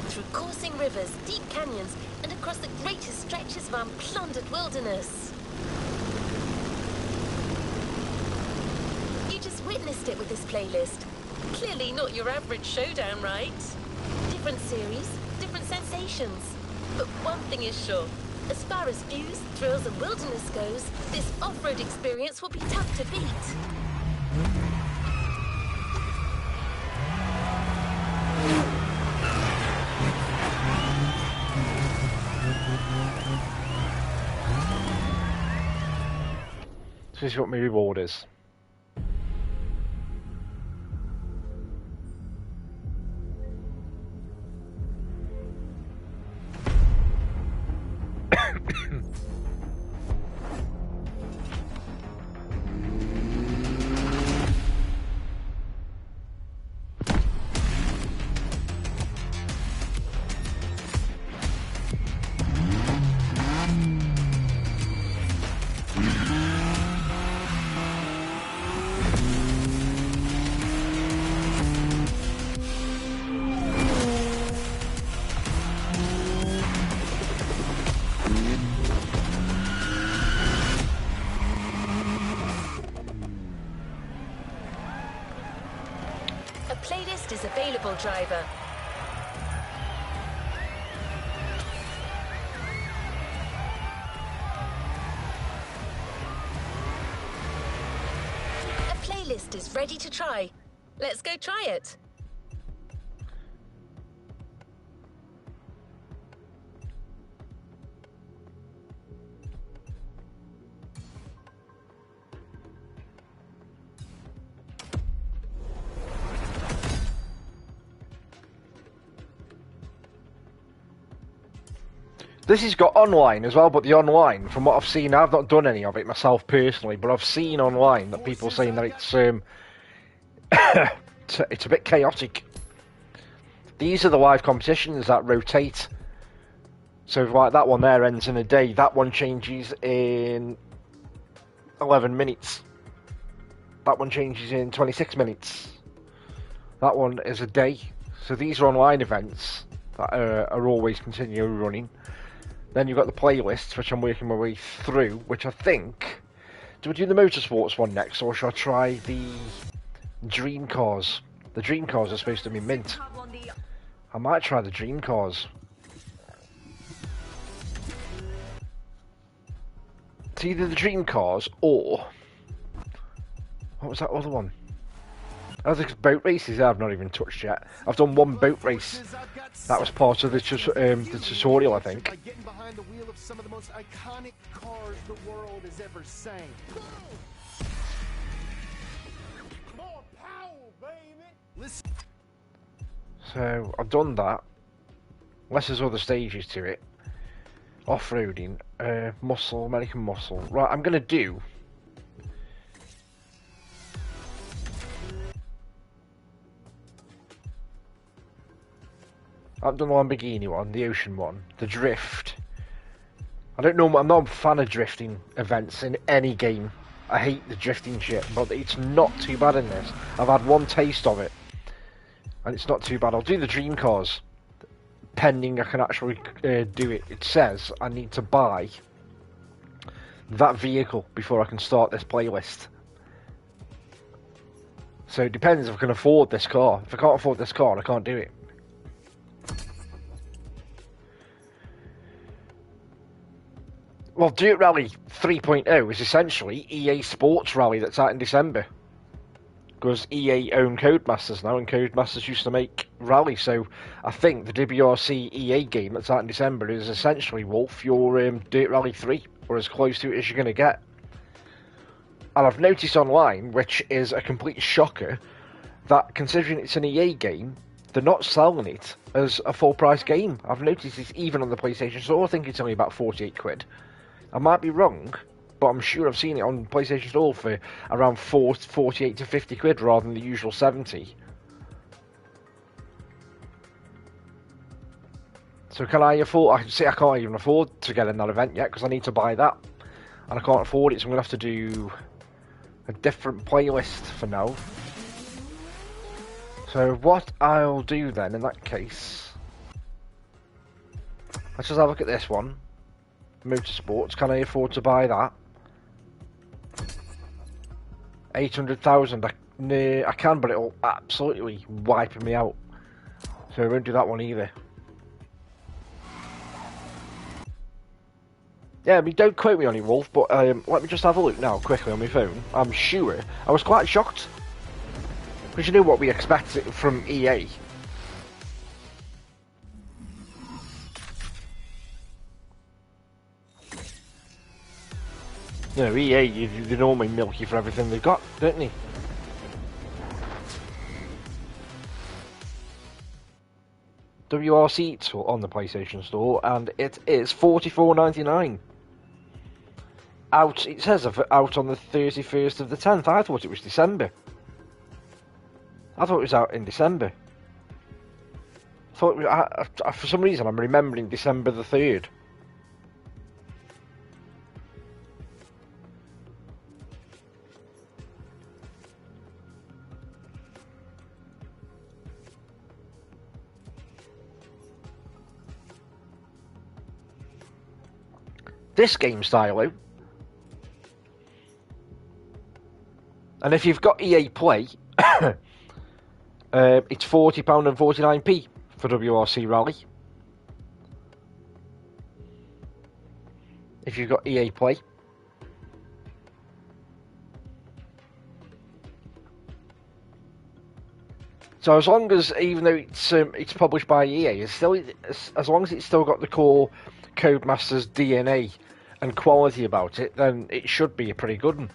Through coursing rivers, deep canyons, and across the greatest stretches of unplundered wilderness. You just witnessed it with this playlist. Clearly not your average showdown, right? Different series, different sensations. But one thing is sure. As far as views, thrills and wilderness goes, this off-road experience will be tough to beat. This is what my reward is. Playlist is available, driver. A playlist is ready to try. Let's go try it. This has got online as well, but the online, from what I've seen, I've not done any of it myself personally, but I've seen online that people saying that it's it's a bit chaotic. These are the live competitions that rotate. So like that one there ends in a day, that one changes in 11 minutes. That one changes in 26 minutes. That one is a day. So these are online events that are always continually running. Then you've got the playlists, which I'm working my way through, which I think... Do we do the motorsports one next, or shall I try the dream cars? The dream cars are supposed to be mint. I might try the dream cars. It's either the dream cars, or... What was that other one? Oh, the boat races I've not even touched yet. I've done one boat race. That was part of the tutorial, I think. Getting behind the wheel of some of the most iconic cars the world has ever seen. More power, baby. Listen. So I've done that. Unless there's other stages to it. Off-roading, muscle, American muscle. Right, I'm gonna do I've done the Lamborghini one, the ocean one, the drift. I don't know, I'm not a fan of drifting events in any game. I hate the drifting shit, but it's not too bad in this. I've had one taste of it, and it's not too bad. I'll do the dream cars, pending I can actually do it. It says I need to buy that vehicle before I can start this playlist. So it depends if I can afford this car. If I can't afford this car, I can't do it. Well, Dirt Rally 3.0 is essentially EA Sports Rally that's out in December. Because EA own Codemasters now, and Codemasters used to make Rally, so I think the WRC EA game that's out in December is essentially, Wolf, your Dirt Rally 3, or as close to it as you're going to get. And I've noticed online, which is a complete shocker, that considering it's an EA game, they're not selling it as a full price game. I've noticed it's even on the PlayStation Store. I think it's only about 48 quid. I might be wrong, but I'm sure I've seen it on PlayStation Store for around 48 to 50 quid rather than the usual 70. So can I afford... I can say I can't even afford to get in that event yet because I need to buy that. And I can't afford it, so I'm going to have to do a different playlist for now. So what I'll do then in that case... Let's just have a look at this one. Motorsports, can I afford to buy that? 800,000, I can, but it'll absolutely wipe me out. So I won't do that one either. Yeah, I mean, don't quote me on it, Wolf, but let me just have a look now, quickly, on my phone. I'm sure. I was quite shocked. Because you know what we expect from EA. You know, EA, they normally milk you for everything they've got, don't they? WRC it's on the PlayStation Store, and it is $44.99. Out, it says out on the 31st of the 10th. I thought it was December. I thought it was out in December. For some reason, I'm remembering December the 3rd. This game style, and if you've got EA Play, it's £40 and 49p for WRC Rally. If you've got EA Play. So as long as, even though it's published by EA, it's still, as long as it's still got the core Codemasters DNA and quality about it, then it should be a pretty good one,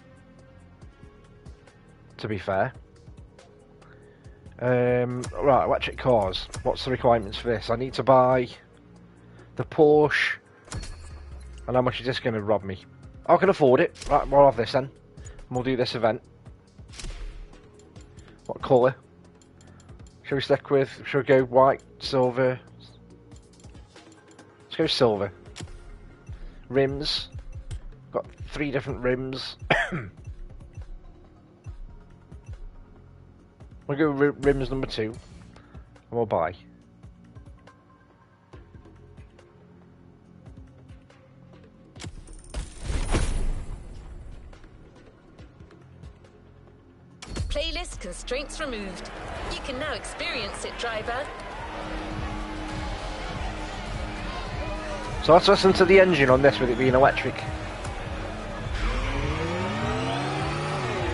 to be fair. Right, electric cars. What's the requirements for this? I need to buy the Porsche. And how much is this going to rob me? I can afford it. Right, we'll have this then. We'll do this event. What colour? Shall we stick with... Shall we go white, silver? Let's go silver. Rims. Got 3 different rims. We'll go rims number 2. And we'll buy. Playlist constraints removed. You can now experience it, driver. So let's listen to the engine on this with it being electric.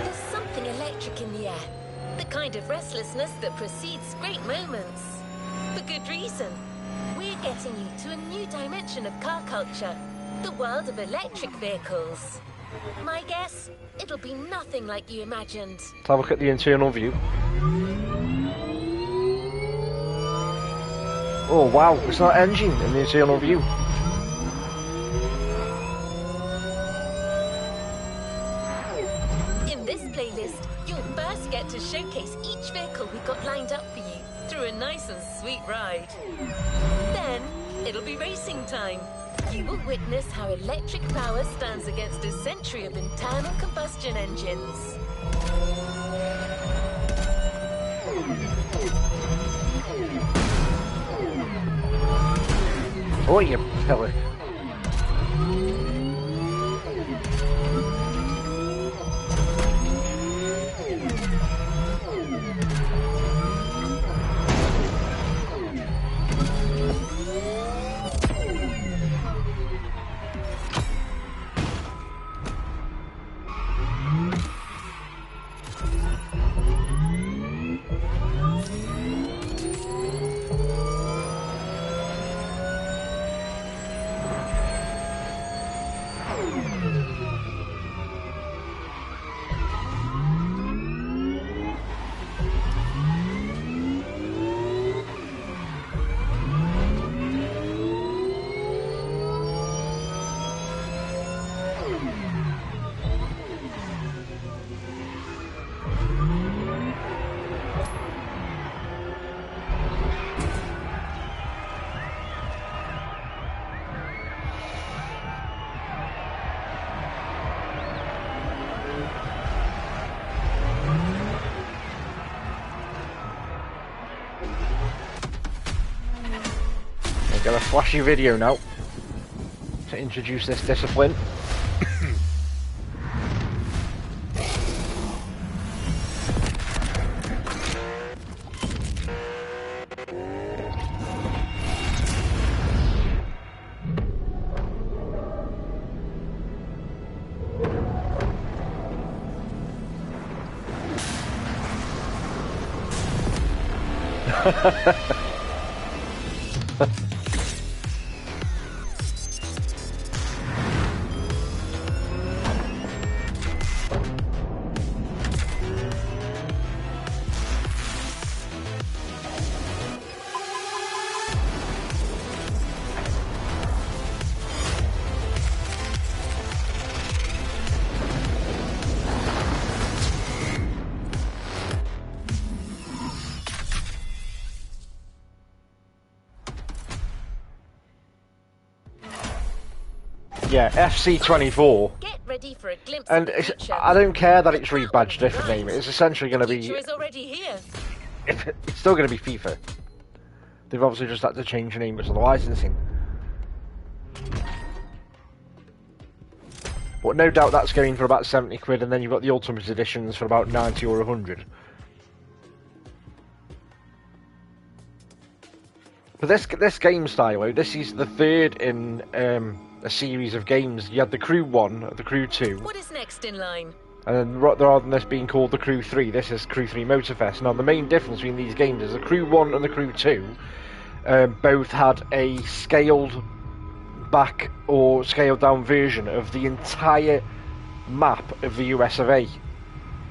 There's something electric in the air. The kind of restlessness that precedes great moments. For good reason. We're getting you to a new dimension of car culture. The world of electric vehicles. My guess, it'll be nothing like you imagined. Let's have a look at the internal view. Oh wow, it's not engine in the internal view. In this playlist, you'll first get to showcase each vehicle we got lined up for you through a nice and sweet ride. Then, it'll be racing time. You will witness how electric power stands against a century of internal combustion engines. Oh, you pillar. Got a flashy video now to introduce this discipline. Yeah, FC24. Get ready for a glimpse And of the future. I don't care that it's rebadged different name. It's essentially going to The be. future is already here. It's still going to be FIFA. They've obviously just had to change the name because of the licensing. But no doubt that's going for about 70 quid, and then you've got the Ultimate Editions for about 90 or 100. But this game style, this is the third in a series of games. You had the Crew 1, the Crew 2. What is next in line? And then rather than this being called the Crew 3, this is Crew 3 Motorfest. Now the main difference between these games is the Crew 1 and the Crew 2 both had a scaled back or scaled down version of the entire map of the US of A.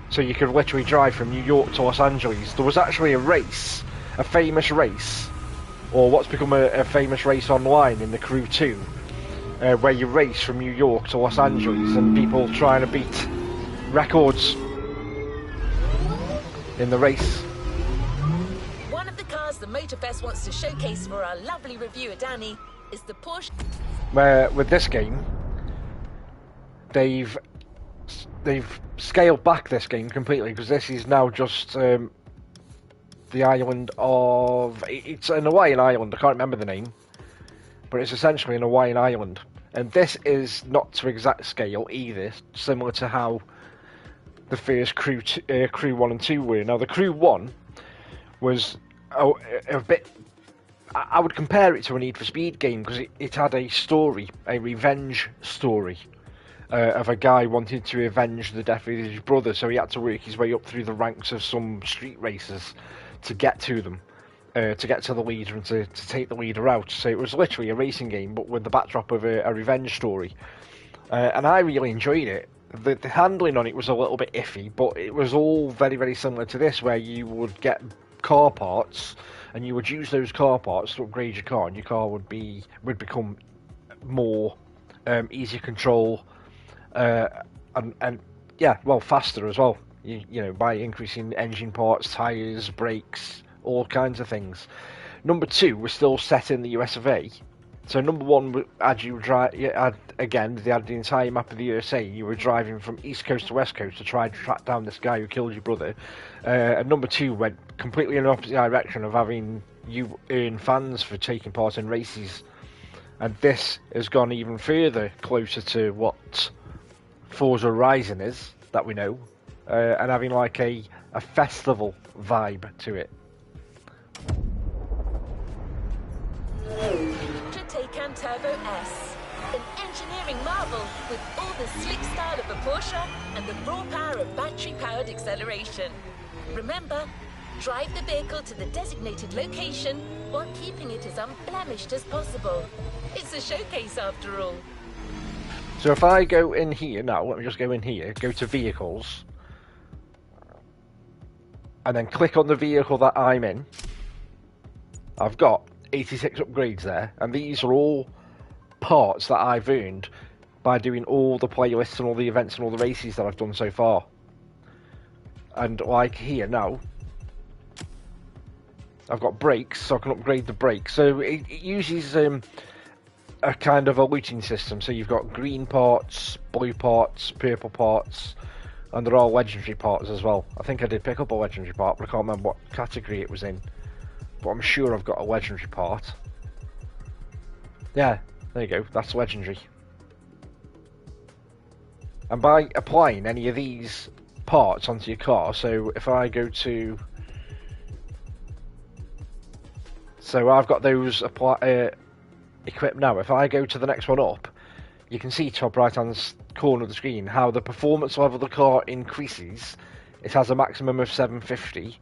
So you could literally drive from New York to Los Angeles. There was actually a race, a famous race, or what's become a famous race online in the Crew 2, where you race from New York to Los Angeles and people trying to beat records in the race. One of the cars the Motorfest wants to showcase for our lovely reviewer Danny is the Porsche. Where with this game, they've scaled back this game completely, because this is now just the island of, it's an Hawaiian island. I can't remember the name, but it's essentially an Hawaiian island, and this is not to exact scale either, similar to how the first Crew 1 and 2 were. Now the Crew 1 was a bit, I would compare it to a Need for Speed game, because it had a story, a revenge story, of a guy wanting to avenge the death of his brother, so he had to work his way up through the ranks of some street racers to get to them, to get to the leader and to take the leader out. So it was literally a racing game, but with the backdrop of a revenge story. And I really enjoyed it. The handling on it was a little bit iffy, but it was all very, very similar to this, where you would get car parts, and you would use those car parts to upgrade your car, and your car would become more easy to control, and yeah, well, faster as well. You know, by increasing engine parts, tyres, brakes, all kinds of things. Number 2, we're still set in the US of A. So number 1, as you drive, again, they had the entire map of the USA. You were driving from East Coast to West Coast to try and track down this guy who killed your brother. And number 2 went completely in the opposite direction of having you earn fans for taking part in races. And this has gone even further closer to what Forza Horizon is, that we know, and having like a festival vibe to it. Taycan Turbo S, an engineering marvel with all the sleek style of a Porsche and the raw power of battery-powered acceleration. Remember, drive the vehicle to the designated location while keeping it as unblemished as possible. It's a showcase after all. So if I go in here now, let me just go in here, go to vehicles, and then click on the vehicle that I'm in, I've got 86 upgrades there, and these are all parts that I've earned by doing all the playlists and all the events and all the races that I've done so far. And like here now, I've got brakes, so I can upgrade the brakes. So it uses a kind of a looting system. So you've got green parts, blue parts, purple parts, and they're all legendary parts as well. I think I did pick up a legendary part, but I can't remember what category it was in. But I'm sure I've got a legendary part. Yeah, there you go, that's legendary. And by applying any of these parts onto your car, so if I go to... So I've got those equipped now. If I go to the next one up, you can see top right hand corner of the screen how the performance level of the car increases. It has a maximum of 750.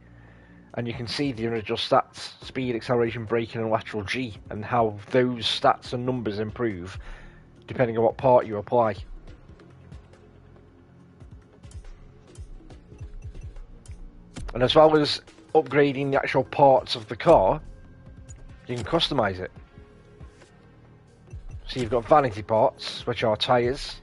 And you can see the individual stats, speed, acceleration, braking and lateral G, and how those stats and numbers improve depending on what part you apply. And as well as upgrading the actual parts of the car, you can customise it. So you've got vanity parts, which are tyres.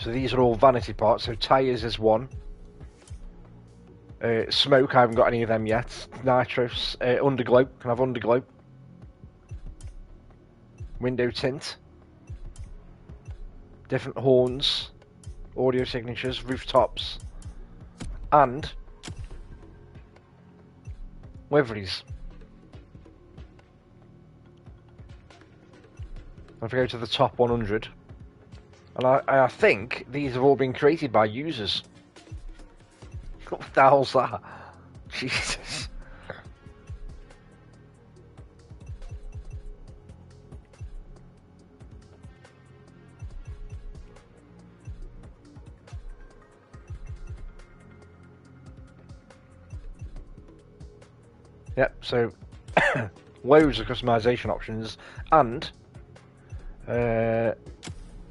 So these are all vanity parts, so tyres is one. Smoke, I haven't got any of them yet. Nitros, underglow, can have underglow. Window tint. Different horns. Audio signatures, rooftops. And liveries. If I go to the top 100, and I think these have all been created by users. What the hell's that? Jesus. Yep, so loads of customization options and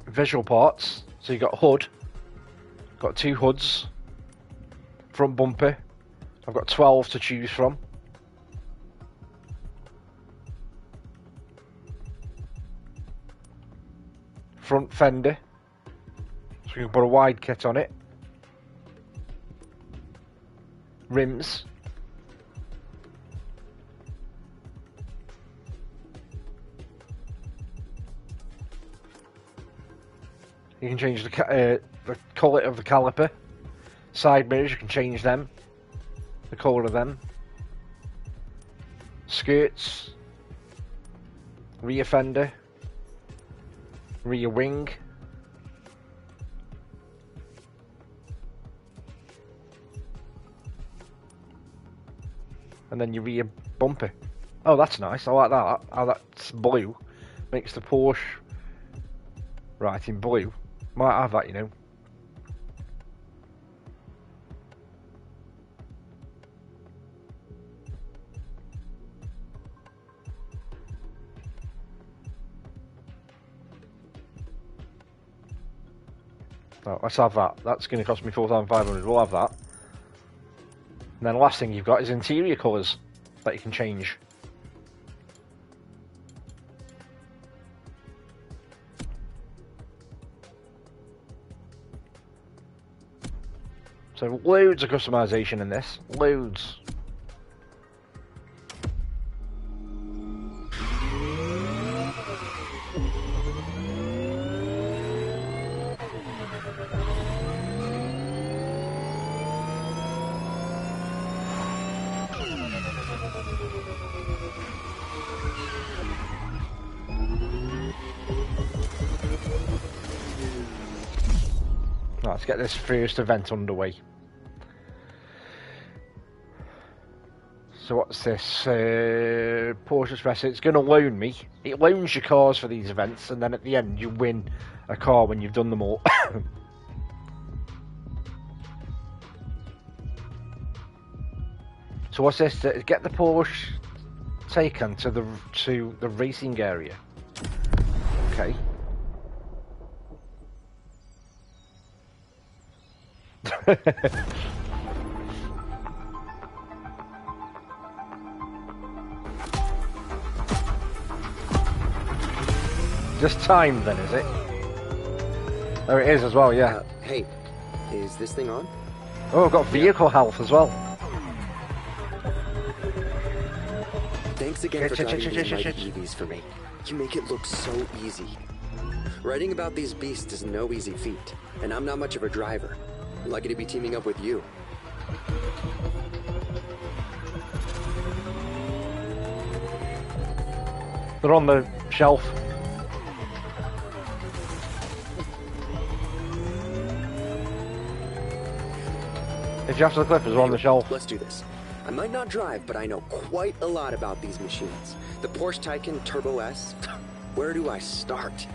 visual parts. So you got hood, got 2 hoods, front bumper. I've got 12 to choose from. Front fender, so you can put a wide kit on it. Rims. You can change the colour of the caliper. Side mirrors, you can change them. The colour of them. Skirts. Rear fender. Rear wing. And then your rear bumper. Oh, that's nice. I like that. Oh, that's blue. Makes the Porsche right in blue. Might have that, you know. Oh, let's have that. That's going to cost me 4,500. We'll have that. And then the last thing you've got is interior colours that you can change. So loads of customization in this. Loads. Right, let's get this first event underway. So what's this? Porsche Express. It's going to loan me. It loans you cars for these events, and then at the end you win a car when you've done them all. So what's this? Get the Porsche Taycan to the racing area. Okay. Just timed then, is it? There it is as well, yeah. Hey, is this thing on? Oh, I've got vehicle health as well. Thanks again for driving these mighty EVs for me. You make it look so easy. Writing about these beasts is no easy feat, and I'm not much of a driver. Lucky to be teaming up with you. They're on the shelf. If you have to the Clippers, are on the shelf. Let's do this. I might not drive, but I know quite a lot about these machines. The Porsche Taycan Turbo S. Where do I start?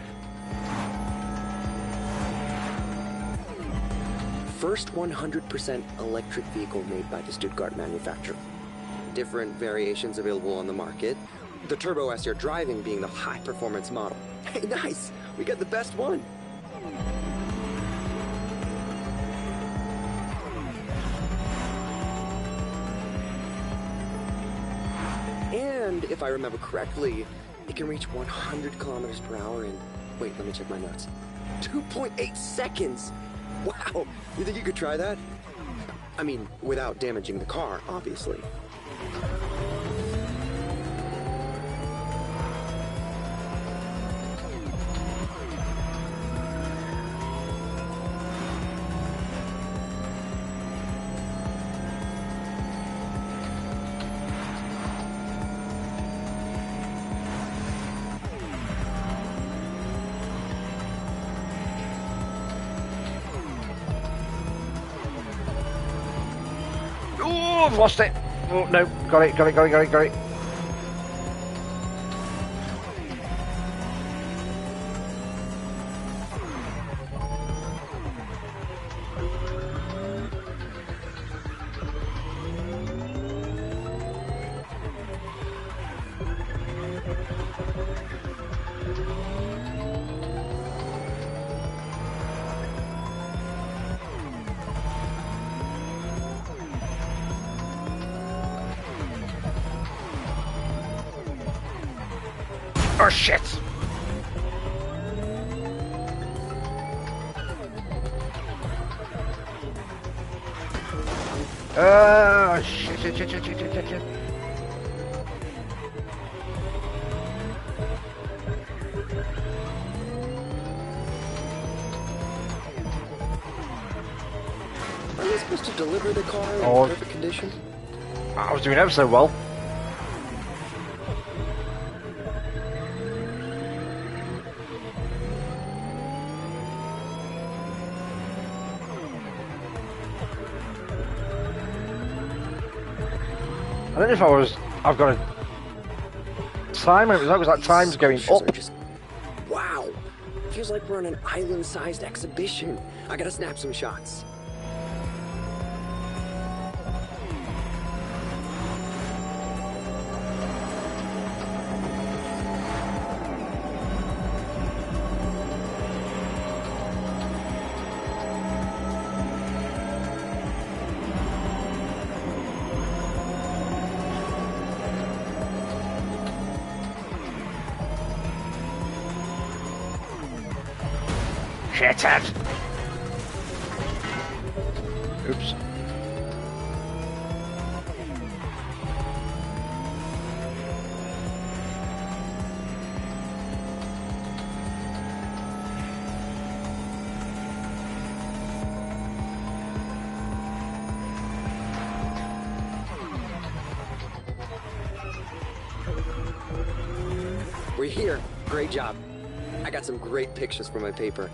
First 100% electric vehicle made by the Stuttgart manufacturer. Different variations available on the market. The Turbo S you're driving being the high-performance model. Hey, nice! We got the best one! And if I remember correctly, it can reach 100 kilometers per hour in... Wait, let me check my notes. 2.8 seconds! Wow! You think you could try that? I mean, without damaging the car, obviously. I've lost it. Oh, no. Got it. Oh, shit! Shit. Are you supposed to deliver the car in perfect condition? I was doing ever so well. I don't know if I've got a timer, as long as that time's going up. Just, wow! Feels like we're on an island-sized exhibition. I gotta snap some shots. Shithead! Oops. We're here. Great job. I got some great pictures for my paper.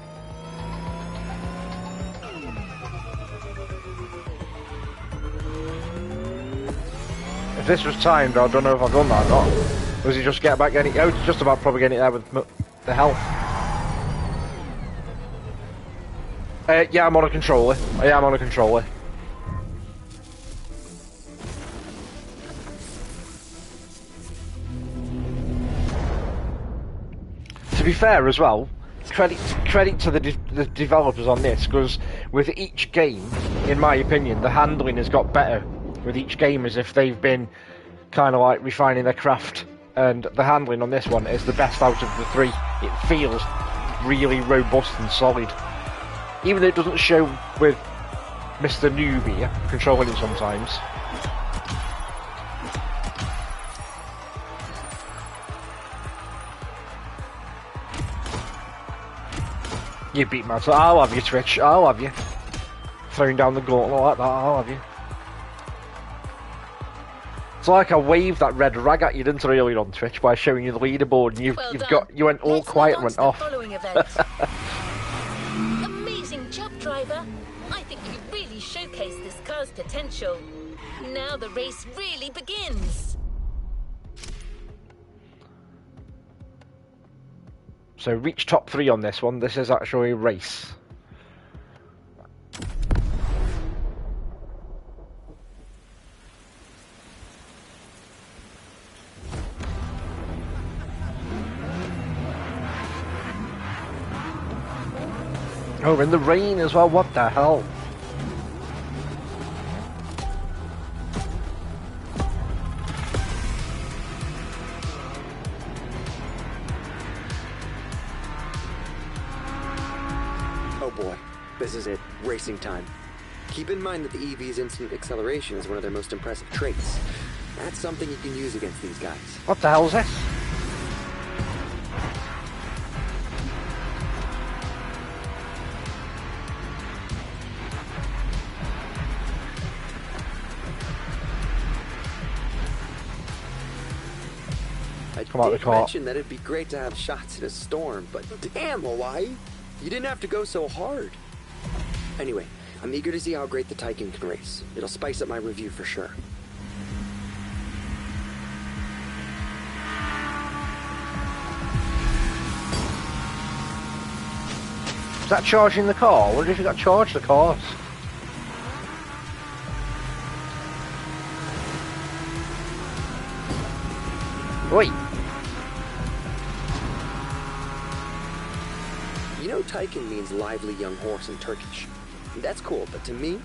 If this was timed, I don't know if I've done that or not. Was he just get back getting? I was just about probably getting there with the health. Yeah, I'm on a controller. I am on a controller. To be fair as well, credit to the developers on this, because with each game, in my opinion, the handling has got better with each game, as if they've been kind of like refining their craft, and the handling on this one is the best out of the three. It feels really robust and solid, even though it doesn't show with Mr. Newbie controlling it sometimes. You beat my so I'll have you, Twitch. I'll have you. Throwing down the gauntlet like that, I'll have you. It's like I waved that red rag at you, didn't I, earlier on Twitch, by showing you the leaderboard, and you went all quiet and went off. Amazing job, driver. I think you really showcased this car's potential. Now the race really begins. So reach top 3 on this one. This is actually a race. Oh, in the rain as well, what the hell? Oh boy, this is it, racing time. Keep in mind that the EV's instant acceleration is one of their most impressive traits. That's something you can use against these guys. What the hell is this? I did mention that it'd be great to have shots in a storm, but damn, Hawaii, you didn't have to go so hard. Anyway, I'm eager to see how great the Taycan can race. It'll spice up my review for sure. Is that charging the car? I wonder if you got to charge the cars. Wait. You know Taycan means lively young horse in Turkish. That's cool, but to me,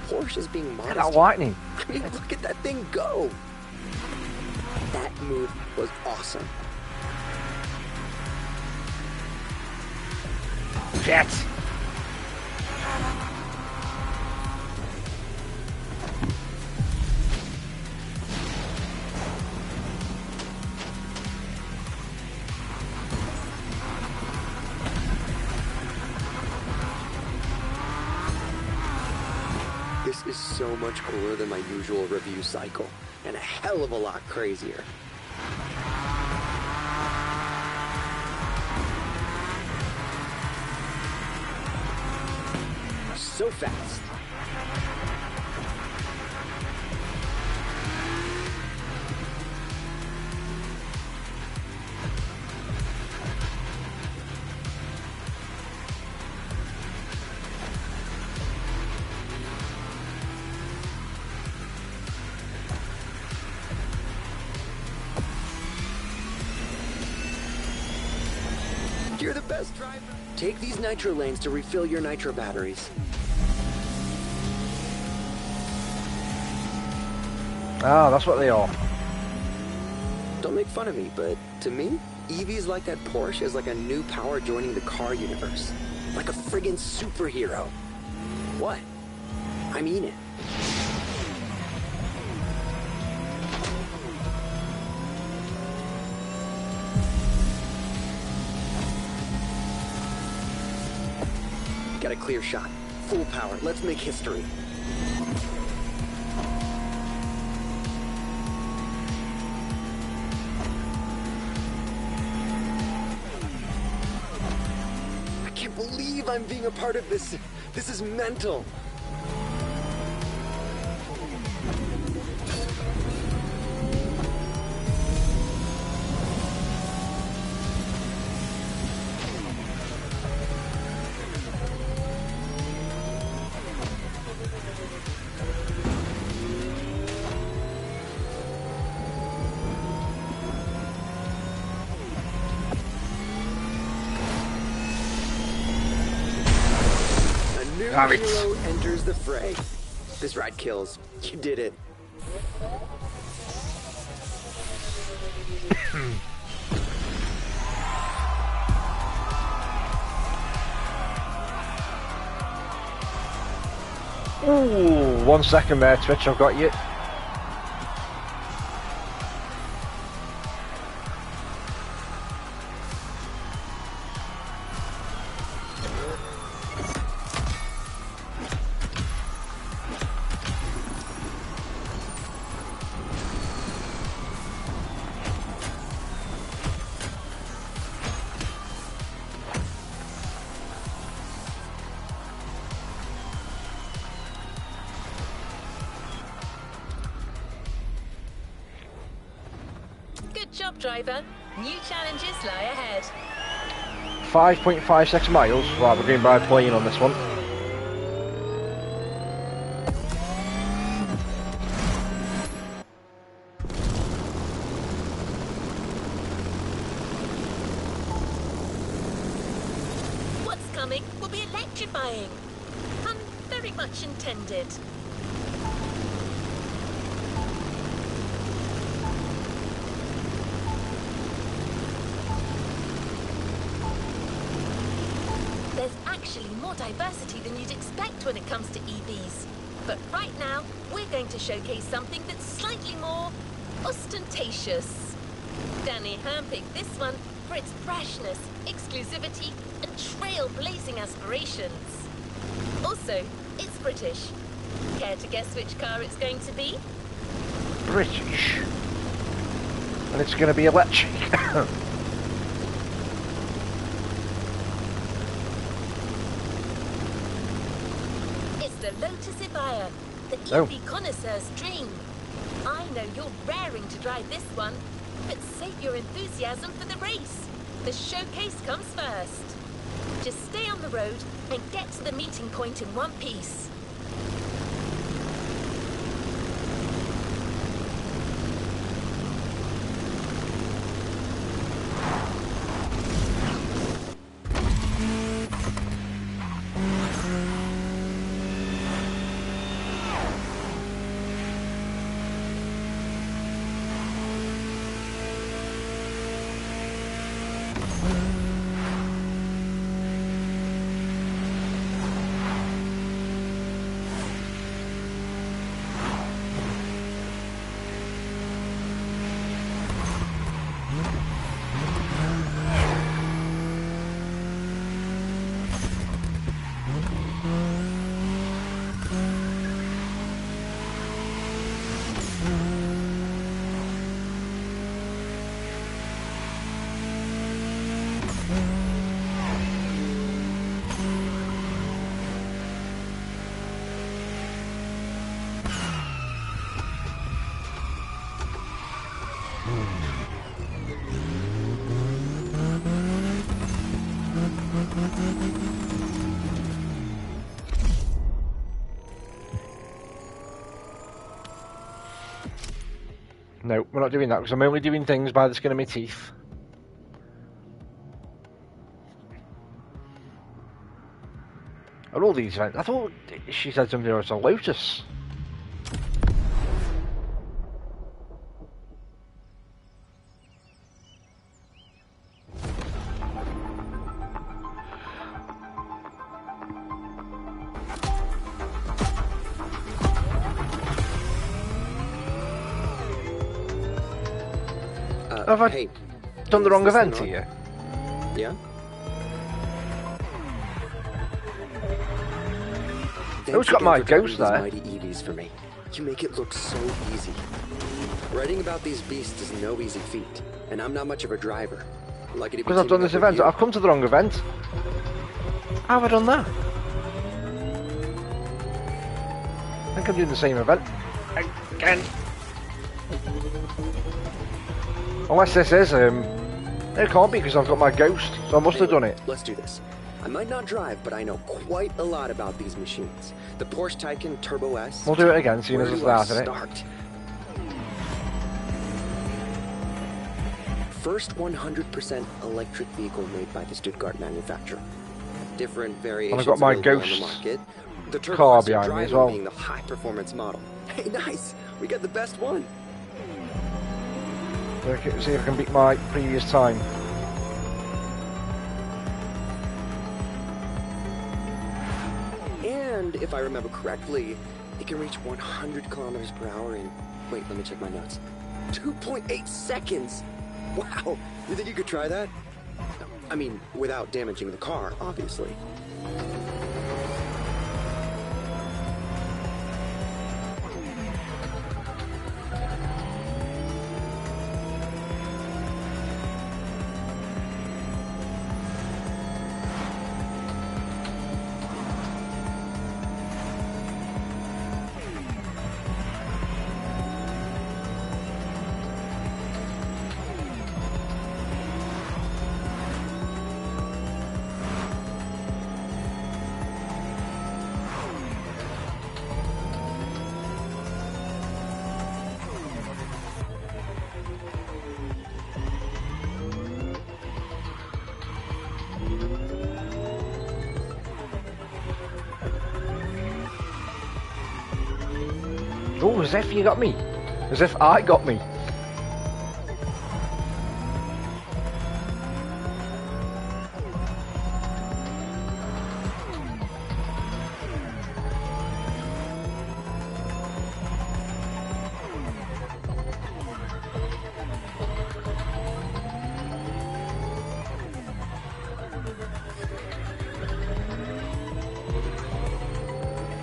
Porsche is being modest. Look at that lightning. I mean, look at that thing go. That move was awesome. Shit. This is so much cooler than my usual review cycle, and a hell of a lot crazier. So fast. You're the best driver. Take these nitro lanes to refill your nitro batteries. Ah, that's what they are. Don't make fun of me, but to me, EVs like that Porsche is like a new power joining the car universe. Like a friggin' superhero. What? I mean it. Got a clear shot. Full power. Let's make history. I can't believe I'm being a part of this. This is mental. Damn it. Hero enters the fray. This ride kills. You did it. Ooh, 1 second there, Twitch, I've got you. Good job, driver. New challenges lie ahead. 5.56 miles. Right, we're going by plane on this one. What's coming will be electrifying. Pun very much intended. There's actually more diversity than you'd expect when it comes to EVs. But right now, we're going to showcase something that's slightly more ostentatious. Danny handpicked this one for its freshness, exclusivity, and trailblazing aspirations. Also, it's British. Care to guess which car it's going to be? British. And it's going to be electric. It's the Lotus Evija, the Oh. EV connoisseur's dream. I know you're raring to drive this one, but save your enthusiasm for the race. The showcase comes first. Just stay on the road and get to the meeting point in one piece. No, we're not doing that because I'm only doing things by the skin of my teeth. Are all these events? I thought she said something about a Lotus. Have I hey, done the wrong is this event thing on? here? Yeah? Who's got again my for driving ghost these there? mighty EVs for me. You make it look so easy. Writing about these beasts is no easy feat, and I'm not much of a driver. Lucky to be Because I've done teaming this up with event. you. I've come to the wrong event. How have I done that? I think I'm doing the same event. Again. Unless this is, it can't be because I've got my ghost, so I must have done it. Let's do this. I might not drive, but I know quite a lot about these machines. The Porsche Taycan Turbo S. We'll do it again, seeing Where as I do I started it. start? First 100% electric vehicle made by the Stuttgart manufacturer. Different variations And I've got my available on the Ghost market. The Turbo car S behind me as driver well. being the high performance model. Hey, nice! We got the best one. Okay, see if I can beat my previous time. And if I remember correctly, it can reach 100 kilometers per hour in, wait, let me check my notes. 2.8 seconds! Wow! You think you could try that? I mean, without damaging the car, obviously. Oh, as if you got me. As if I got me.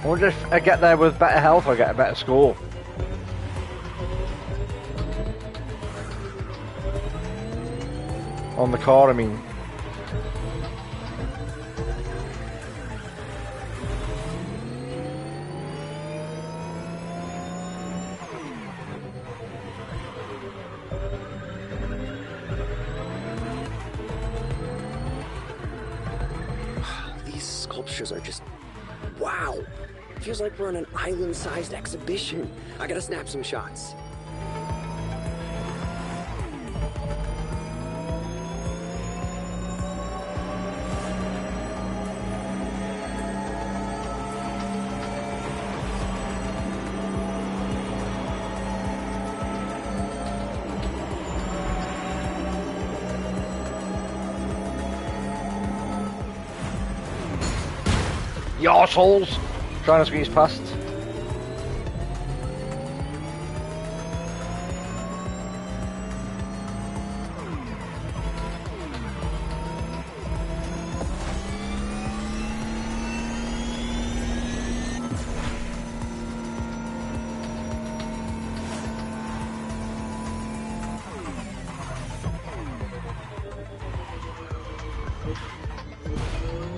I wonder if I get there with better health or get a better score. On the car, I mean. These sculptures are just... wow! Feels like we're on an island-sized exhibition. I gotta snap some shots. You arseholes! Trying to squeeze past.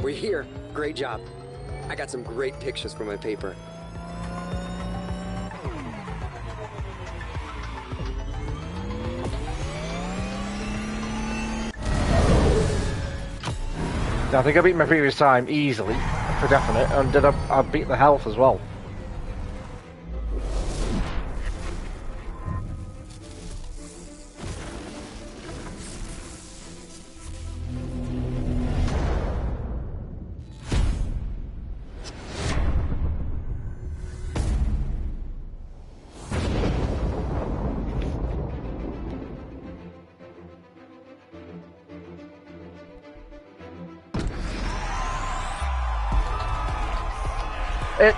We're here. Great job. I got some great pictures for my paper. I think I beat my previous time easily, for definite, and did I beat the health as well.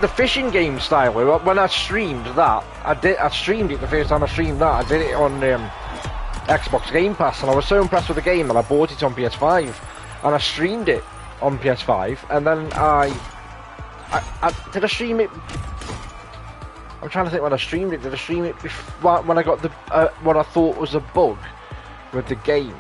The fishing game style, when I streamed that, I streamed it the first time I streamed that, I did it on Xbox Game Pass, and I was so impressed with the game that I bought it on PS5, and I streamed it on PS5, and then I did I stream it? I'm trying to think when I streamed it. Did I stream it before, when I got the what I thought was a bug with the game?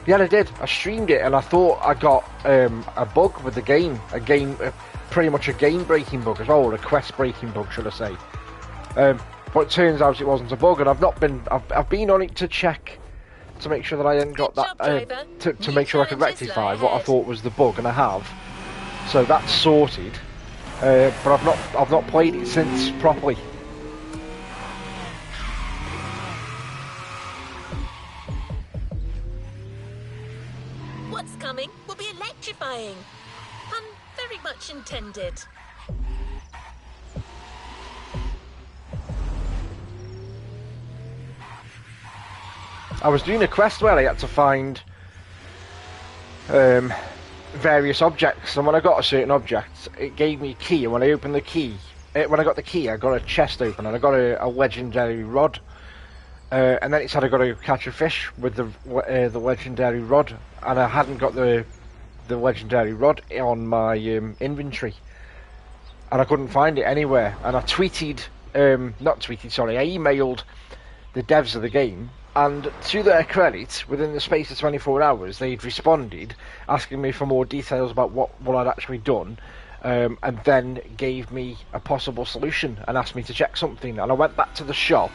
Yeah, I did. I streamed it, and I thought I got a bug with the game. Pretty much a game-breaking bug as well, or a quest-breaking bug, should I say? But it turns out it wasn't a bug, and I've been on it to check to make sure that I hadn't got that to make sure I could rectify what I thought was the bug, and I have. So that's sorted. But I've not played it since properly. What's coming will be electrifying. Pun very much intended. I was doing a quest where I had to find various objects, and when I got a certain object, it gave me a key, and when I opened the key, when I got the key, I got a chest open, and I got a legendary rod, and then it said I got to catch a fish with the legendary rod, and I hadn't got the legendary rod on my inventory, and I couldn't find it anywhere, and I emailed the devs of the game, and to their credit, within the space of 24 hours, they'd responded, asking me for more details about what I'd actually done, and then gave me a possible solution, and asked me to check something. And I went back to the shop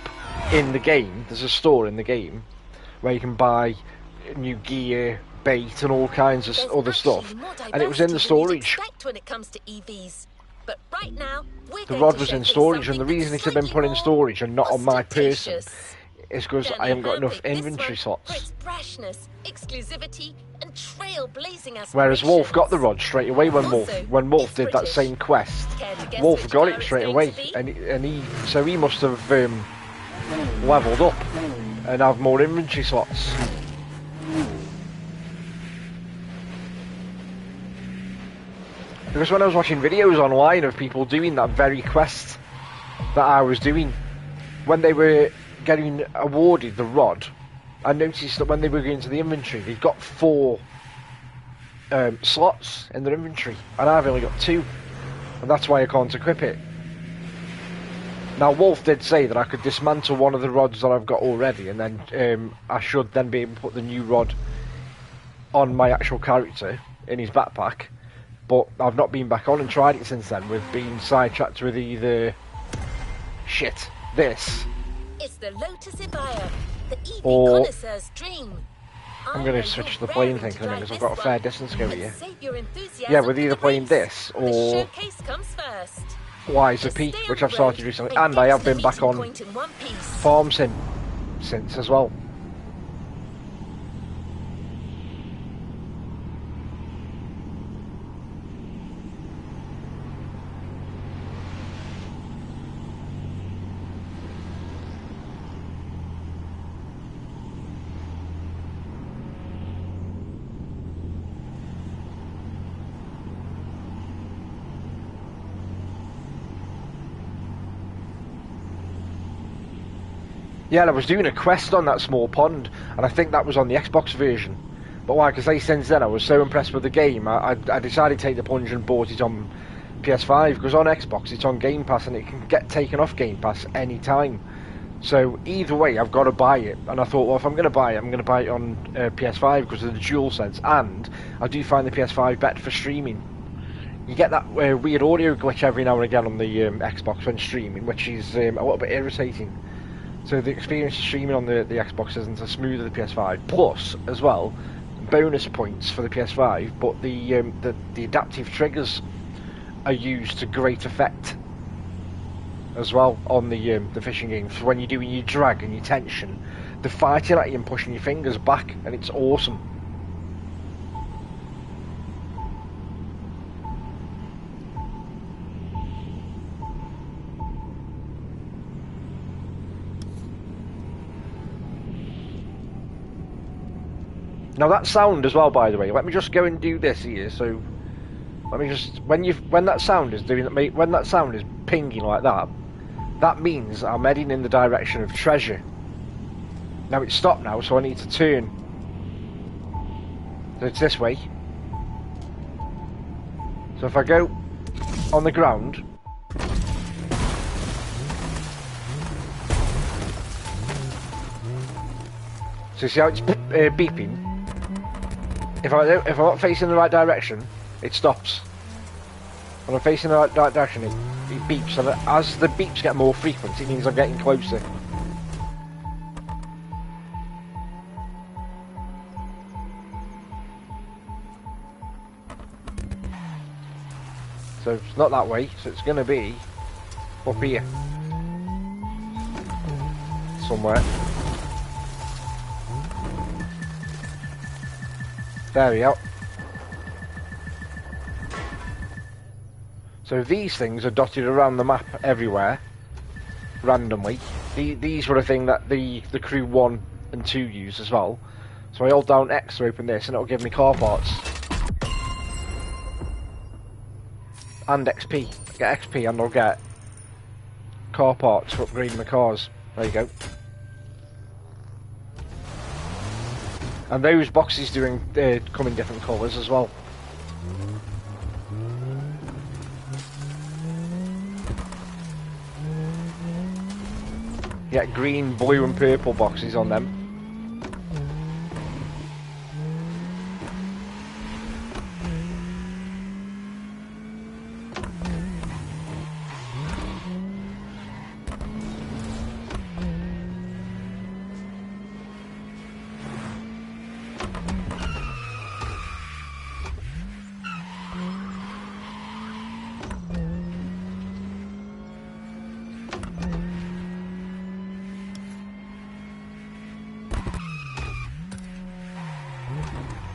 in the game. There's a store in the game where you can buy new gear, bait, and all kinds of other stuff. And it was in the storage. When it comes to EVs. But right now, the rod was in storage, and the reason it had been put in storage and not on my person is because I haven't got enough inventory slots. Exclusivity, and trailblazing. Whereas Wolf got the rod straight away when Wolf did that same quest. Wolf got it straight away, and he must have leveled up and have more inventory slots. Because when I was watching videos online of people doing that very quest that I was doing, when they were getting awarded the rod, I noticed that when they were going to the inventory, they've got 4 slots in their inventory, and I've only got 2, and that's why I can't equip it. Now, Wolf did say that I could dismantle one of the rods that I've got already, and then I should then be able to put the new rod on my actual character in his backpack, but I've not been back on and tried it since then. We've been sidetracked with either this. It's the Lotus Evija, the EV or connoisseur's dream. I'm going to switch to the plane thing because I've got a fair distance to go here. Yeah, with either playing this or Lies of P, which I've started recently, and I have been back on Farm Sim since as well. Yeah, I was doing a quest on that small pond, and I think that was on the Xbox version. But like I say, since then I was so impressed with the game, I decided to take the plunge and bought it on PS5, because on Xbox it's on Game Pass, and it can get taken off Game Pass any time. So either way, I've got to buy it. And I thought, well, if I'm going to buy it, I'm going to buy it on PS5 because of the DualSense, and I do find the PS5 better for streaming. You get that weird audio glitch every now and again on the Xbox when streaming, which is a little bit irritating. So the experience of streaming on the Xbox isn't as smooth as the PS5. Plus, as well, bonus points for the PS5, but the adaptive triggers are used to great effect as well on the fishing games. So when you're doing your drag and your tension, they're fighting at you and pushing your fingers back, and it's awesome. Now that sound as well, by the way, let me just go and do this here. So let me just when that sound is pinging like that, that means I'm heading in the direction of treasure. Now it's stopped now, so I need to turn. So it's this way. So if I go on the ground, so you see how it's beeping? If I'm not facing the right direction, it stops. When I'm facing the right direction, it beeps, and as the beeps get more frequent, it means I'm getting closer. So it's not that way, so it's going to be up here somewhere. There we go. So these things are dotted around the map everywhere, randomly. These were a thing that the crew 1 and 2 use as well. So I hold down X to open this and it'll give me car parts. And XP. I get XP and I'll get car parts for upgrading the cars. There you go. And those boxes come in different colours as well. You get green, blue and purple boxes on them.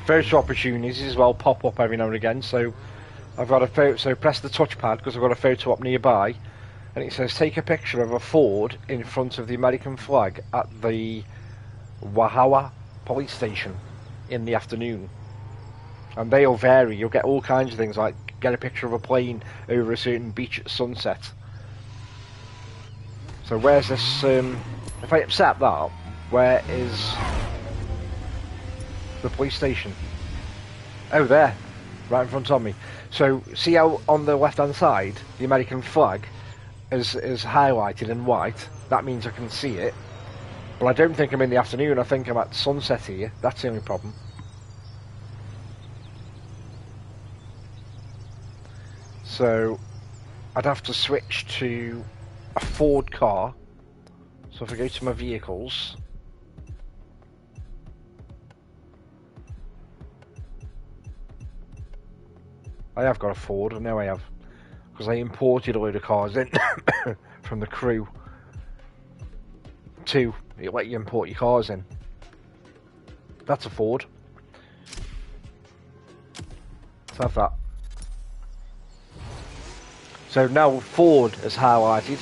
Photo opportunities as well pop up every now and again, so I've got a photo, so press the touchpad because I've got a photo up nearby and it says take a picture of a Ford in front of the American flag at the Wahawa police station in the afternoon. And they'll vary, you'll get all kinds of things like get a picture of a plane over a certain beach at sunset. So where's this, if I accept that, where is the police station? Oh, there, right in front of me. So see how on the left hand side the American flag is highlighted in white? That means I can see it, but I don't think I'm in the afternoon. I think I'm at sunset here. That's the only problem. So I'd have to switch to a Ford car. So if I go to my vehicles, I have got a Ford, I know I have, because I imported a load of cars in from the crew. 2, it'll let you import your cars in. That's a Ford. Let's have that. So now Ford is highlighted.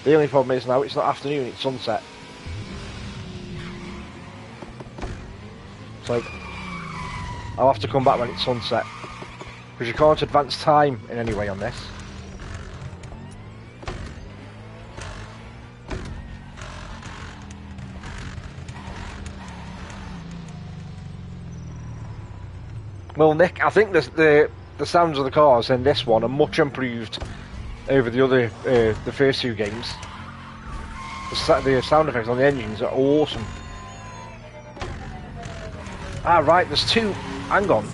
The only problem is now it's not afternoon, it's sunset. So I'll have to come back when it's sunset, because you can't advance time in any way on this. Well, Nick, I think the sounds of the cars in this one are much improved over the other, the first 2 games. The sound effects on the engines are awesome. Ah, right, there's 2. Hang on.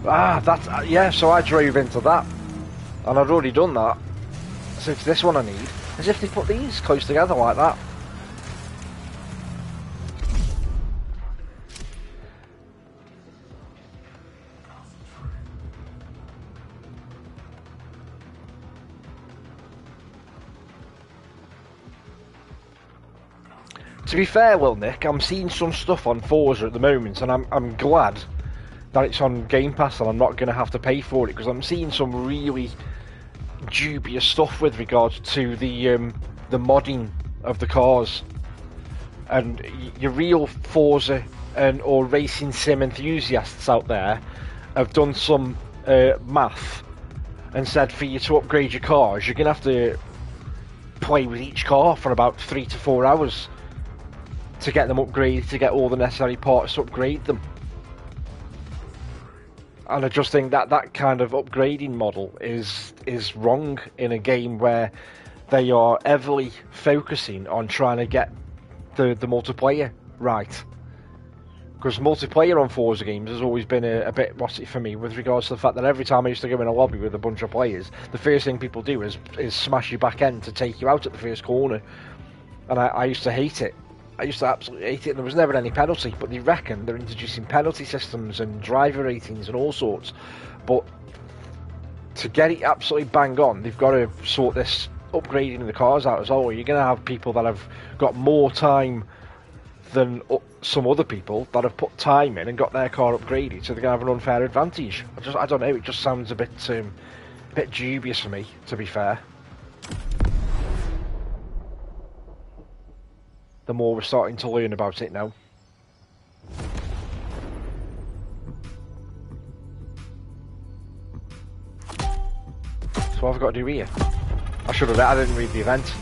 Ah, that's, yeah, so I drove into that. And I'd already done that. So it's this one I need. As if they put these close together like that. To be fair, well, Nick, I'm seeing some stuff on Forza at the moment, and I'm glad that it's on Game Pass and I'm not going to have to pay for it, because I'm seeing some really dubious stuff with regards to the modding of the cars. And your real Forza or racing sim enthusiasts out there have done some math and said for you to upgrade your cars, you're going to have to play with each car for about 3 to 4 hours to get them upgraded, to get all the necessary parts to upgrade them. And I just think that that kind of upgrading model is wrong in a game where they are heavily focusing on trying to get the multiplayer right. Because multiplayer on Forza games has always been a bit rocky for me, with regards to the fact that every time I used to go in a lobby with a bunch of players, the first thing people do is smash your back end to take you out at the first corner. And I used to hate it. I used to absolutely hate it, and there was never any penalty, but they reckon they're introducing penalty systems and driver ratings and all sorts. But to get it absolutely bang on, they've got to sort this upgrading the cars out as well. You're going to have people that have got more time than some other people that have put time in and got their car upgraded, so they're going to have an unfair advantage. I don't know, it just sounds a bit dubious for me, to be fair. The more we're starting to learn about it now. So what have I got to do here? I should have. I didn't read the event.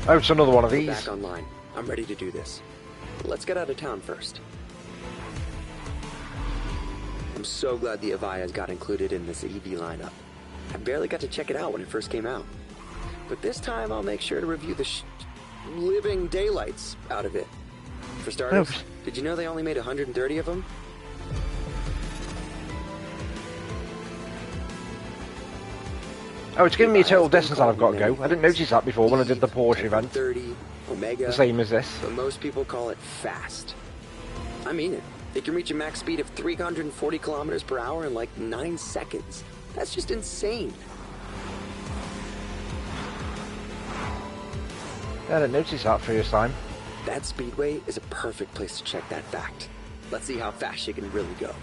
Oh, it's another one of these. Back online. I'm ready to do this. Let's get out of town first. I'm so glad the Avaya's got included in this EV lineup. I barely got to check it out when it first came out. But this time I'll make sure to review the living daylights out of it. For starters, did you know they only made 130 of them? Oh, it's giving me a total distance that I've got to go. I didn't notice that before when I did the Porsche event. 30, Omega, the same as this. But most people call it fast. I mean it. They can reach a max speed of 340 kilometers per hour in like 9 seconds. That's just insane. I didn't notice that first time. That speedway is a perfect place to check that fact. Let's see how fast you can really go.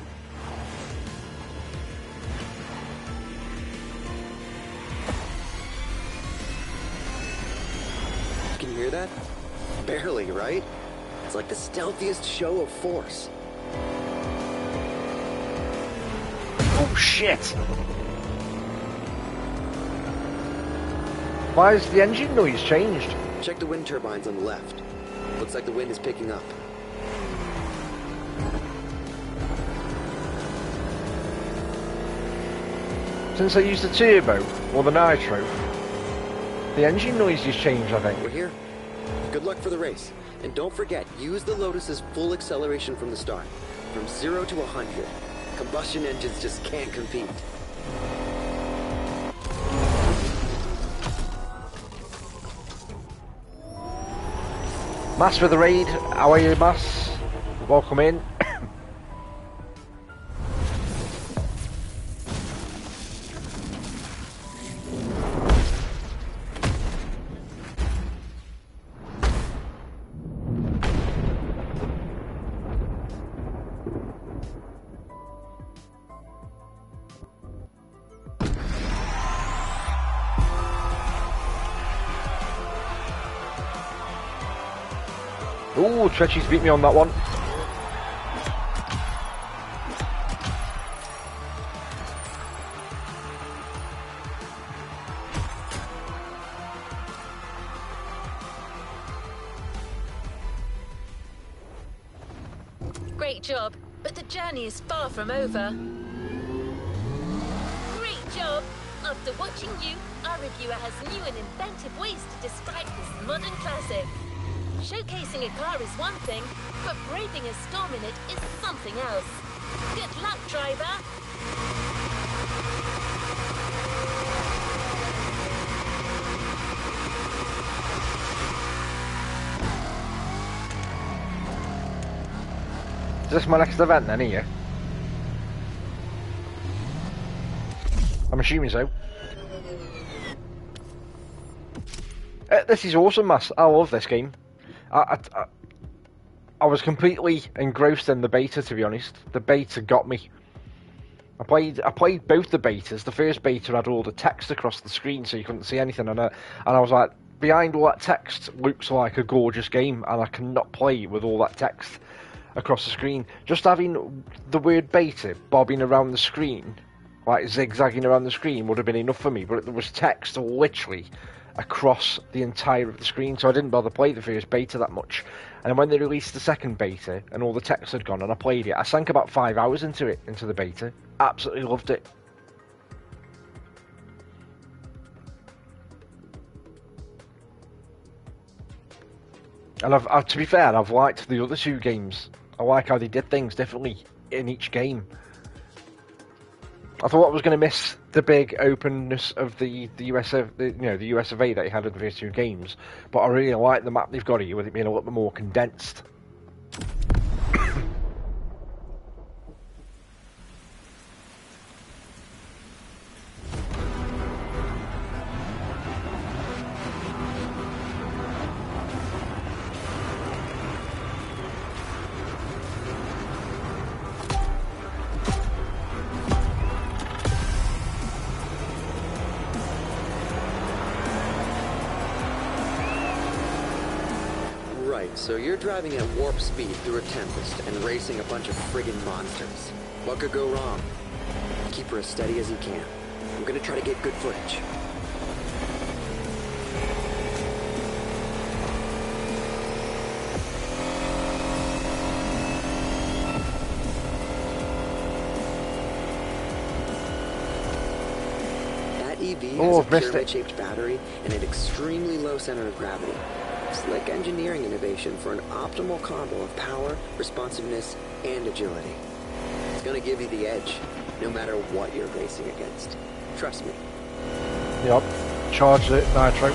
Can you hear that? Barely, right? It's like the stealthiest show of force. Oh shit! Why has the engine noise changed? Check the wind turbines on the left. Looks like the wind is picking up. Since I used the turbo, or the nitro, the engine noise has changed, I think. We're here. Good luck for the race. And don't forget, use the Lotus's full acceleration from the start. From 0 to 100. Combustion engines just can't compete. Mass for the raid. How are you, Mass? Welcome in. Ooh, Tretchy's beat me on that one. Great job, but the journey is far from over. Great job! After watching you, our reviewer has new and inventive ways to describe this modern classic. Showcasing a car is one thing, but braving a storm in it is something else. Good luck, driver! Is this my next event then, here? I'm assuming so. This is awesome, Mass. I love this game. I was completely engrossed in the beta, to be honest. The beta got me. I played both the betas. The first beta had all the text across the screen, so you couldn't see anything, and I was like, behind all that text looks like a gorgeous game, and I cannot play with all that text across the screen. Just having the word beta bobbing around the screen like zigzagging around the screen would have been enough for me, but there was text literally across the entire of the screen, so I didn't bother play the first beta that much. And when they released the second beta and all the text had gone and I played it, I sank about 5 hours into the beta. Absolutely loved it. And to be fair, I've liked the other two games. I like how they did things differently in each game. I thought I was going to miss the big openness of the US of the US of A that you had in the first two games, but I really like the map they've got here with it being a little bit more condensed. So you're driving at warp speed through a tempest and racing a bunch of friggin' monsters. What could go wrong? Keep her as steady as you can. I'm gonna try to get good footage. That EV has a pyramid-shaped battery and an extremely low center of gravity. Slick engineering innovation for an optimal combo of power, responsiveness, and agility. It's gonna give you the edge, no matter what you're racing against. Trust me. Yep. Charged it, nitro.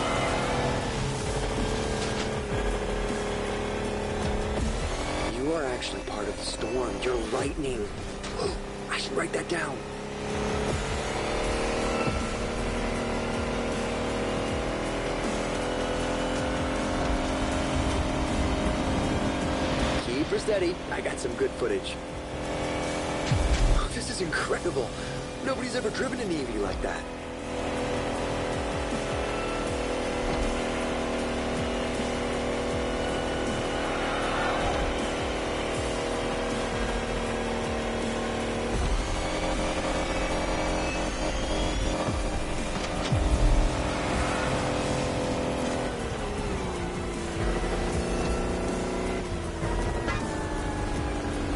You are actually part of the storm. You're lightning. I should write that down. Keep her steady. I got some good footage. Oh, this is incredible. Nobody's ever driven an EV like that.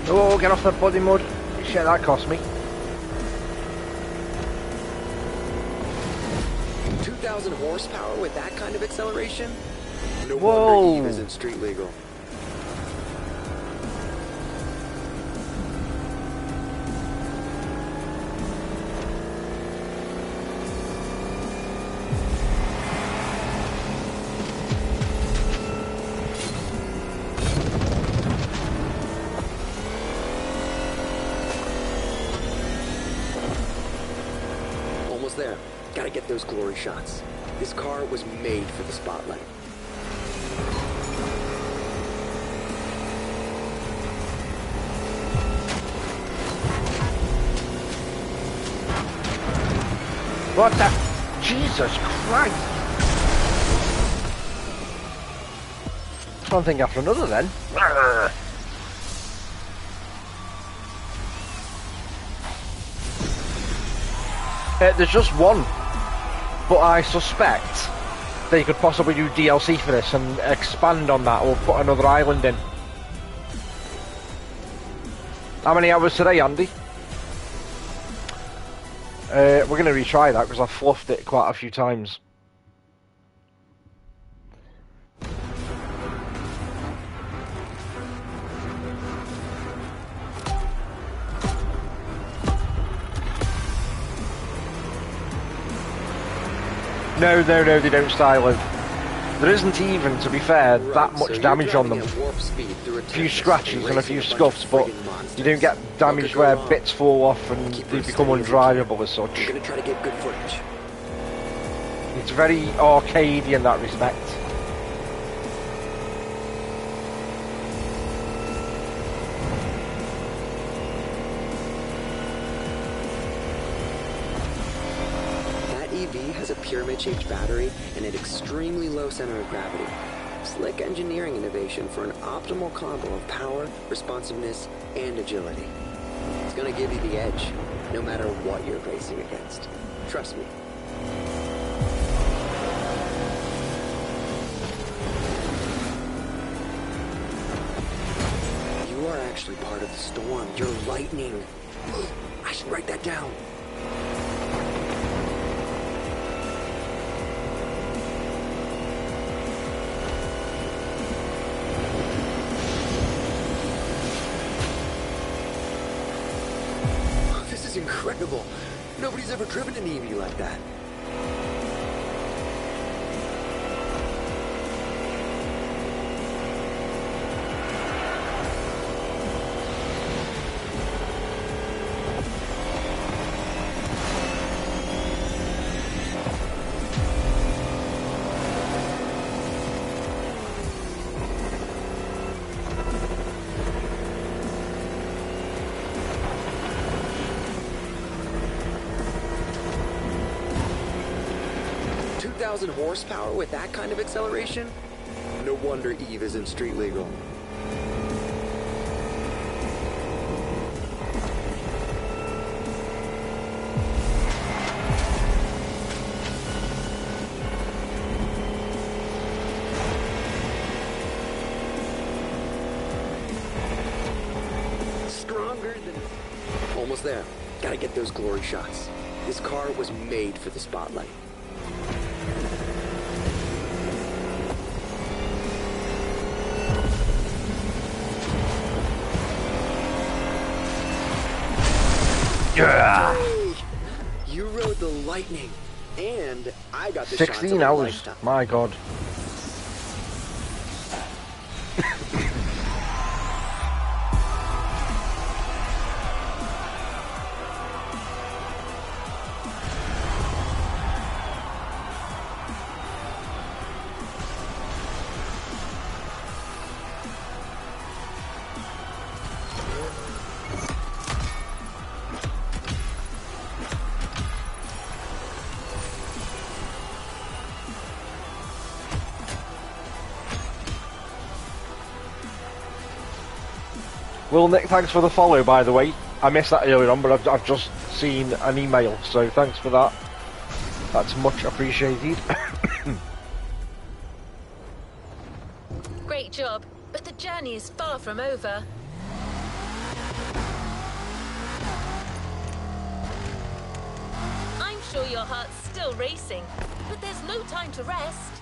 Oh, get off that body mud. Shit, that cost me. 2,000 horsepower with that kind of acceleration? No Whoa. wonder Eve isn't street legal. There. Gotta get those glory shots. This car was made for the spotlight. What the? Jesus Christ! One thing after another then. There's just one, but I suspect they could possibly do DLC for this and expand on that or put another island in. How many hours today, Andy? We're going to retry that because I've fluffed it quite a few times. No, they don't style it. There isn't even, to be fair, that much damage on them. A few scratches and a few scuffs, but you don't get damage where bits fall off and they become undrivable as such. I'm gonna try to get good footage. It's very arcadey in that respect. Has a pyramid-shaped battery and an extremely low center of gravity. Slick engineering innovation for an optimal combo of power, responsiveness, and agility. It's gonna give you the edge, no matter what you're racing against. Trust me. You are actually part of the storm. You're lightning. I should write that down. This is incredible. Nobody's ever driven an EV like that. Horsepower with that kind of acceleration? No wonder Eve isn't street legal. Stronger than... Almost there. Gotta get those glory shots. This car was made for the spotlight. Yeah. You rode the lightning, and I got the 16 hours. My God. Well, Nick, thanks for the follow, by the way. I missed that earlier on, but I've just seen an email, so thanks for that. That's much appreciated. Great job, but the journey is far from over. I'm sure your heart's still racing, but there's no time to rest.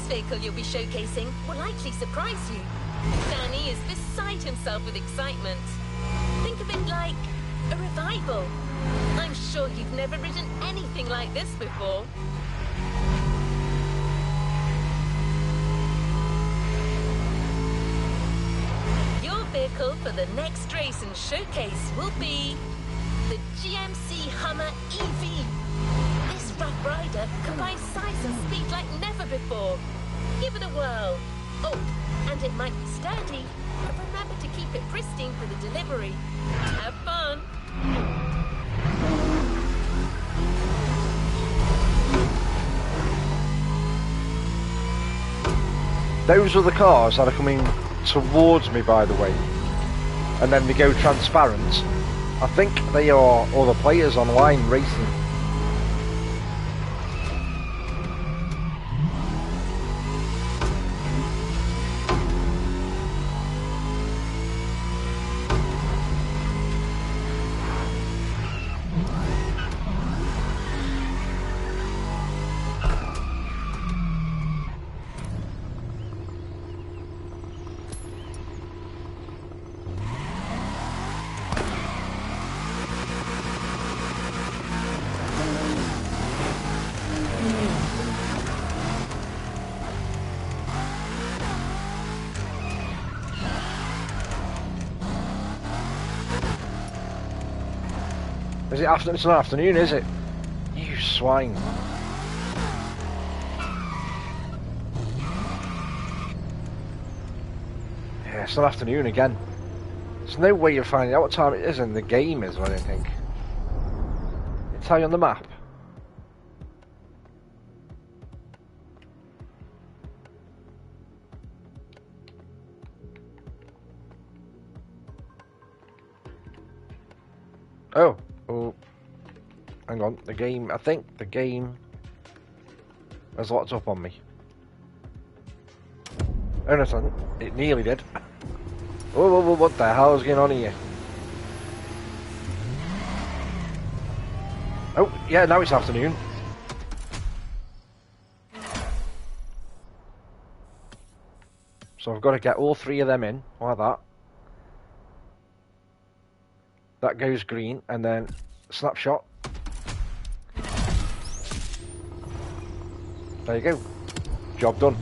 Vehicle you'll be showcasing will likely surprise you. Danny is beside himself with excitement. Think of it like a revival. I'm sure you've never ridden anything like this before. Your vehicle for the next race and showcase will be the GMC Hummer EV. This rough rider combines size and speed like never before. Give it a whirl. Oh, and it might be sturdy, but remember to keep it pristine for the delivery. Have fun. Those are the cars that are coming towards me, by the way, and then they go transparent. I think they are other players online racing. Is it after? It's not afternoon, is it? You swine. Yeah, it's not afternoon again. There's no way of finding out what time it is in the game, is I don't think. It's how you on the map. Oh, hang on. The game. I think the game has locked up on me. Oh no, it hasn't. It nearly did. Oh, what the hell is going on here? Oh, yeah, now it's afternoon. So I've got to get all 3 of them in, like that. That goes green, and then snapshot. There you go. Job done.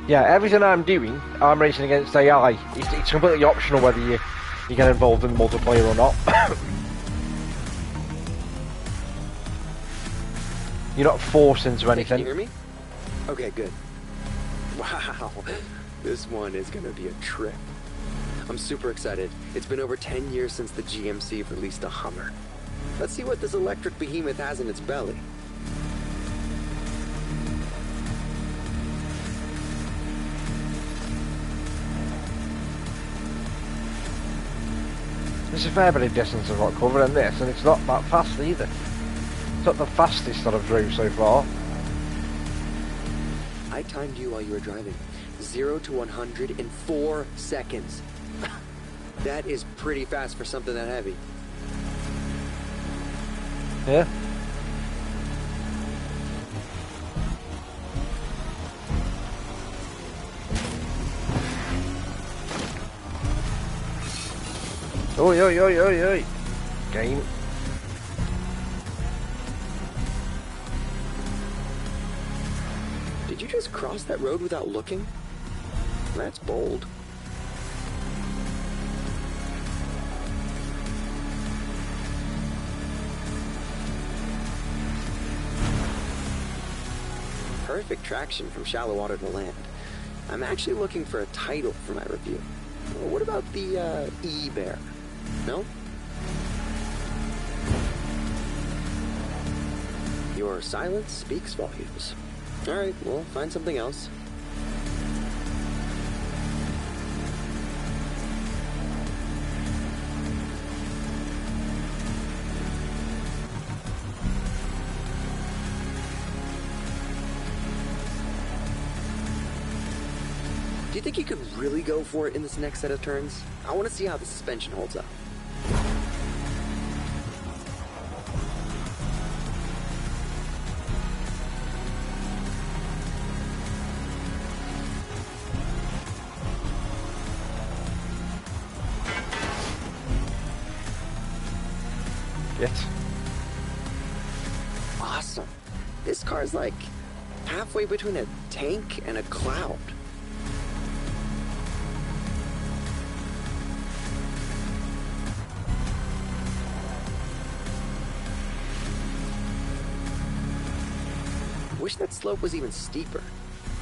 Yeah, everything I'm doing, I'm racing against AI. It's completely optional whether you get involved in the multiplayer or not. You're not forced into anything. Can you hear me? Okay, good. Wow, this one is gonna be a trip. I'm super excited. It's been over 10 years since the GMC released a Hummer. Let's see what this electric behemoth has in its belly. There's a fair bit of distance I've got covered in this, and it's not that fast either. It's not the fastest that I've drove so far. I timed you while you were driving. 0 to 100 in 4 seconds. That is pretty fast for something that heavy. Yeah. Oi. Game. Did you just cross that road without looking? That's bold. Perfect traction from shallow water to land. I'm actually looking for a title for my review. What about the E-Bear? No? Your silence speaks volumes. Alright, we'll find something else. Do you think you could really go for it in this next set of turns? I want to see how the suspension holds up. Yes. Awesome. This car's like halfway between a tank and a cloud. Wish that slope was even steeper.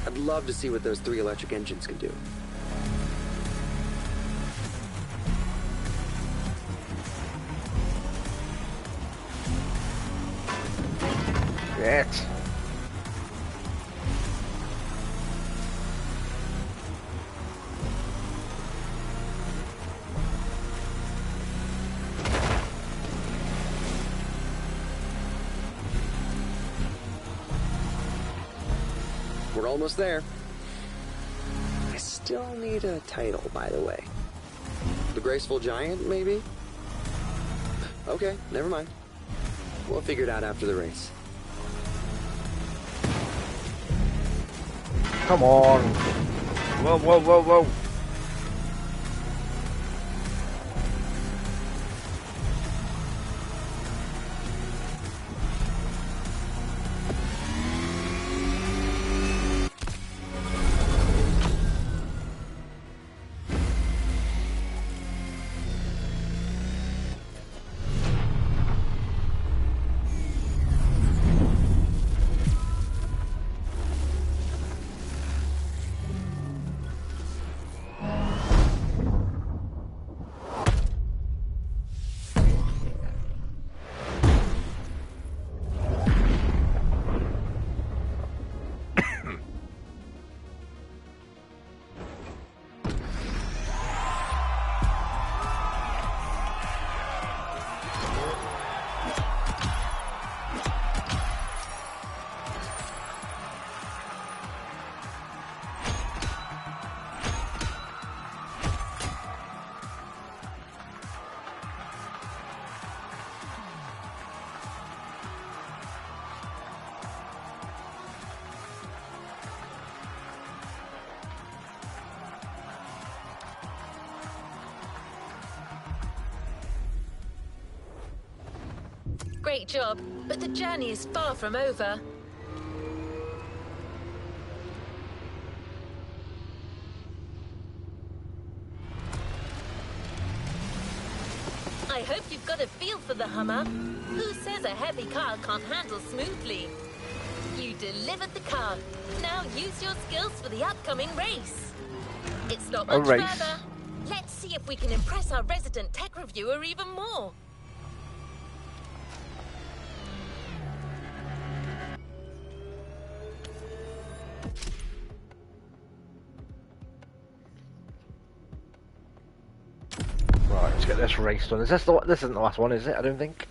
I'd love to see what those 3 electric engines can do. Yes. We're almost there. I still need a title, by the way. The Graceful Giant, maybe? Okay, never mind. We'll figure it out after the race. Come on. Whoa, whoa, whoa, whoa. Great job, but the journey is far from over. I hope you've got a feel for the Hummer. Who says a heavy car can't handle smoothly? You delivered the car. Now use your skills for the upcoming race. It's not much further. Let's see if we can impress our resident tech reviewer even more. Right, let's get this race done. This isn't the last one, is it? I don't think.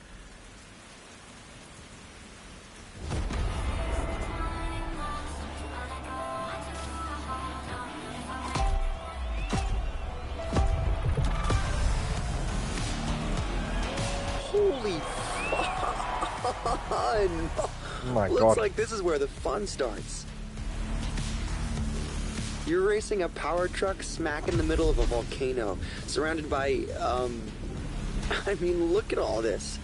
Holy fun! Oh my God. Looks like this is where the fun starts. You're racing a power truck smack in the middle of a volcano, surrounded by, I mean, look at all this.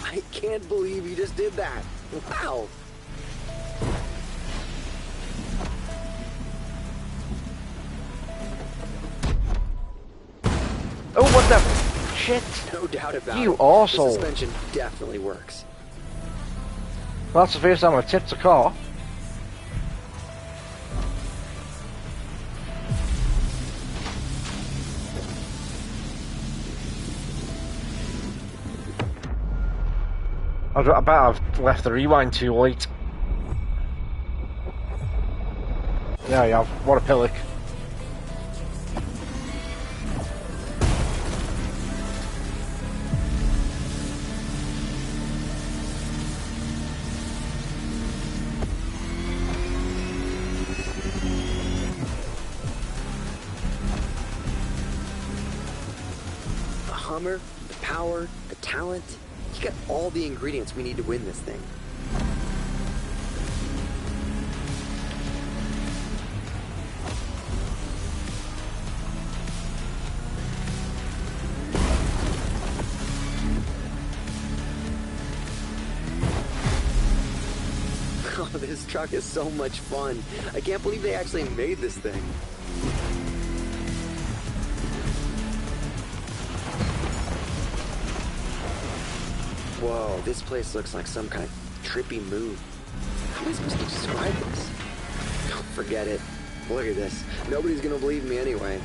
I can't believe you just did that. Wow. Oh, what the shit? No doubt about it. You arsehole. The suspension definitely works. Well, that's the first time I've tipped a car. I bet I've left the rewind too late. Yeah, yeah, what a pillock. The Hummer, the power, the talent. You got all the ingredients we need to win this thing. Oh, this truck is so much fun. I can't believe they actually made this thing. Whoa, this place looks like some kind of trippy move. How am I supposed to describe this? Don't forget it. Look at this. Nobody's gonna believe me anyway.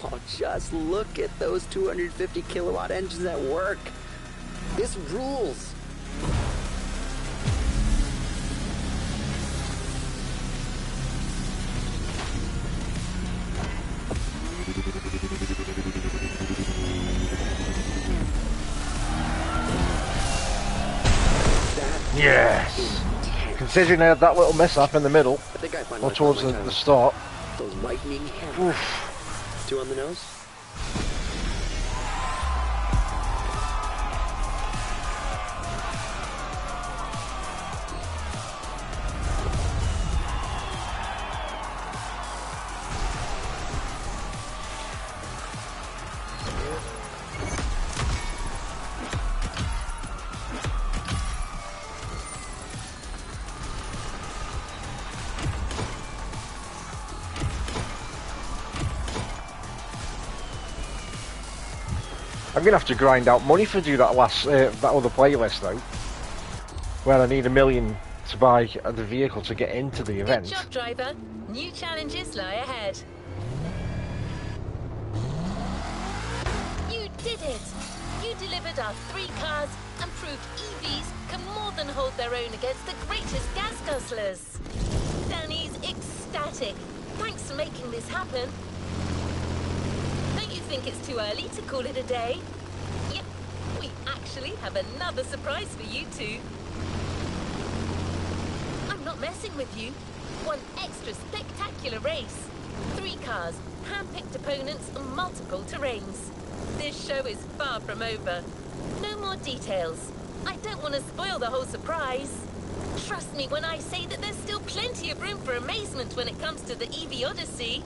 Oh, just look at those 250 kilowatt engines at work. This rules. Yes! Considering I had that little mishap in the middle, I think I find or towards the start. Those lightning hammers. Two on the nose. I'm gonna have to grind out money to do that last, that other playlist though, where I need $1 million to buy the vehicle to get into the event. Good job, driver. New challenges lie ahead. You did it! You delivered our 3 cars and proved EVs can more than hold their own against the greatest gas guzzlers. Danny's ecstatic. Thanks for making this happen. Don't you think it's too early to call it a day? Yep, we actually have another surprise for you two. I'm not messing with you. One extra spectacular race. 3 cars, hand-picked opponents and multiple terrains. This show is far from over. No more details. I don't want to spoil the whole surprise. Trust me when I say that there's still plenty of room for amazement when it comes to the EV Odyssey.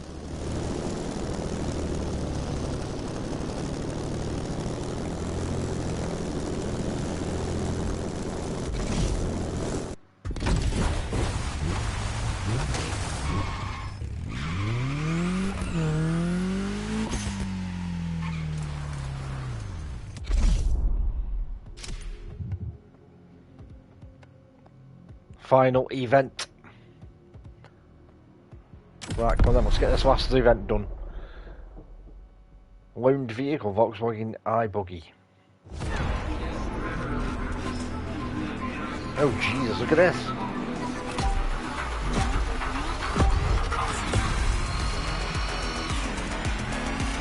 Final event. Right, come on then, let's get this last event done. Loaned vehicle, Volkswagen iBuggy. Oh Jesus, look at this.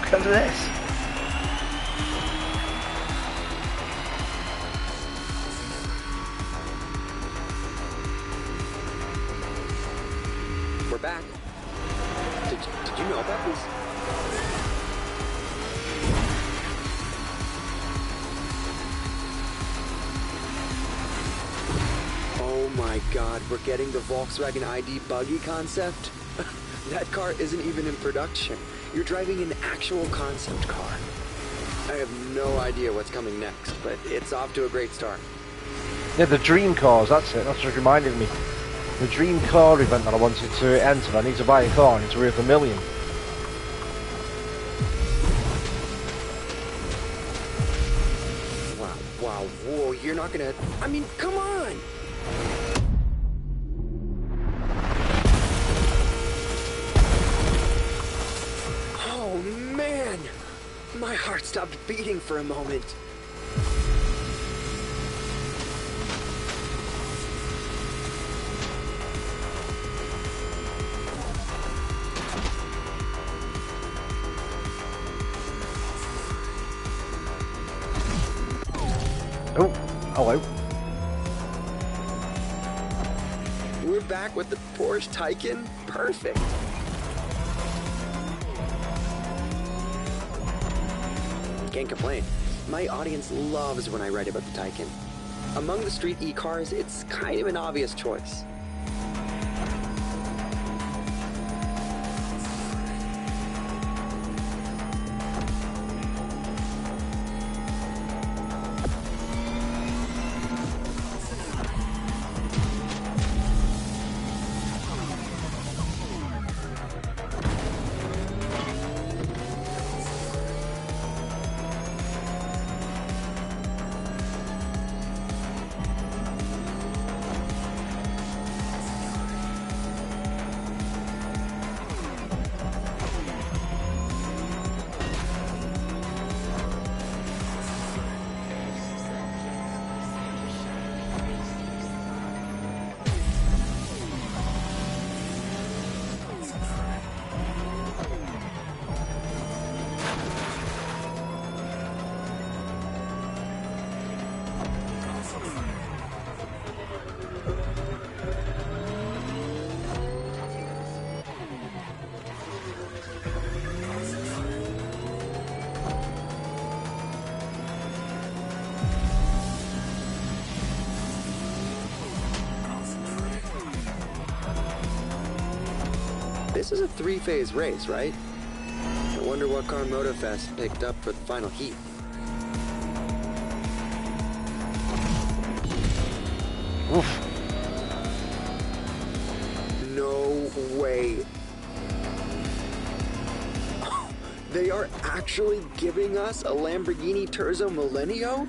Look at this. We're back. Did you know about this? Oh my God, we're getting the Volkswagen ID buggy concept? That car isn't even in production. You're driving an actual concept car. I have no idea what's coming next, but it's off to a great start. Yeah, the dream cars, that's it, that's what reminded me. The dream car event that I wanted to enter, I need to buy a car and it's worth $1 million. Wow, whoa, you're not gonna... I mean, come on! Oh, man! My heart stopped beating for a moment. Oh, hello. We're back with the Porsche Taycan. Perfect. Can't complain. My audience loves when I write about the Taycan. Among the street e-cars, it's kind of an obvious choice. This is a 3-phase race, right? I wonder what car MotoFest picked up for the final heat. Oof. No way. They are actually giving us a Lamborghini Terzo Millennio?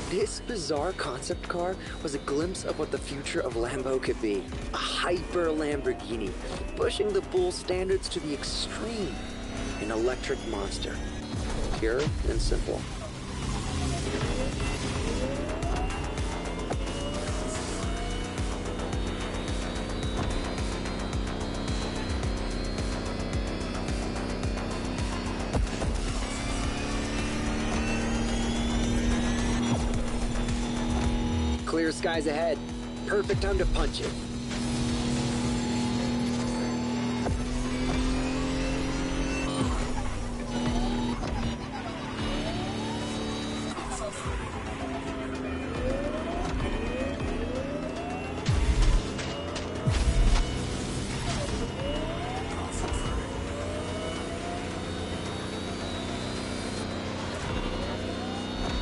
This bizarre concept car was a glimpse of what the future of Lambo could be. A hyper Lamborghini, pushing the bull standards to the extreme. An electric monster. Pure and simple. Clear skies ahead. Perfect time to punch it.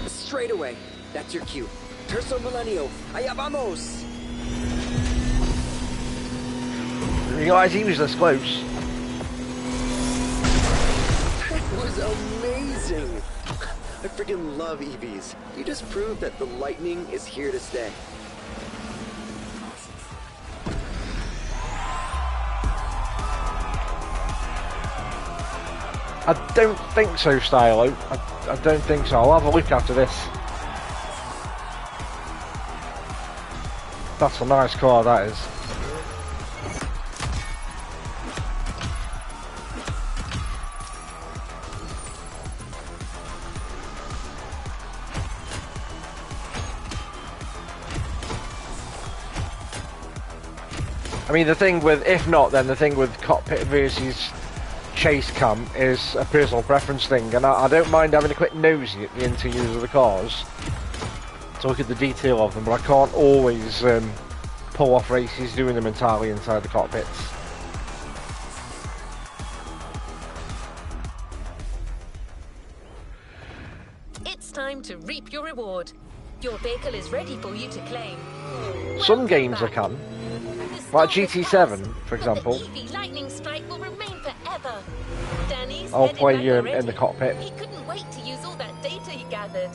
Straight away. That's your cue. Terzo Millennio, allá vamos! You guys, he was this close. That was amazing! I freaking love EVs. You just proved that the lightning is here to stay. I don't think so, Stylo. I don't think so. I'll have a look after this. That's a nice car, that is. I mean, the thing with, if not, then the thing with cockpit versus chase cam is a personal preference thing, and I don't mind having a quick nosy at the interiors of the cars to look at the detail of them, but I can't always pull off races doing them entirely inside the cockpits. It's time to reap your reward. Your vehicle is ready for you to claim. Some Welcome games back. I can, The like storm is GT7 past, for but example. the EV lightning strike will remain forever. Danny's I'll headed play back in already. the cockpit. He couldn't wait to use all that data he gathered.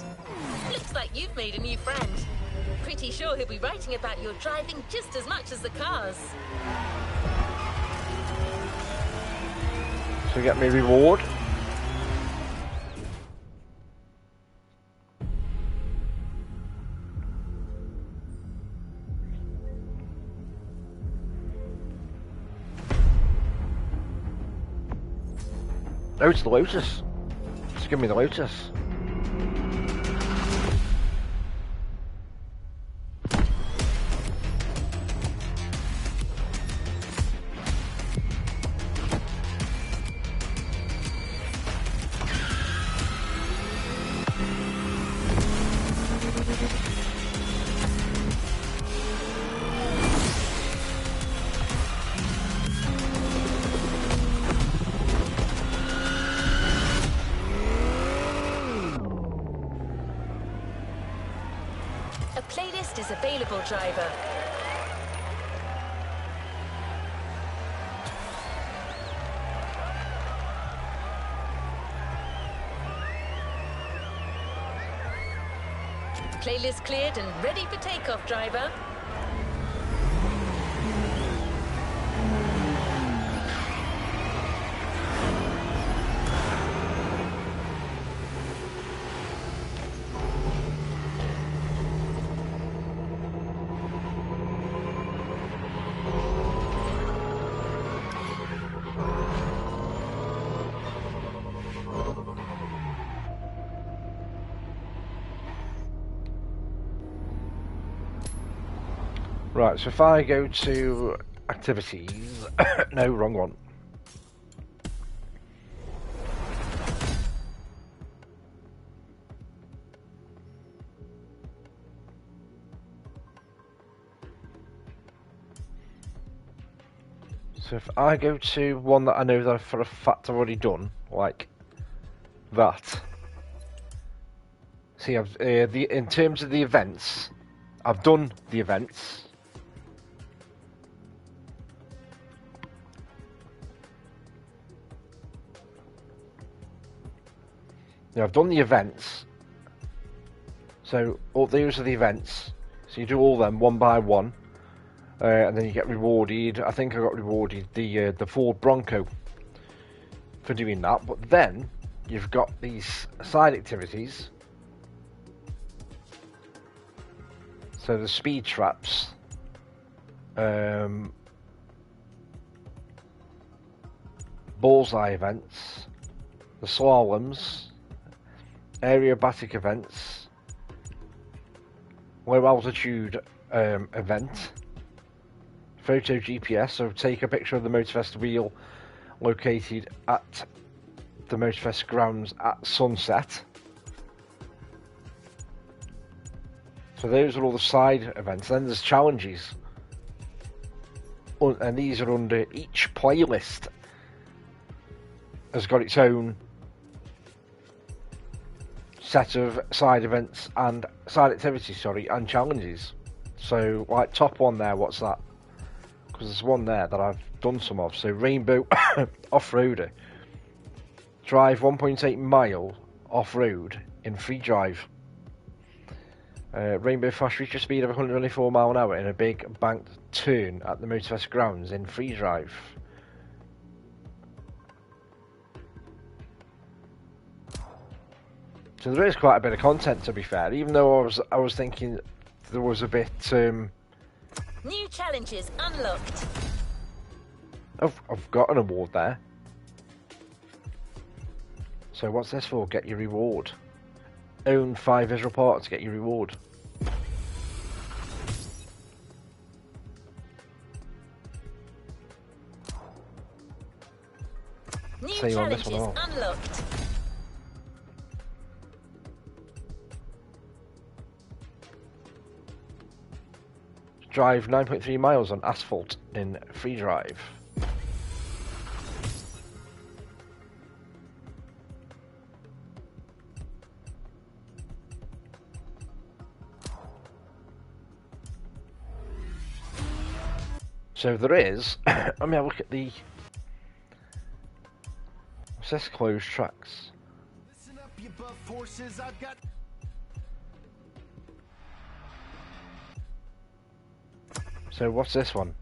Looks like you've made a new friend. Pretty sure he'll be writing about your driving just as much as the cars. So get me reward. Oh, it's the Lotus. Just give me the Lotus. A playlist is available, driver. Playlist cleared and ready for takeoff, driver. Right, so if I go to activities, no, wrong one. So if I go to one that I know that for a fact I've already done, like that. See, I've in terms of the events, I've done the events. Now I've done the events. So all those are the events. So you do all them one by one, and then you get rewarded. I think I got rewarded the Ford Bronco for doing that. But then you've got these side activities. So the speed traps, bullseye events, the slaloms, aerobatic events, low altitude event, photo GPS, so take a picture of the Motorfest wheel located at the Motorfest grounds at sunset. So those are all the side events. Then there's challenges, and these are under each playlist has got its own set of side events and side activities, sorry, and challenges. So like top one there, what's that? Because there's one there that I've done some of. So Rainbow Off-Roader, drive 1.8 mile off-road in free drive. Rainbow Fast, reach a speed of 124 mile an hour in a big banked turn at the Motorfest grounds in free drive. So there is quite a bit of content, to be fair, even though I was thinking there was a bit New challenges unlocked. I've got an award there. So what's this for? Get your reward. Own 5 visual parts to get your reward. New Same on this challenges one as well. unlocked. Drive 9.3 miles on asphalt in free drive. So there is, let me have a look at the, what's this, closed tracks? Listen up, you buff horses. I've got. So what's this one?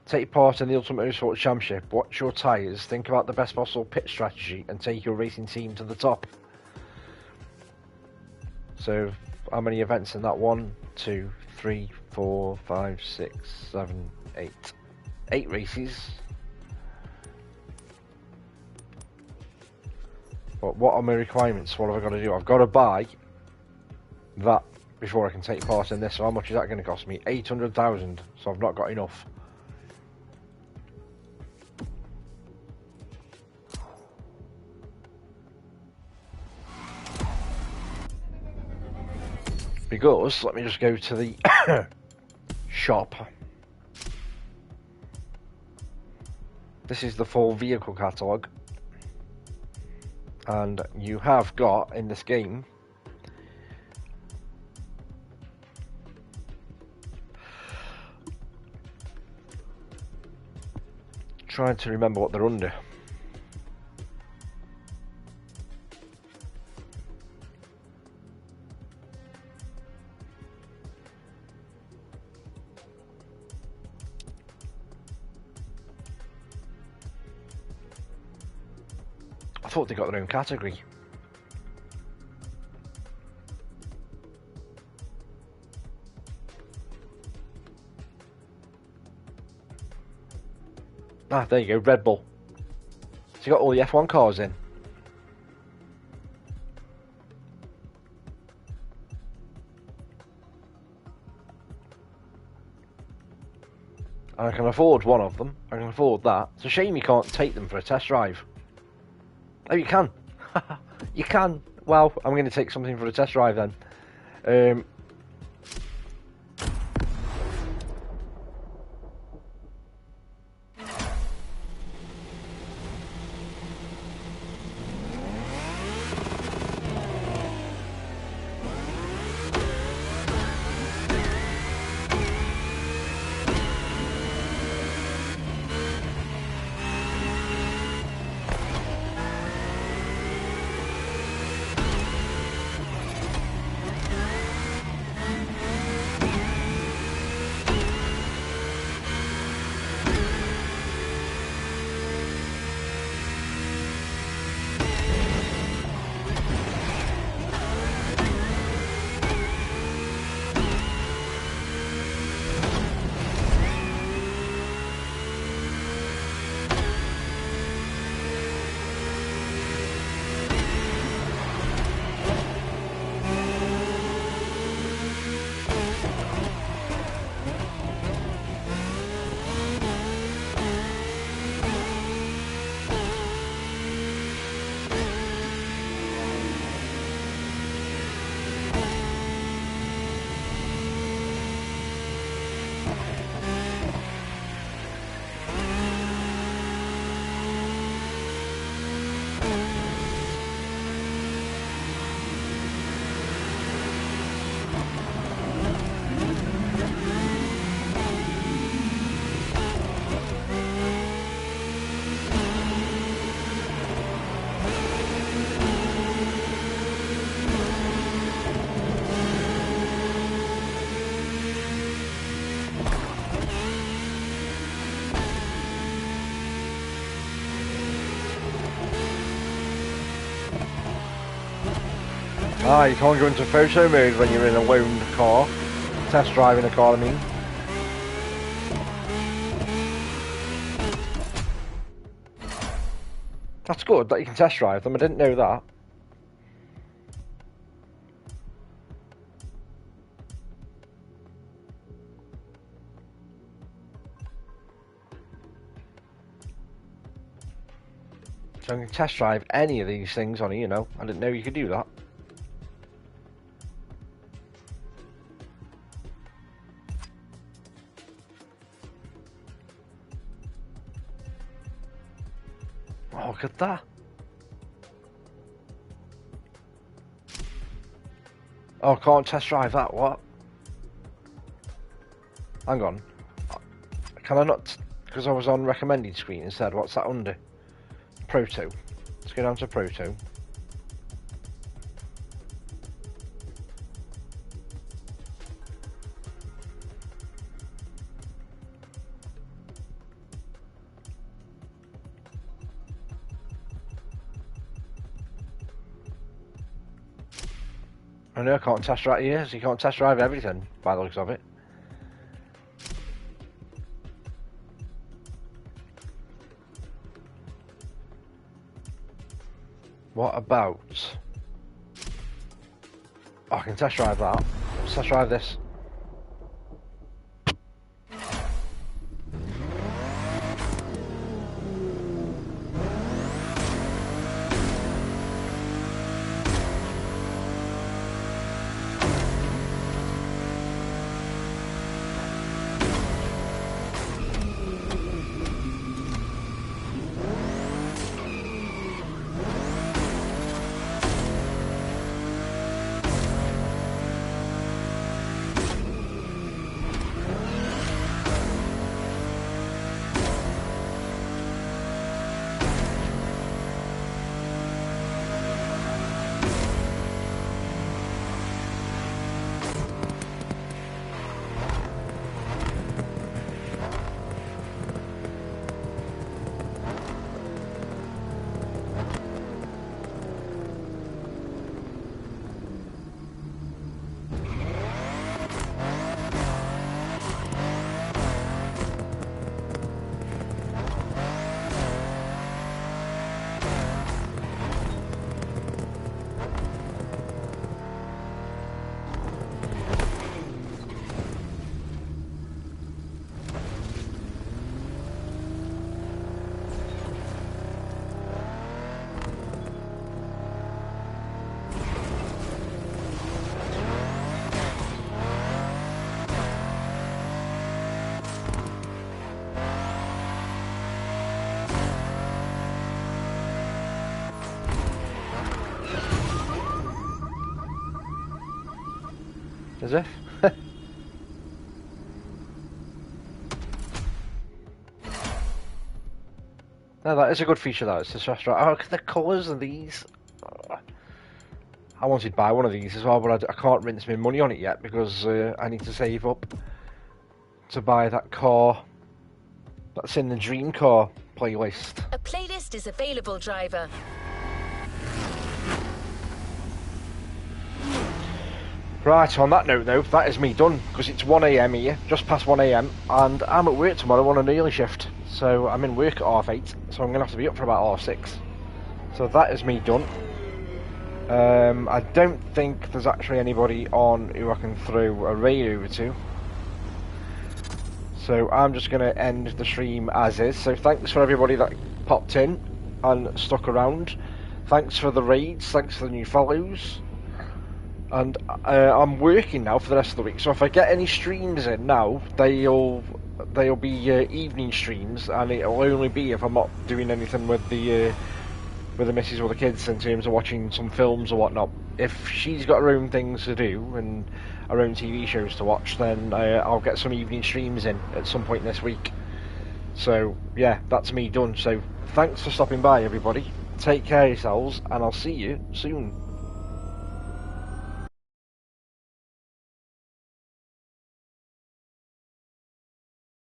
Take part in the Ultimate Motorsport Championship, watch your tyres, think about the best possible pit strategy and take your racing team to the top. So how many events in that? 1, 2, 3, 4, 5, 6, 7, 8. 8 races. But what are my requirements? What have I got to do? I've got to buy that before I can take part in this. So how much is that going to cost me? 800,000. So I've not got enough. Because, let me just go to the shop. This is the full vehicle catalogue. And you have got, in this game, trying to remember what they're under. I thought they got their own category. Ah, there you go, Red Bull. So you got all the F1 cars in. I can afford one of them. I can afford that. It's a shame you can't take them for a test drive. Oh, you can. You can. Well, I'm going to take something for a test drive then. Ah, you can't go into photo mode when you're in a loaned car. Test driving a car, I mean. That's good that you can test drive them, I didn't know that. So I can test drive any of these things on here, you know. I didn't know you could do that. Oh, look at that. Oh, I can't test drive that, what? Hang on. Can I not? Because I was on recommended screen instead. What's that under? Proto. Let's go down to Proto. I know I can't test drive here, so you can't test drive everything by the looks of it. What about... Oh, I can test drive that. Let's test drive this. As if. No, that is a good feature, that. It's this restaurant. Oh, look at the colours of these. I wanted to buy one of these as well, but I can't rinse my money on it yet because I need to save up to buy that car that's in the Dream Car playlist. A playlist is available, driver. Right, on that note though, that is me done, because it's 1 AM here, just past 1 AM, and I'm at work tomorrow on an early shift, so I'm in work at 8:30, so I'm going to have to be up for about 6:30. So that is me done. I don't think there's actually anybody on who I can throw a raid over to. So I'm just going to end the stream as is, so thanks for everybody that popped in and stuck around. Thanks for the raids, thanks for the new follows. And I'm working now for the rest of the week, so if I get any streams in now, they'll be evening streams, and it'll only be if I'm not doing anything with the missus or the kids in terms of watching some films or whatnot. If she's got her own things to do and her own TV shows to watch, then I'll get some evening streams in at some point this week. So yeah, that's me done. So thanks for stopping by, everybody. Take care of yourselves, and I'll see you soon.